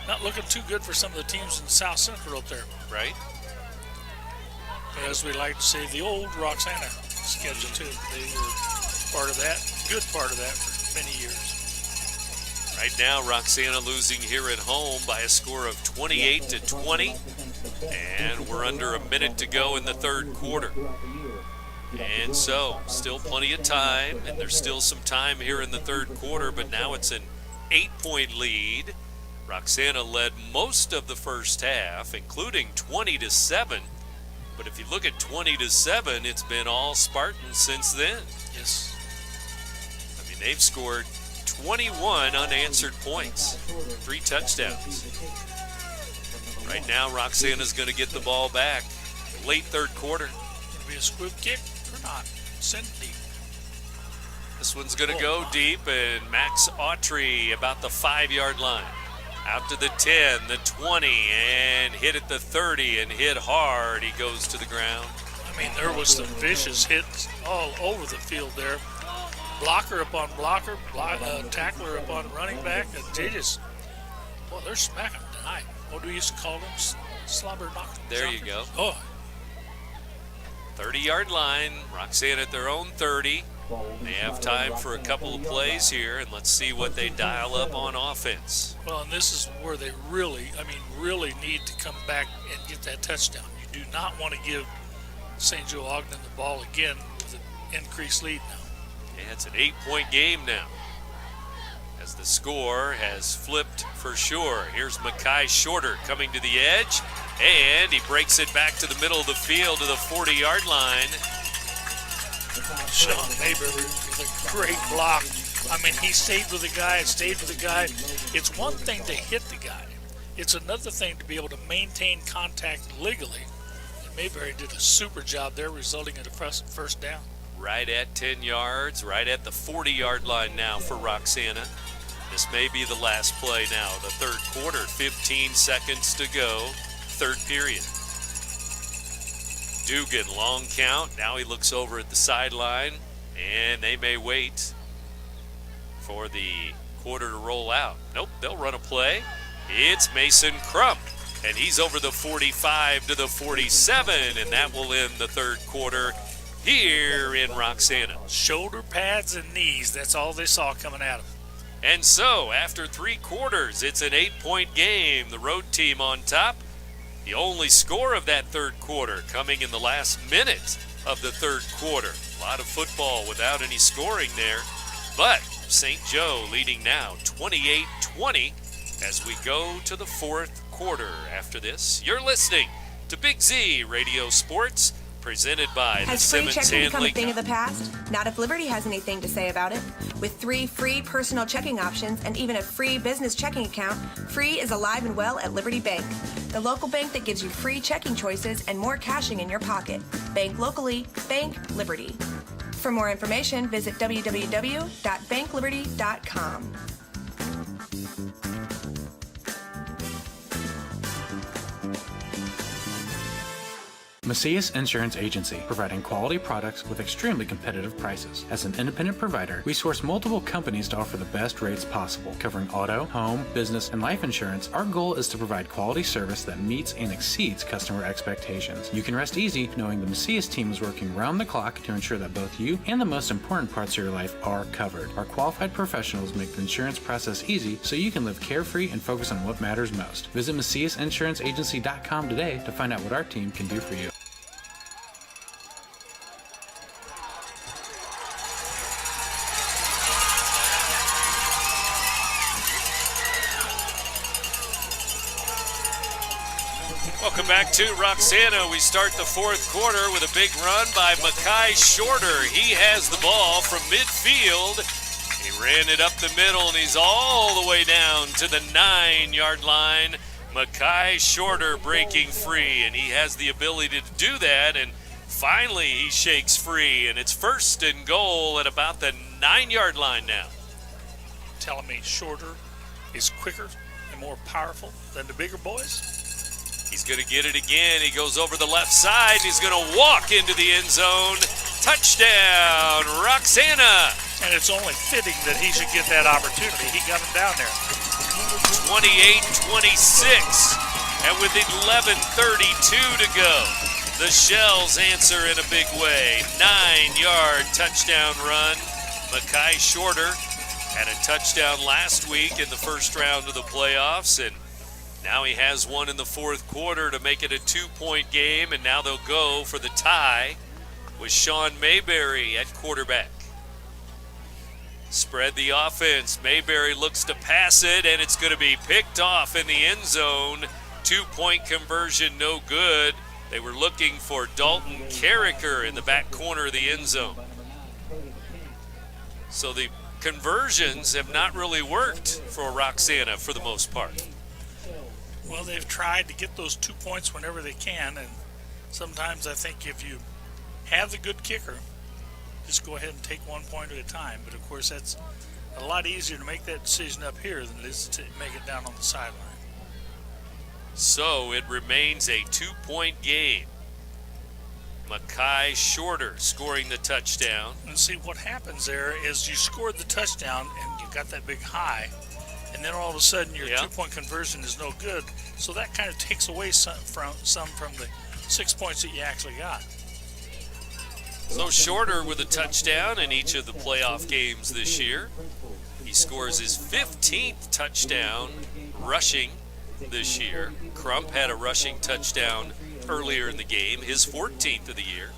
not looking too good for some of the teams in South Central up there. Right. As we like to say, the old Roxana schedule too. They were part of that, good part of that for many years. Right now, Roxana losing here at home by a score of 28-20. And we're under a minute to go in the third quarter. And so, still plenty of time, and there's still some time here in the third quarter, but now it's an 8-point lead. Roxana led most of the first half, including 20-7. But if you look at 20-7, it's been all Spartans since then. Yes. I mean, they've scored 21 unanswered points, 3 touchdowns. Right now, Roxana's going to get the ball back. Late third quarter. Going to be a squib kick or not? Send it deep. This one's going to go deep, and Max Autry about the 5-yard line. Out to the 10, the 20, and hit at the 30 and hit hard. He goes to the ground. I mean, there was some vicious hits all over the field there. Blocker upon blocker, tackler upon running back. And they just, well, they're smacking tonight. What do we used to call them? Slobber knockers. There you go. Oh. 30-yard line. Roxana at their own 30. They have time for a couple of plays here, and let's see what they dial up on offense. Well, and this is where they really need to come back and get that touchdown. You do not want to give St. Joe Ogden the ball again with an increased lead now. Yeah, it's an 8-point game now, as the score has flipped for sure. Here's Makai Shorter coming to the edge, and he breaks it back to the middle of the field to the 40-yard line. Sean Mayberry with a great block. I mean, he stayed with the guy, It's one thing to hit the guy. It's another thing to be able to maintain contact legally. And Mayberry did a super job there, resulting in a first down. Right at 10 yards, right at the 40-yard line now for Roxana. This may be the last play now, the third quarter, 15 seconds to go, third period. Dugan, long count. Now he looks over at the sideline, and they may wait for the quarter to roll out. Nope, they'll run a play. It's Mason Crump, and he's over the 45 to the 47, and that will end the third quarter here in Roxana. Shoulder pads and knees, that's all they saw coming at them. And so, after 3 quarters, it's an 8-point game. The road team on top. The only score of that third quarter coming in the last minute of the third quarter. A lot of football without any scoring there. But St. Joe leading now 28-20 as we go to the fourth quarter. After this, you're listening to Big Z Radio Sports, presented by the Has free Simmons checking become a Handling thing of the past? Not if Liberty has anything to say about it. With 3 free personal checking options and even a free business checking account, free is alive and well at Liberty Bank. The local bank that gives you free checking choices and more cashing in your pocket. Bank locally, bank Liberty. For more information, visit www.bankliberty.com. Macias Insurance Agency, providing quality products with extremely competitive prices. As an independent provider, we source multiple companies to offer the best rates possible. Covering auto, home, business, and life insurance, our goal is to provide quality service that meets and exceeds customer expectations. You can rest easy knowing the Macias team is working round the clock to ensure that both you and the most important parts of your life are covered. Our qualified professionals make the insurance process easy so you can live carefree and focus on what matters most. Visit MaciasInsuranceAgency.com today to find out what our team can do for you. Welcome back to Roxana. We start the fourth quarter with a big run by Makai Shorter. He has the ball from midfield. He ran it up the middle, and he's all the way down to the 9-yard line. Makai Shorter breaking free, and he has the ability to do that, and finally he shakes free, and it's first and goal at about the 9-yard line now. Telling me Shorter is quicker and more powerful than the bigger boys? He's going to get it again. He goes over the left side, and he's going to walk into the end zone. Touchdown, Roxana. And it's only fitting that he should get that opportunity. He got him down there. 28-26, and with 11:32 to go, the Shells answer in a big way. 9-yard touchdown run. Makai Shorter had a touchdown last week in the first round of the playoffs, and now he has one in the fourth quarter to make it a 2-point game, and now they'll go for the tie with Sean Mayberry at quarterback. Spread the offense. Mayberry looks to pass it, and it's going to be picked off in the end zone. 2-point conversion, no good. They were looking for Dalton Carricker in the back corner of the end zone. So the conversions have not really worked for Roxana for the most part. Well, they've tried to get those 2 points whenever they can, and sometimes I think if you have the good kicker, just go ahead and take 1 point at a time. But of course, that's a lot easier to make that decision up here than it is to make it down on the sideline. So it remains a 2-point game. Makai Shorter scoring the touchdown. And see what happens there is you scored the touchdown and you got that big high, and then all of a sudden your 2-point conversion is no good. So that kind of takes away some from the 6 points that you actually got. So Shorter with a touchdown in each of the playoff games this year. He scores his 15th touchdown rushing this year. Crump had a rushing touchdown earlier in the game, his 14th of the year.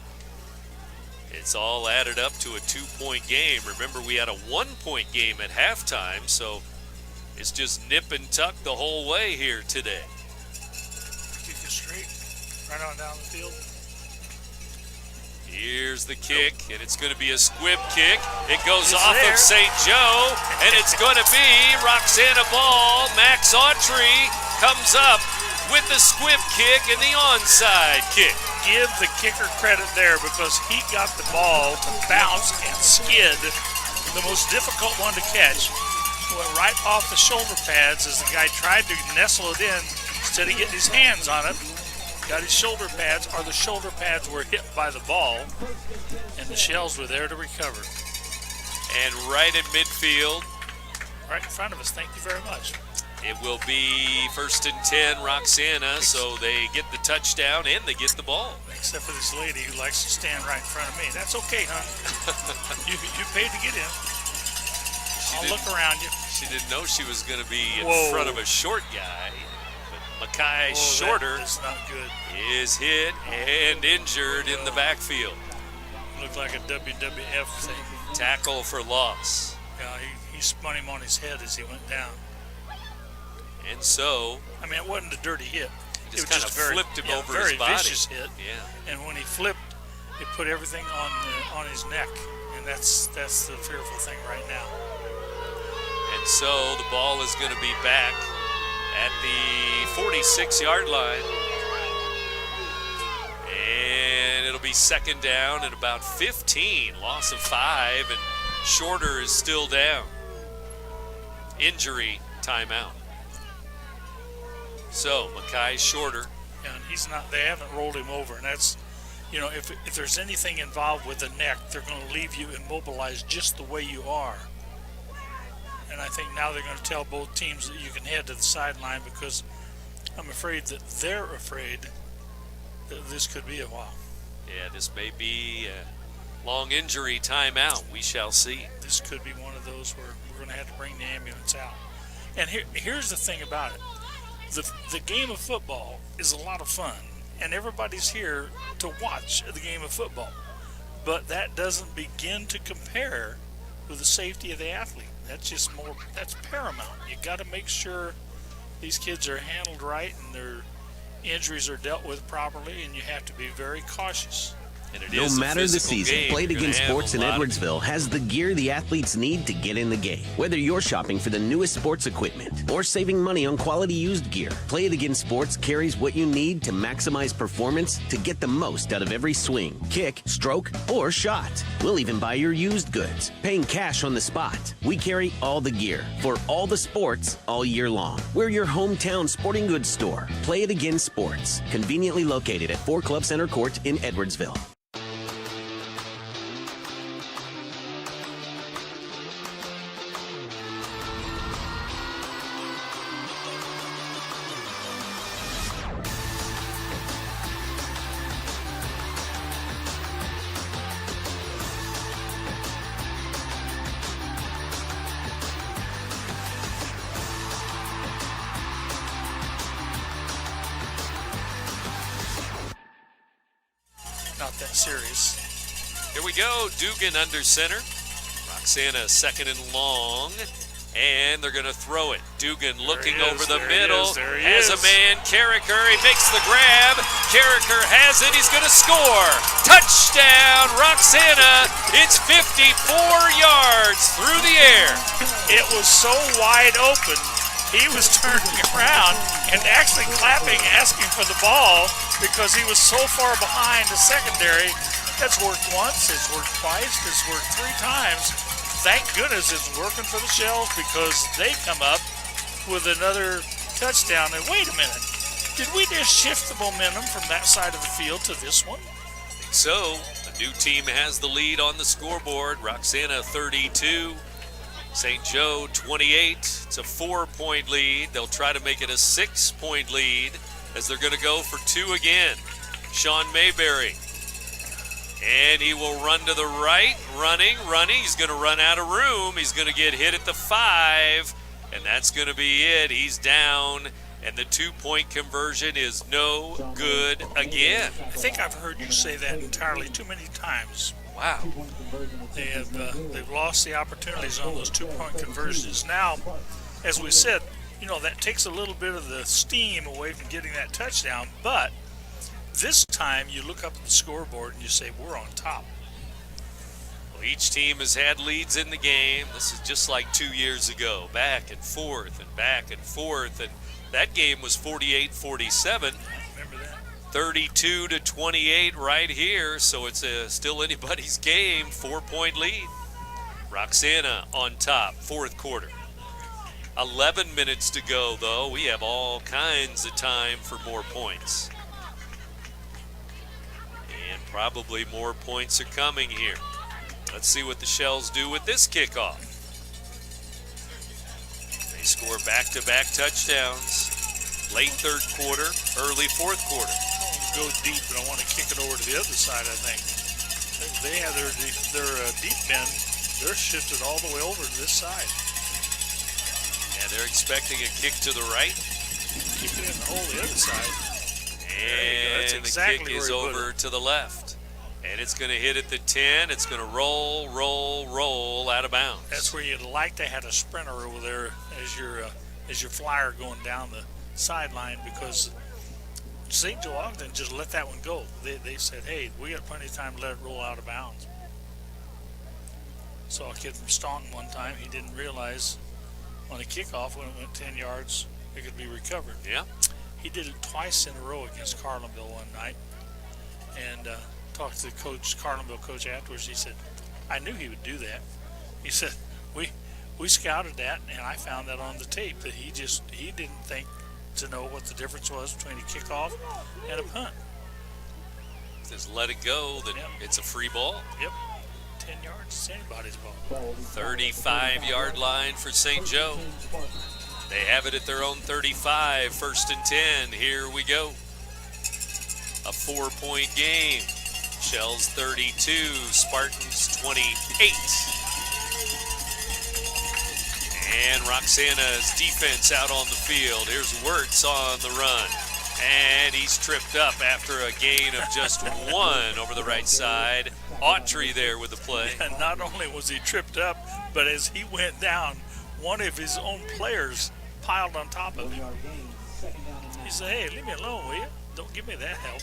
It's all added up to a 2-point game. Remember, we had a 1-point game at halftime, so it's just nip and tuck the whole way here today. Kick it straight, right on down the field. Here's the kick, and it's going to be a squib kick. It goes off of St. Joe, and it's going to be Roxana ball. Max Autry comes up with the squib kick and the onside kick. Give the kicker credit there because he got the ball to bounce and skid. The most difficult one to catch. Went right off the shoulder pads as the guy tried to nestle it in instead of getting his hands on it. Got his shoulder pads, or the shoulder pads were hit by the ball, and the Shells were there to recover. And right at midfield. Right in front of us, thank you very much. It will be 1st and 10, Roxana, so they get the touchdown and they get the ball. Except for this lady who likes to stand right in front of me. That's okay, hon. you paid to get in. I'll look around you. She didn't know she was going to be in front of a short guy. Makai Shorter is not good. Is hit and injured in the backfield. Looked like a WWF thing. Tackle for loss. Yeah, he spun him on his head as he went down. And so, I mean, it wasn't a dirty hit. It was kind of flipped him over his body. Very vicious hit. Yeah. And when he flipped, it put everything on his neck, and that's the fearful thing right now. And so the ball is going to be back at the 46-yard line. And it'll be second down at about 15. Loss of 5, and Shorter is still down. Injury timeout. So Mekhi Shorter. And he's not. They haven't rolled him over, and that's, if there's anything involved with the neck, they're going to leave you immobilized just the way you are. And I think now they're going to tell both teams that you can head to the sideline, because I'm afraid that they're afraid that this could be a while. Yeah, this may be a long injury timeout. We shall see. This could be one of those where we're going to have to bring the ambulance out. And here's the thing about it. The game of football is a lot of fun, and everybody's here to watch the game of football. But that doesn't begin to compare with the safety of the athlete. That's paramount. You got to make sure these kids are handled right and their injuries are dealt with properly, and you have to be very cautious. No matter the season, Played Against Sports in Edwardsville has the gear the athletes need to get in the game. Whether you're shopping for the newest sports equipment or saving money on quality used gear, Played Against Sports carries what you need to maximize performance to get the most out of every swing, kick, stroke, or shot. We'll even buy your used goods, paying cash on the spot. We carry all the gear for all the sports all year long. We're your hometown sporting goods store. Played Against Sports, conveniently located at 4 Club Center Court in Edwardsville. Not that serious. Here we go. Dugan under center. Roxana second and long. And they're going to throw it. Dugan looking over the middle. Has a man, Carricker. He makes the grab. Carricker has it. He's going to score. Touchdown, Roxana. It's 54 yards through the air. It was so wide open. He was turning around and actually clapping, asking for the ball, because he was so far behind the secondary. That's worked once, it's worked twice, it's worked 3 times. Thank goodness it's working for the Shells, because they come up with another touchdown. And wait a minute, did we just shift the momentum from that side of the field to this one? I think so. The new team has the lead on the scoreboard. Roxana 32. St. Joe 28. It's a 4-point lead. They'll try to make it a 6-point lead as they're going to go for 2 again. Sean Mayberry. And he will run to the right. Running. He's going to run out of room. He's going to get hit at the 5. And that's going to be it. He's down. And the 2-point conversion is no good again. I think I've heard you say that entirely too many times. Wow. They've lost the opportunities on those 2-point conversions. Now, as we said, that takes a little bit of the steam away from getting that touchdown, but this time you look up at the scoreboard and you say, we're on top. Well, each team has had leads in the game. This is just like 2 years ago, back and forth and back and forth, and that game was 48-47. Remember that? 32-28 right here, so it's still anybody's game. 4-point lead. Roxana on top, 4th quarter. 11 minutes to go, though. We have all kinds of time for more points. And probably more points are coming here. Let's see what the Shells do with this kickoff. They score back-to-back touchdowns. Late 3rd quarter, early 4th quarter. Go deep, and I want to kick it over to the other side, I think. They have their deep men. They're shifted all the way over to this side. Yeah, they're expecting a kick to the right. Keep it in the hole the other side. And that's exactly the kick is over to the left. And it's going to hit at the 10. It's going to roll out of bounds. That's where you'd like to have a sprinter over there as your as your flyer going down the sideline, because St. Joe Ogden just let that one go. They said, hey, we got plenty of time to let it roll out of bounds. Saw a kid from Staunton one time. He didn't realize on a kickoff when it went 10 yards, it could be recovered. Yeah. He did it twice in a row against Carlinville one night, and talked to the coach, Carlinville coach, afterwards. He said, I knew he would do that. He said, we scouted that, and I found that on the tape, that he didn't think to know what the difference was between a kickoff and a punt. Just let it go, then it's a free ball. Yep. 10 yards, it's anybody's ball. 35-yard line for St. Joe. They have it at their own 35, 1st and 10. Here we go. A 4-point game. Shells 32, Spartans 28. And Roxana's defense out on the field. Here's Wirtz on the run. And he's tripped up after a gain of just 1 over the right side. Autry there with the play. And not only was he tripped up, but as he went down, one of his own players piled on top of him. He said, hey, leave me alone, will you? Don't give me that help.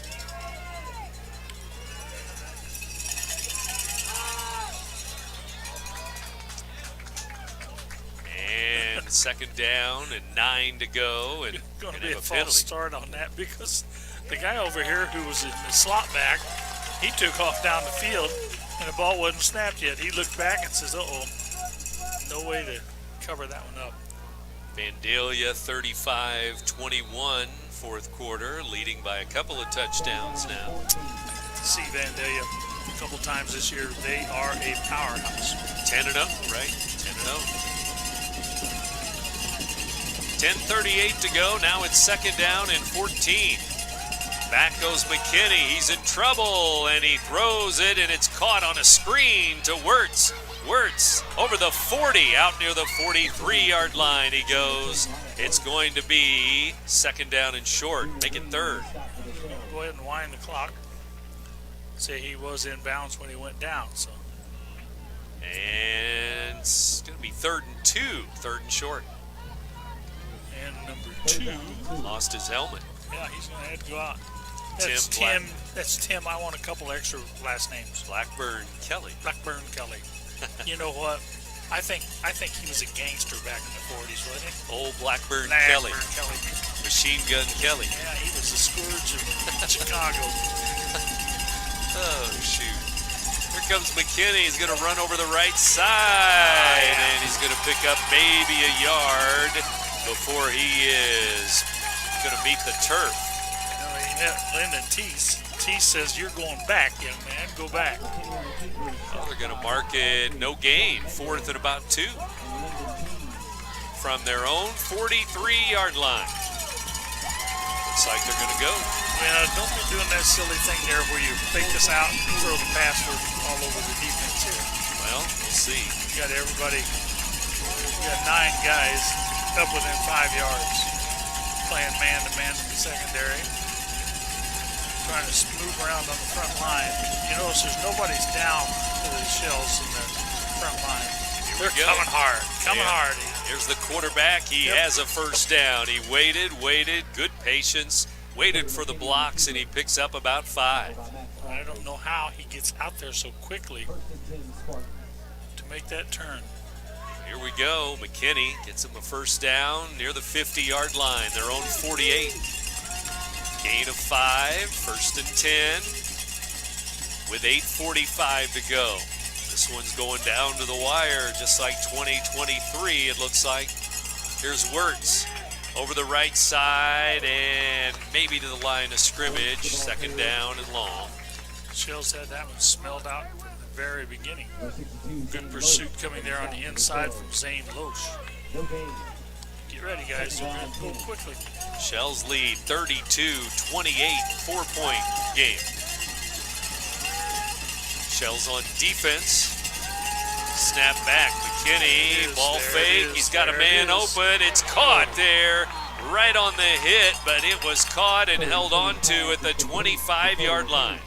And 2nd down and 9 to go. And it's going to be a false start on that, because the guy over here who was in the slot back, he took off down the field and the ball wasn't snapped yet. He looked back and says, uh-oh, no way to cover that one up. Vandalia 35-21, 4th quarter, leading by a couple of touchdowns now. See Vandalia a couple times this year. They are a powerhouse. 10-0, right? 10-0. 10:38 to go. Now it's 2nd down and 14. Back goes McKinney. He's in trouble, and he throws it, and it's caught on a screen to Wirtz. Wirtz over the 40, out near the 43-yard line he goes. It's going to be 2nd down and short. Make it 3rd. Go ahead and wind the clock. Say he was in bounds when he went down. So. And it's going to be 3rd and 2, 3rd and short. And number 2 lost his helmet. Yeah, he's going to have to go out. That's Tim. That's Tim. I want a couple extra last names. Blackburn Kelly. Blackburn Kelly. You know what? I think he was a gangster back in the 40s, wasn't he? Old Blackburn Kelly. Machine Gun Kelly. Yeah, he was the scourge of Chicago. Oh, shoot. Here comes McKinney. He's going to run over the right side, and he's going to pick up maybe a yard before he is going to meet the turf. You know, he met Lyndon Teese. Teese says, you're going back, young man. Go back. Well, they're going to mark it no gain. 4th and about 2. From their own 43-yard line. Looks like they're going to go. Yeah, don't be doing that silly thing there where you fake us out and throw the password all over the defense here. Well, we'll see. You got everybody, you got 9 guys up within 5 yards playing man-to-man in the secondary, trying to move around on the front line. You notice there's nobody's down to the Shells in the front line. They're coming hard, hard. Here's the quarterback. He has a 1st down. He waited, good patience, waited for the blocks, and he picks up about 5. I don't know how he gets out there so quickly to make that turn. Here we go. McKinney gets him a 1st down near the 50-yard line. Their own 48. Gain of 5, 1st and 10 with 8:45 to go. This one's going down to the wire just like 2023, it looks like. Here's Wirtz over the right side and maybe to the line of scrimmage. 2nd down and long. Shells had that one smelled out from the very beginning. Good pursuit coming there on the inside from Zane Loesch. Get ready, guys. They're going to go quickly. Shells lead 32-28, 4-point game. Shells on defense. Snap back. McKinney, ball fake. He's got a man open. It's caught there right on the hit, but it was caught and held on to at the 25-yard line.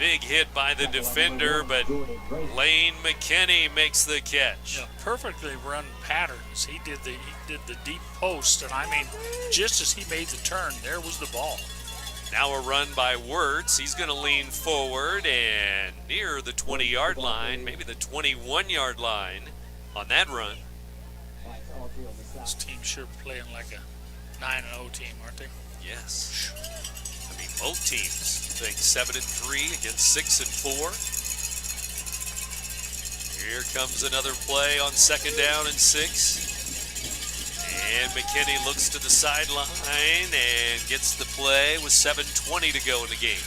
Big hit by the defender, but Lane McKinney makes the catch. Yeah, perfectly run patterns. He did the deep post, and I mean, just as he made the turn, there was the ball. Now a run by Wirtz. He's going to lean forward and near the 20-yard line, maybe the 21-yard line on that run. This team's sure playing like a 9-0 team, aren't they? Yes. I mean, both teams think 7-3 against 6-4. Here comes another play on 2nd down and 6. And McKinney looks to the sideline and gets the play with 7:20 to go in the game.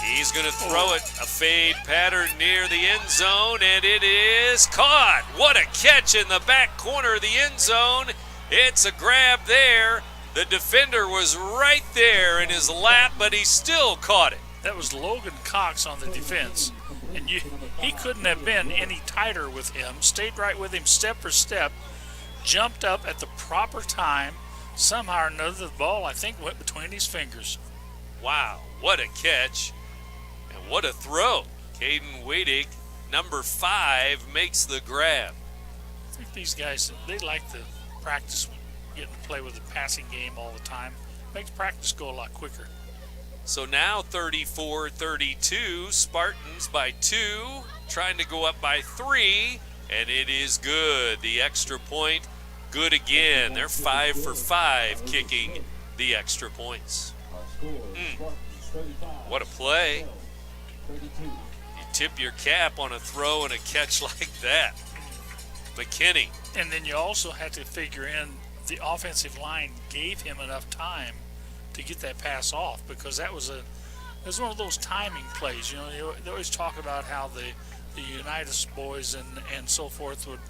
He's going to throw it, a fade pattern near the end zone, and it is caught. What a catch in the back corner of the end zone. It's a grab there. The defender was right there in his lap, but he still caught it. That was Logan Cox on the defense. And he couldn't have been any tighter with him. Stayed right with him step for step. Jumped up at the proper time. Somehow or another, the ball, I think, went between his fingers. Wow, what a catch. And what a throw. Caden Weidig, number 5, makes the grab. I think these guys, they like to practice getting to play with the passing game all the time. Makes practice go a lot quicker. So now 34-32, Spartans by 2, trying to go up by 3, and it is good. The extra point, good again. They're 5 for 5 kicking the extra points. What a play. You tip your cap on a throw and a catch like that. McKinney. And then you also have to figure in the offensive line gave him enough time to get that pass off, because that was one of those timing plays. You know, they always talk about how the Unitas boys and so forth would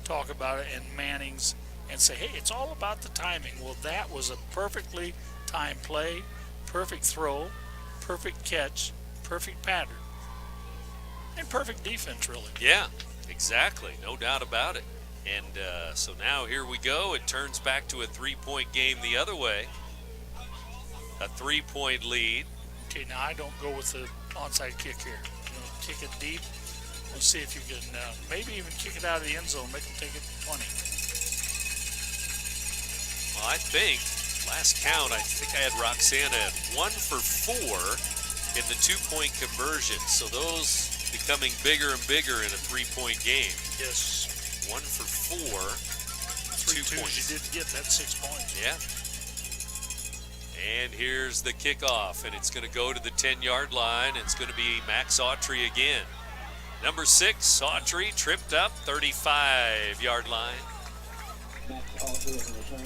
talk about it, and Mannings, and say, hey, it's all about the timing. Well, that was a perfectly timed play, perfect throw, perfect catch, perfect pattern, and perfect defense, really. Yeah, exactly. No doubt about it. And so now here we go. It turns back to a 3-point game the other way. A 3-point lead. Okay, now I don't go with the onside kick here. You know, kick it deep. We'll see if you can maybe even kick it out of the end zone, make them take it to 20. Well, I think, last count, I think I had Roxana at 1 for 4 in the 2-point conversion. So those becoming bigger and bigger in a 3-point game. Yes. 1 for 4. 2 points. You did get that 6 points. Yeah. And here's the kickoff, and it's going to go to the 10-yard line. It's going to be Max Autry again. Number 6, Autry, tripped up, 35-yard line.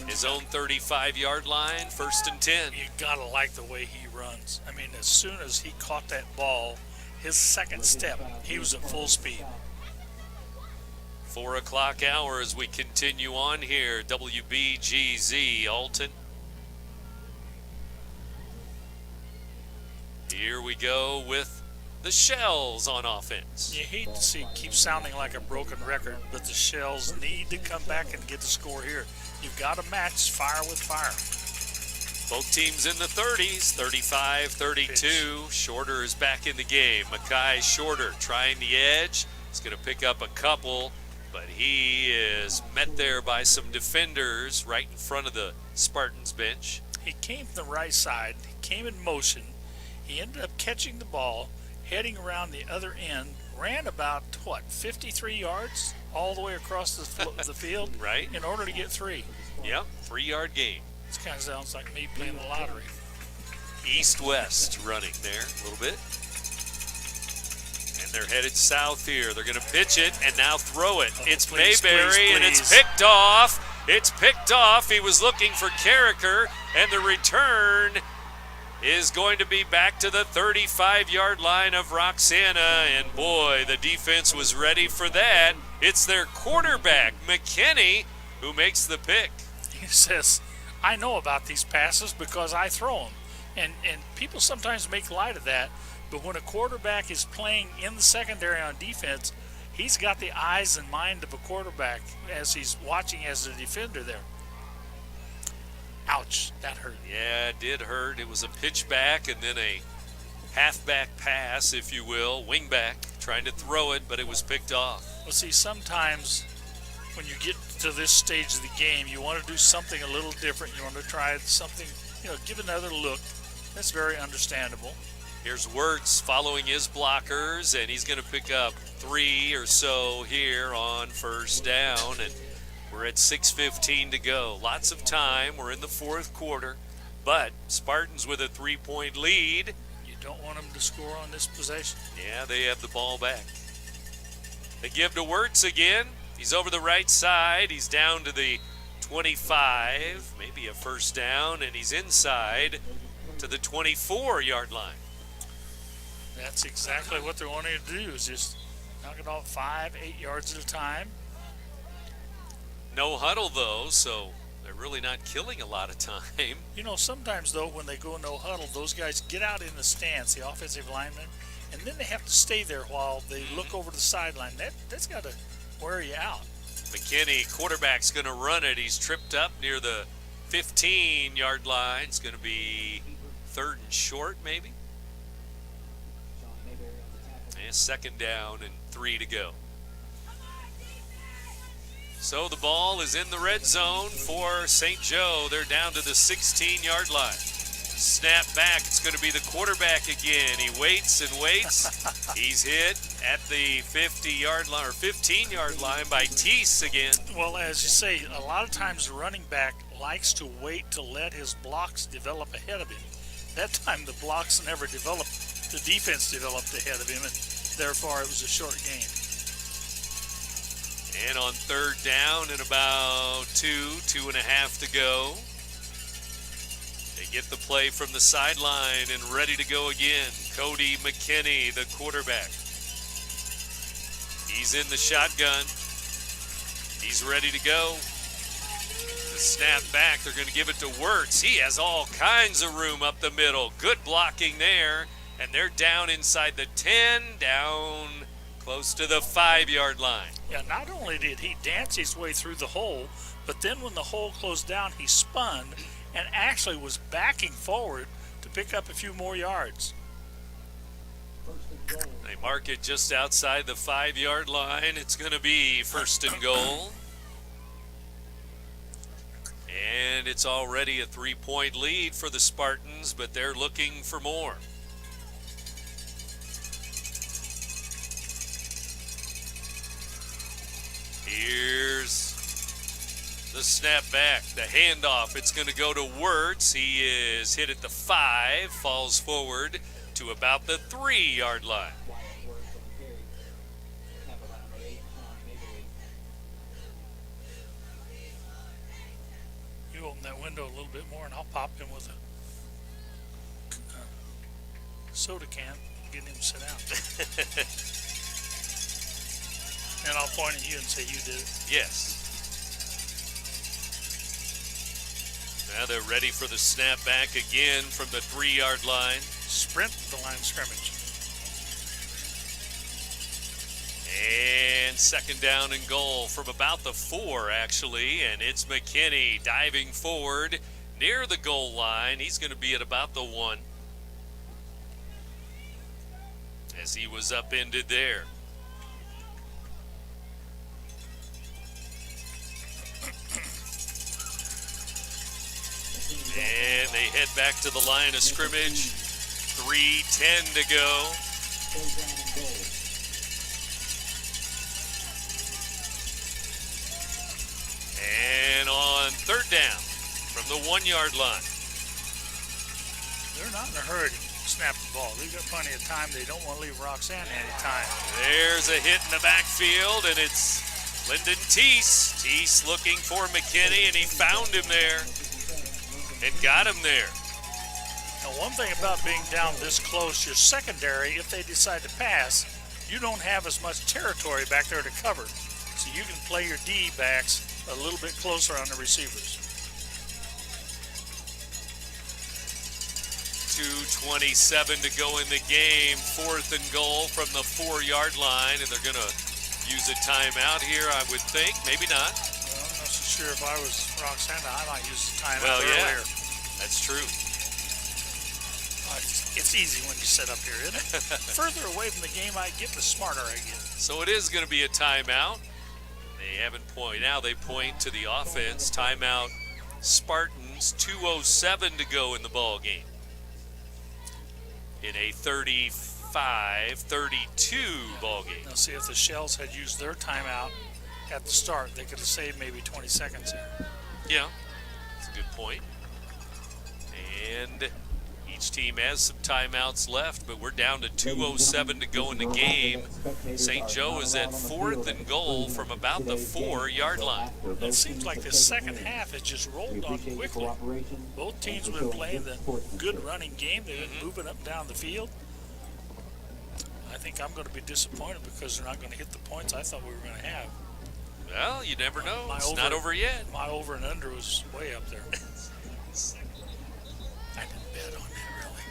His own 35-yard line, 1st and 10. You got to like the way he runs. I mean, as soon as he caught that ball, his second step, he was at full speed. 4 o'clock hour as we continue on here. WBGZ, Alton. Here we go with the Shells on offense. You hate to see it keep sounding like a broken record, but the Shells need to come back and get the score here. You've got to match fire with fire. Both teams in the 30s, 35-32. Shorter is back in the game. Makai Shorter trying the edge. He's going to pick up a couple, but he is met there by some defenders right in front of the Spartans bench. He came from the right side. He came in motion. He ended up catching the ball, heading around the other end, ran about, 53 yards all the way across the field right, in order to get 3. Yep, 3-yard gain. This kind of sounds like me playing the lottery. East-west running there a little bit. And they're headed south here. They're going to pitch it and now throw it. It's Mayberry, and it's picked off. It's picked off. He was looking for Carricker, and the return is going to be back to the 35-yard line of Roxana, and boy, the defense was ready for that. It's their quarterback, McKinney, who makes the pick. He says, I know about these passes because I throw them. And people sometimes make light of that, but when a quarterback is playing in the secondary on defense, he's got the eyes and mind of a quarterback as he's watching as a defender there. Ouch, that hurt. Yeah, it did hurt. It was a pitch back and then a halfback pass, if you will, wingback, trying to throw it, but it was picked off. Well, see, sometimes when you get to this stage of the game, you want to do something a little different. You want to try something, give another look. That's very understandable. Here's Wirtz following his blockers, and he's going to pick up 3 or so here on first down, and we're at 6:15 to go. Lots of time. We're in the fourth quarter, but Spartans with a 3-point lead. You don't want them to score on this possession. Yeah, they have the ball back. They give to Wirtz again. He's over the right side. He's down to the 25, maybe a first down, and he's inside to the 24-yard line. That's exactly what they're wanting to do, is just knock it off 5-8 yards at a time. No huddle, though, so they're really not killing a lot of time. Sometimes, though, when they go no huddle, those guys get out in the stance, the offensive linemen, and then they have to stay there while they look over the sideline. That's got to wear you out. McKinney, quarterback's going to run it. He's tripped up near the 15-yard line. It's going to be 3rd and short, maybe. And 2nd down and 3 to go. So the ball is in the red zone for St. Joe. They're down to the 16-yard line. Snap back. It's going to be the quarterback again. He waits and waits. He's hit at the 50-yard line or 15-yard line by Teese again. Well, as you say, a lot of times the running back likes to wait to let his blocks develop ahead of him. That time the blocks never developed. The defense developed ahead of him, and therefore it was a short game. And on 3rd down and about 2.5 to go. They get the play from the sideline and ready to go again. Cody McKinney, the quarterback. He's in the shotgun. He's ready to go. The snap back, they're going to give it to Wirtz. He has all kinds of room up the middle. Good blocking there. And they're down inside the 10, down close to the 5-yard line. Yeah, not only did he dance his way through the hole, but then when the hole closed down, he spun and actually was backing forward to pick up a few more yards. They mark it just outside the 5-yard line. It's going to be 1st and goal. And it's already a 3-point lead for the Spartans, but they're looking for more. Here's the snap back, the handoff. It's going to go to Wirtz. He is hit at the 5, falls forward to about the 3-yard line. You open that window a little bit more, and I'll pop him with a soda can, get him to sit down. And I'll point at you and say you did it. Yes. Now they're ready for the snap back again from the 3-yard line. Sprint the line of scrimmage. And 2nd down and goal from about the 4, actually. And it's McKinney diving forward near the goal line. He's going to be at about the 1. As he was upended there. And they head back to the line of scrimmage. 3:10 to go. And on 3rd down from the 1-yard line. They're not in a hurry to snap the ball. They've got plenty of time. They don't want to leave Roxanna any time. There's a hit in the backfield, and it's Lyndon Teese. Teese looking for McKinney, and he found him there. And got him there. Now, one thing about being down this close, your secondary, if they decide to pass, you don't have as much territory back there to cover. So you can play your D-backs a little bit closer on the receivers. 2:27 to go in the game. 4th and goal from the 4-yard line, and they're going to use a timeout here, I would think. Maybe not. Well, I'm not so sure if I was Roxana, I might use the timeout earlier. Yeah, that's true. It's easy when you sit up here, isn't it? Further away from the game I get, the smarter I get. So it is going to be a timeout. They haven't pointed. Now they point to the offense. Timeout Spartans, 2:07 to go in the ball game. In a 35-32 ball game. Now see, if the Shells had used their timeout at the start, they could have saved maybe 20 seconds there. Yeah, that's a good point. And each team has some timeouts left, but we're down to 2:07 to go in the game. St. Joe is at 4th and goal from about the 4-yard line. It seems like the second half has just rolled on quickly. Both teams have been playing the good running game. They've been moving up and down the field. I think I'm going to be disappointed because they're not going to hit the points I thought we were going to have. Well, you never know. It's not over yet. My over and under was way up there. I didn't bet on that, really.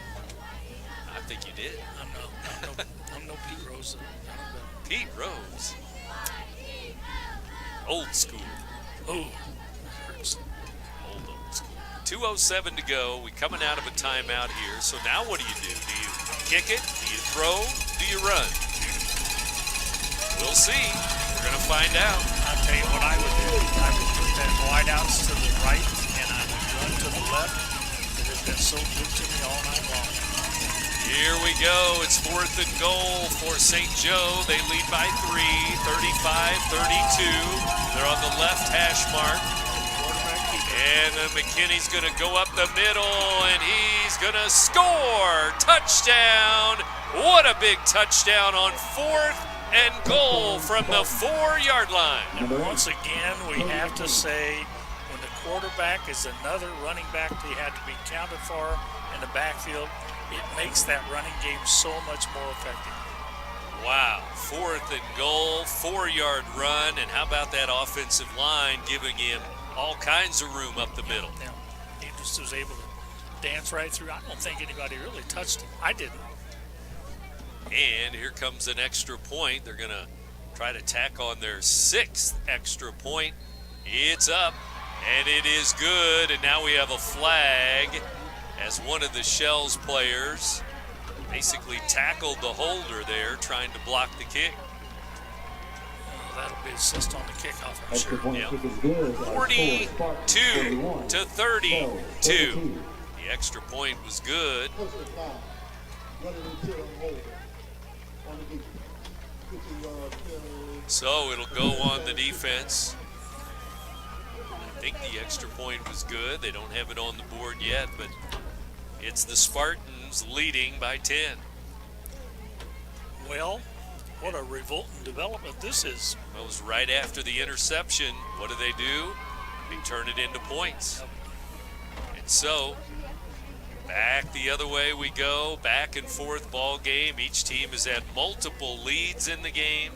I think you did. I'm no Pete Rose. Pete Rose. Old school. Oh, that hurts. Old school. 2:07 to go. We're coming out of a timeout here. So now what do? Do you kick it? Do you throw? Do you run? We'll see. We're going to find out. I'll tell you what I would do. I would put that wideouts to the right, and I would run to the left. It has been so good to me all night long. Here we go. It's 4th and goal for St. Joe. They lead by 3, 35-32. They're on the left hash mark. And McKinney's going to go up the middle, and he's going to score. Touchdown. What a big touchdown on 4th and goal from the 4-yard line. And once again, we have to say, when the quarterback is another running back they had to be counted for in the backfield, it makes that running game so much more effective. Wow, 4th and goal, 4-yard run, and how about that offensive line giving him all kinds of room up the middle? Yeah, he just was able to dance right through. I don't think anybody really touched him. I didn't. And here comes an extra point. They're going to try to tack on their 6th extra point. It's up, and it is good. And now we have a flag as one of the Shells players basically tackled the holder there trying to block the kick. That'll be assist on the kickoff, I'm sure. Yeah. 42-32. The extra point was good. So it'll go on the defense. I think the extra point was good. They don't have it on the board yet, but it's the Spartans leading by 10. Well, what a revolting development this is. Well, it was right after the interception. What do? They turn it into points. And so, back the other way we go, back and forth ball game. Each team has had multiple leads in the game.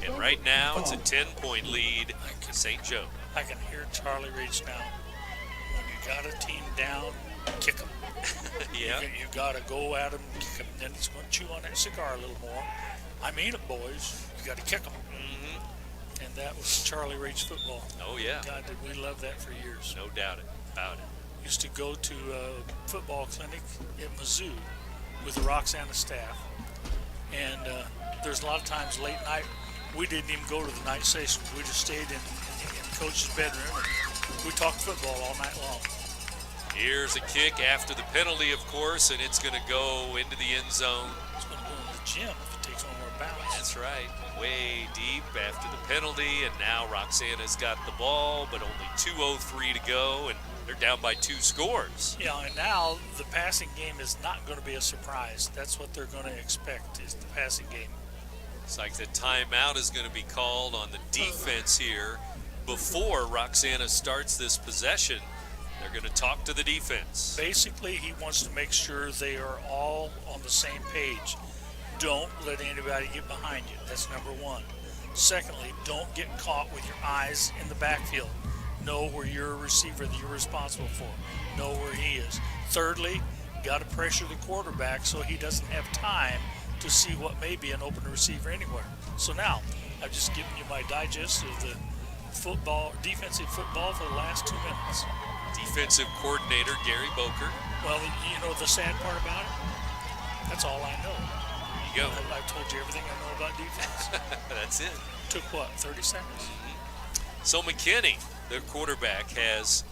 And right now, it's a 10-point lead to St. Joe. I can hear Charlie reach now. When you got a team down, kick them. Yeah. You got to go at them, kick them. Then it's going to chew on that cigar a little more. I mean it, boys. You got to kick them. Mm-hmm. And that was Charlie Reach football. Oh, yeah. God, did we love that for years. No doubt about it. Used to go to a football clinic at Mizzou with the Roxana staff. And there's a lot of times late night, we didn't even go to the night sessions. We just stayed in Coach's bedroom and we talked football all night long. Here's a kick after the penalty, of course, and it's going to go into the end zone. It's going to go into the gym if it takes one more bounce. That's right. Way deep after the penalty, and now Roxana's got the ball, but only 2:03 to go, and they're down by 2 scores. Yeah, and now the passing game is not going to be a surprise. That's what they're going to expect is the passing game. It's like the timeout is going to be called on the defense here before Roxana starts this possession. They're going to talk to the defense. Basically, he wants to make sure they are all on the same page. Don't let anybody get behind you. That's number one. Secondly, don't get caught with your eyes in the backfield. Know where you're a receiver that you're responsible for. Know where he is. Thirdly, got to pressure the quarterback so he doesn't have time to see what may be an open receiver anywhere. So now, I've just given you my digest of the defensive football for the last 2 minutes. Defensive coordinator Gary Boker. Well, you know the sad part about it? That's all I know. There you go. I've told you everything I know about defense. That's it. Took what, 30 seconds? So McKinney, their quarterback, has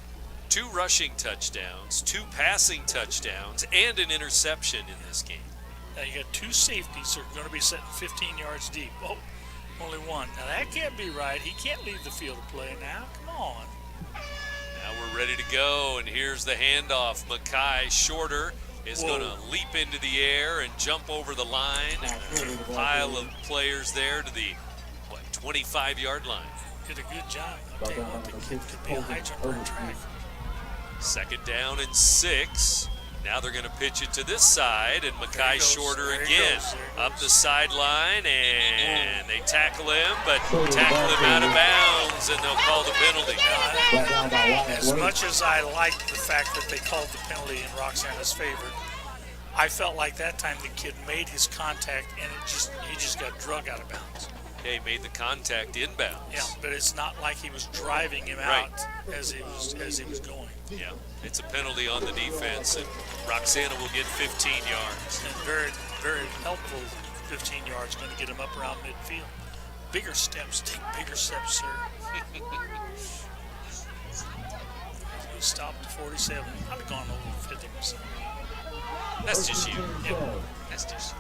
2 rushing touchdowns, 2 passing touchdowns, and an interception in this game. Now you got 2 safeties that are going to be sitting 15 yards deep. Oh, only one. Now that can't be right. He can't leave the field of play now. Come on. Now we're ready to go, and here's the handoff. Mackay Shorter is going to leap into the air and jump over the line. And a pile of players there to the 25-yard line. Did a good job. I'll tell you what, the kid could be a high jumper on track. 2nd down and 6. Now they're going to pitch it to this side, and Mackay Shorter again up the sideline, and they tackle him, but tackle him out of bounds, and they'll call the penalty. As much as I liked the fact that they called the penalty in Roxana's favor, I felt like that time the kid made his contact, and he just got drug out of bounds. Yeah, he made the contact inbounds. Yeah, but it's not like he was driving him out as he was going. Yeah, it's a penalty on the defense, and Roxana will get 15 yards. And very, very helpful 15 yards, going to get him up around midfield. Bigger steps, take bigger steps, sir. He stopped at 47. I'd have gone over 50%. That's just you. Yeah, that's just you.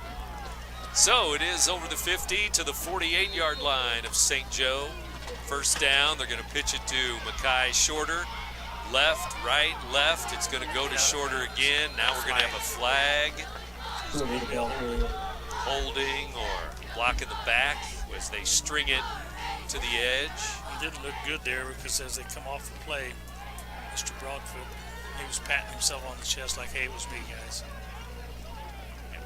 So it is over the 50 to the 48-yard line of St. Joe. 1st down, they're going to pitch it to Mackay Shorter. Left, right, left. It's going to go to Shorter again. Now we're going to have a flag. Holding or blocking the back as they string it to the edge. He didn't look good there because as they come off the play, Mr. Broadfoot, he was patting himself on the chest like, hey, it was me, guys.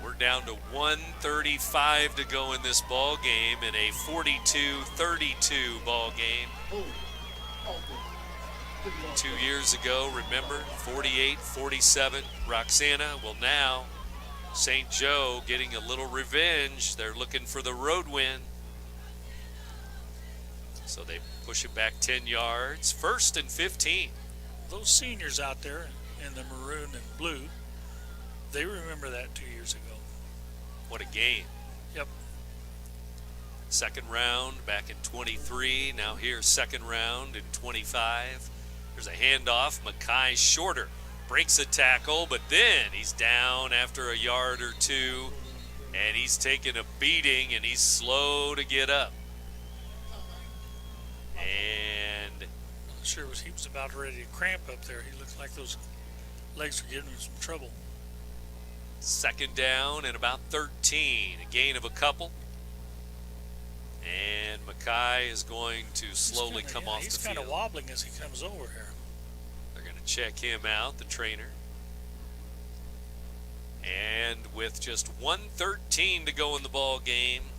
We're down to 1:35 to go in this ball game in a 42-32 ball game. 2 years ago, remember, 48-47 Roxana. Well, now St. Joe getting a little revenge. They're looking for the road win. So they push it back 10 yards. 1st and 15. Those seniors out there in the maroon and blue, they remember that 2 years ago. What a game. Yep. 2nd round back in 23. Now here, 2nd round in 25. There's a handoff. Mackay Shorter breaks a tackle, but then he's down after a yard or 2, and he's taking a beating, and he's slow to get up. And I'm sure he was about ready to cramp up there. He looked like those legs were giving him some trouble. 2nd down and about 13. A gain of a couple. And Mackay is going to slowly come off the field. He's kind of wobbling as he comes over here. They're going to check him out, the trainer. And with just 1:13 to go in the ball game,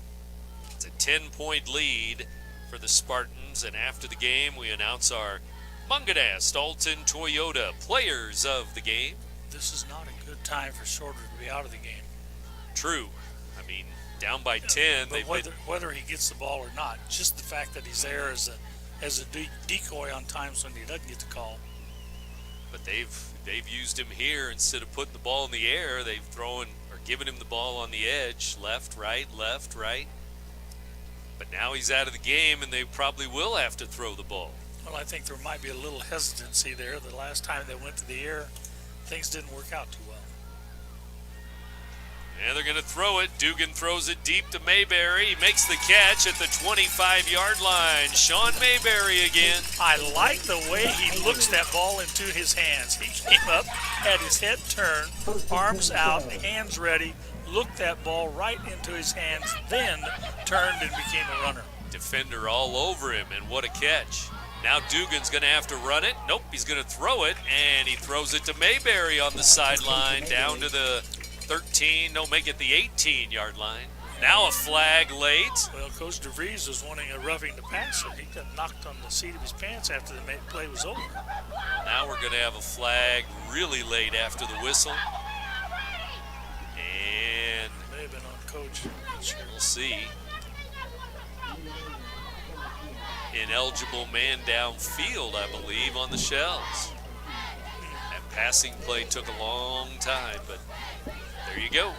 it's a 10-point lead for the Spartans. And after the game, we announce our Munganast Alton Toyota players of the game. This is not a good time for Shorter to be out of the game. True. I mean, down by 10. Whether he gets the ball or not, just the fact that he's there as a decoy on times when he doesn't get the call. But they've used him here instead of putting the ball in the air. They've thrown or given him the ball on the edge, left, right. But now he's out of the game, and they probably will have to throw the ball. Well, I think there might be a little hesitancy there. The last time they went to the air, things didn't work out too well. And they're going to throw it. Dugan throws it deep to Mayberry. He makes the catch at the 25-yard line. Sean Mayberry again. I like the way he looks that ball into his hands. He came up, had his head turned, arms out, hands ready, looked that ball right into his hands, then turned and became a runner. Defender all over him, and what a catch. Now Dugan's going to have to run it. Nope, he's going to throw it, and he throws it to Mayberry on the sideline down to the 13, no, make it the 18-yard line. Now a flag late. Well, Coach DeVries was wanting a roughing the passer. He got knocked on the seat of his pants after the play was over. Now we're going to have a flag really late after the whistle. And it may have been on Coach. Sure. We'll see. Ineligible man downfield, I believe, on the Shells. That passing play took a long time, but there you go.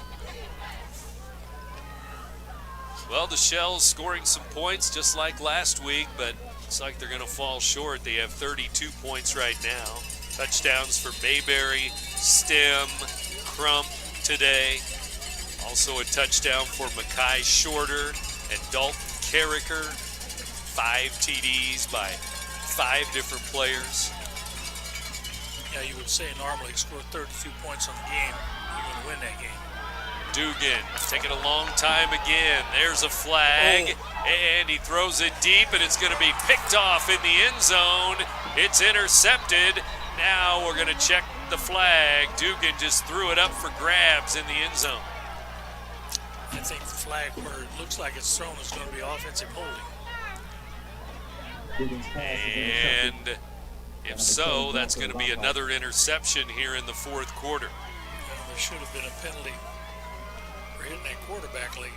Well, the Shells scoring some points just like last week, but looks like they're going to fall short. They have 32 points right now. Touchdowns for Mayberry, Stem, Crump today. Also a touchdown for Mackay Shorter and Dalton Carricker. 5 TDs by 5 different players. Yeah, you would say normally you score 32 points on the game, you're going to win that game. Dugan taking a long time again. There's a flag, and he throws it deep, and it's going to be picked off in the end zone. It's intercepted. Now we're going to check the flag. Dugan just threw it up for grabs in the end zone. I think the flag where it looks like it's thrown is going to be offensive holding. And if so, that's going to be another interception here in the fourth quarter. Well, there should have been a penalty for hitting that quarterback late.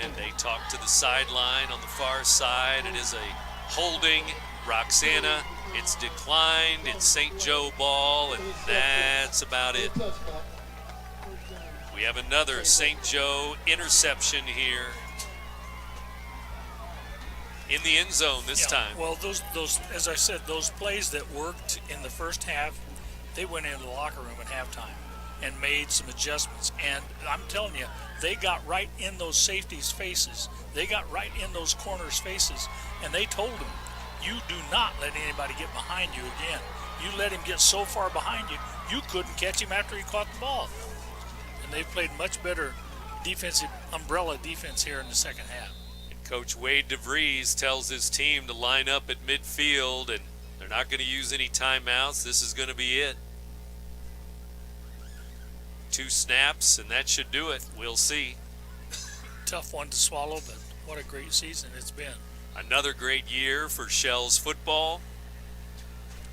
And they talk to the sideline on the far side. It is a holding. Roxana, it's declined. It's St. Joe ball, and that's about it. We have another St. Joe interception here in the end zone this time. Well, those, as I said, those plays that worked in the first half, they went into the locker room at halftime and made some adjustments. And I'm telling you, they got right in those safeties' faces. They got right in those corners' faces, and they told them, you do not let anybody get behind you again. You let him get so far behind you, you couldn't catch him after he caught the ball. And they've played much better defensive umbrella defense here in the second half. Coach Wade DeVries tells his team to line up at midfield, and they're not going to use any timeouts. This is going to be it. 2 snaps, and that should do it. We'll see. Tough one to swallow, but what a great season it's been. Another great year for Shells football.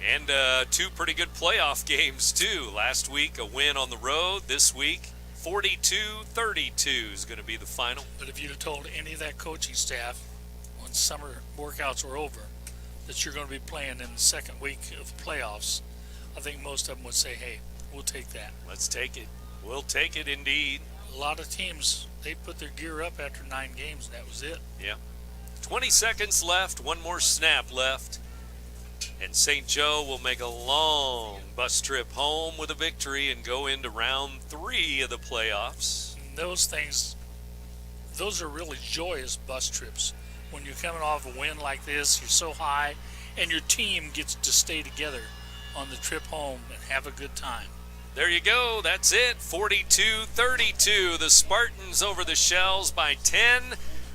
And 2 pretty good playoff games, too. Last week, a win on the road. This week, 42-32 is going to be the final. But if you'd have told any of that coaching staff when summer workouts were over that you're going to be playing in the second week of the playoffs, I think most of them would say, hey, we'll take that. Let's take it. We'll take it indeed. A lot of teams, they put their gear up after 9 games, and that was it. Yeah. 20 seconds left, 1 more snap left. And St. Joe will make a long bus trip home with a victory and go into round 3 of the playoffs. And those things, those are really joyous bus trips. When you're coming off a win like this, you're so high, and your team gets to stay together on the trip home and have a good time. There you go. That's it. 42-32. The Spartans over the Shells by 10.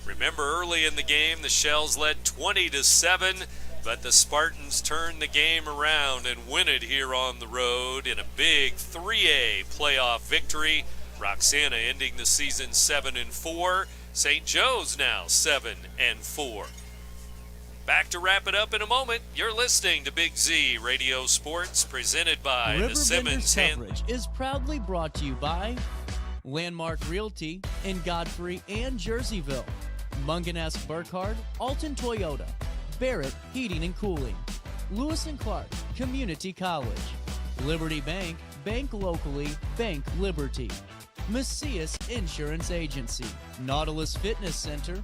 Remember, early in the game, the Shells led 20-7. But the Spartans turn the game around and win it here on the road in a big 3A playoff victory. Roxana ending the season 7-4. St. Joe's now 7-4. Back to wrap it up in a moment. You're listening to Big Z Radio Sports, presented by the Simmons coverage is proudly brought to you by Landmark Realty in Godfrey and Jerseyville, Munganess Burkhardt, Alton Toyota, Barrett Heating and Cooling, Lewis and Clark Community College, Liberty Bank, bank locally, bank Liberty, Macias Insurance Agency, Nautilus Fitness Center,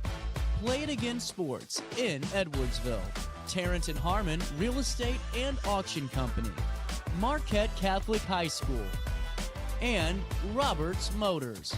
Play It Again Sports in Edwardsville, Tarrant and Harmon Real Estate and Auction Company, Marquette Catholic High School, and Roberts Motors.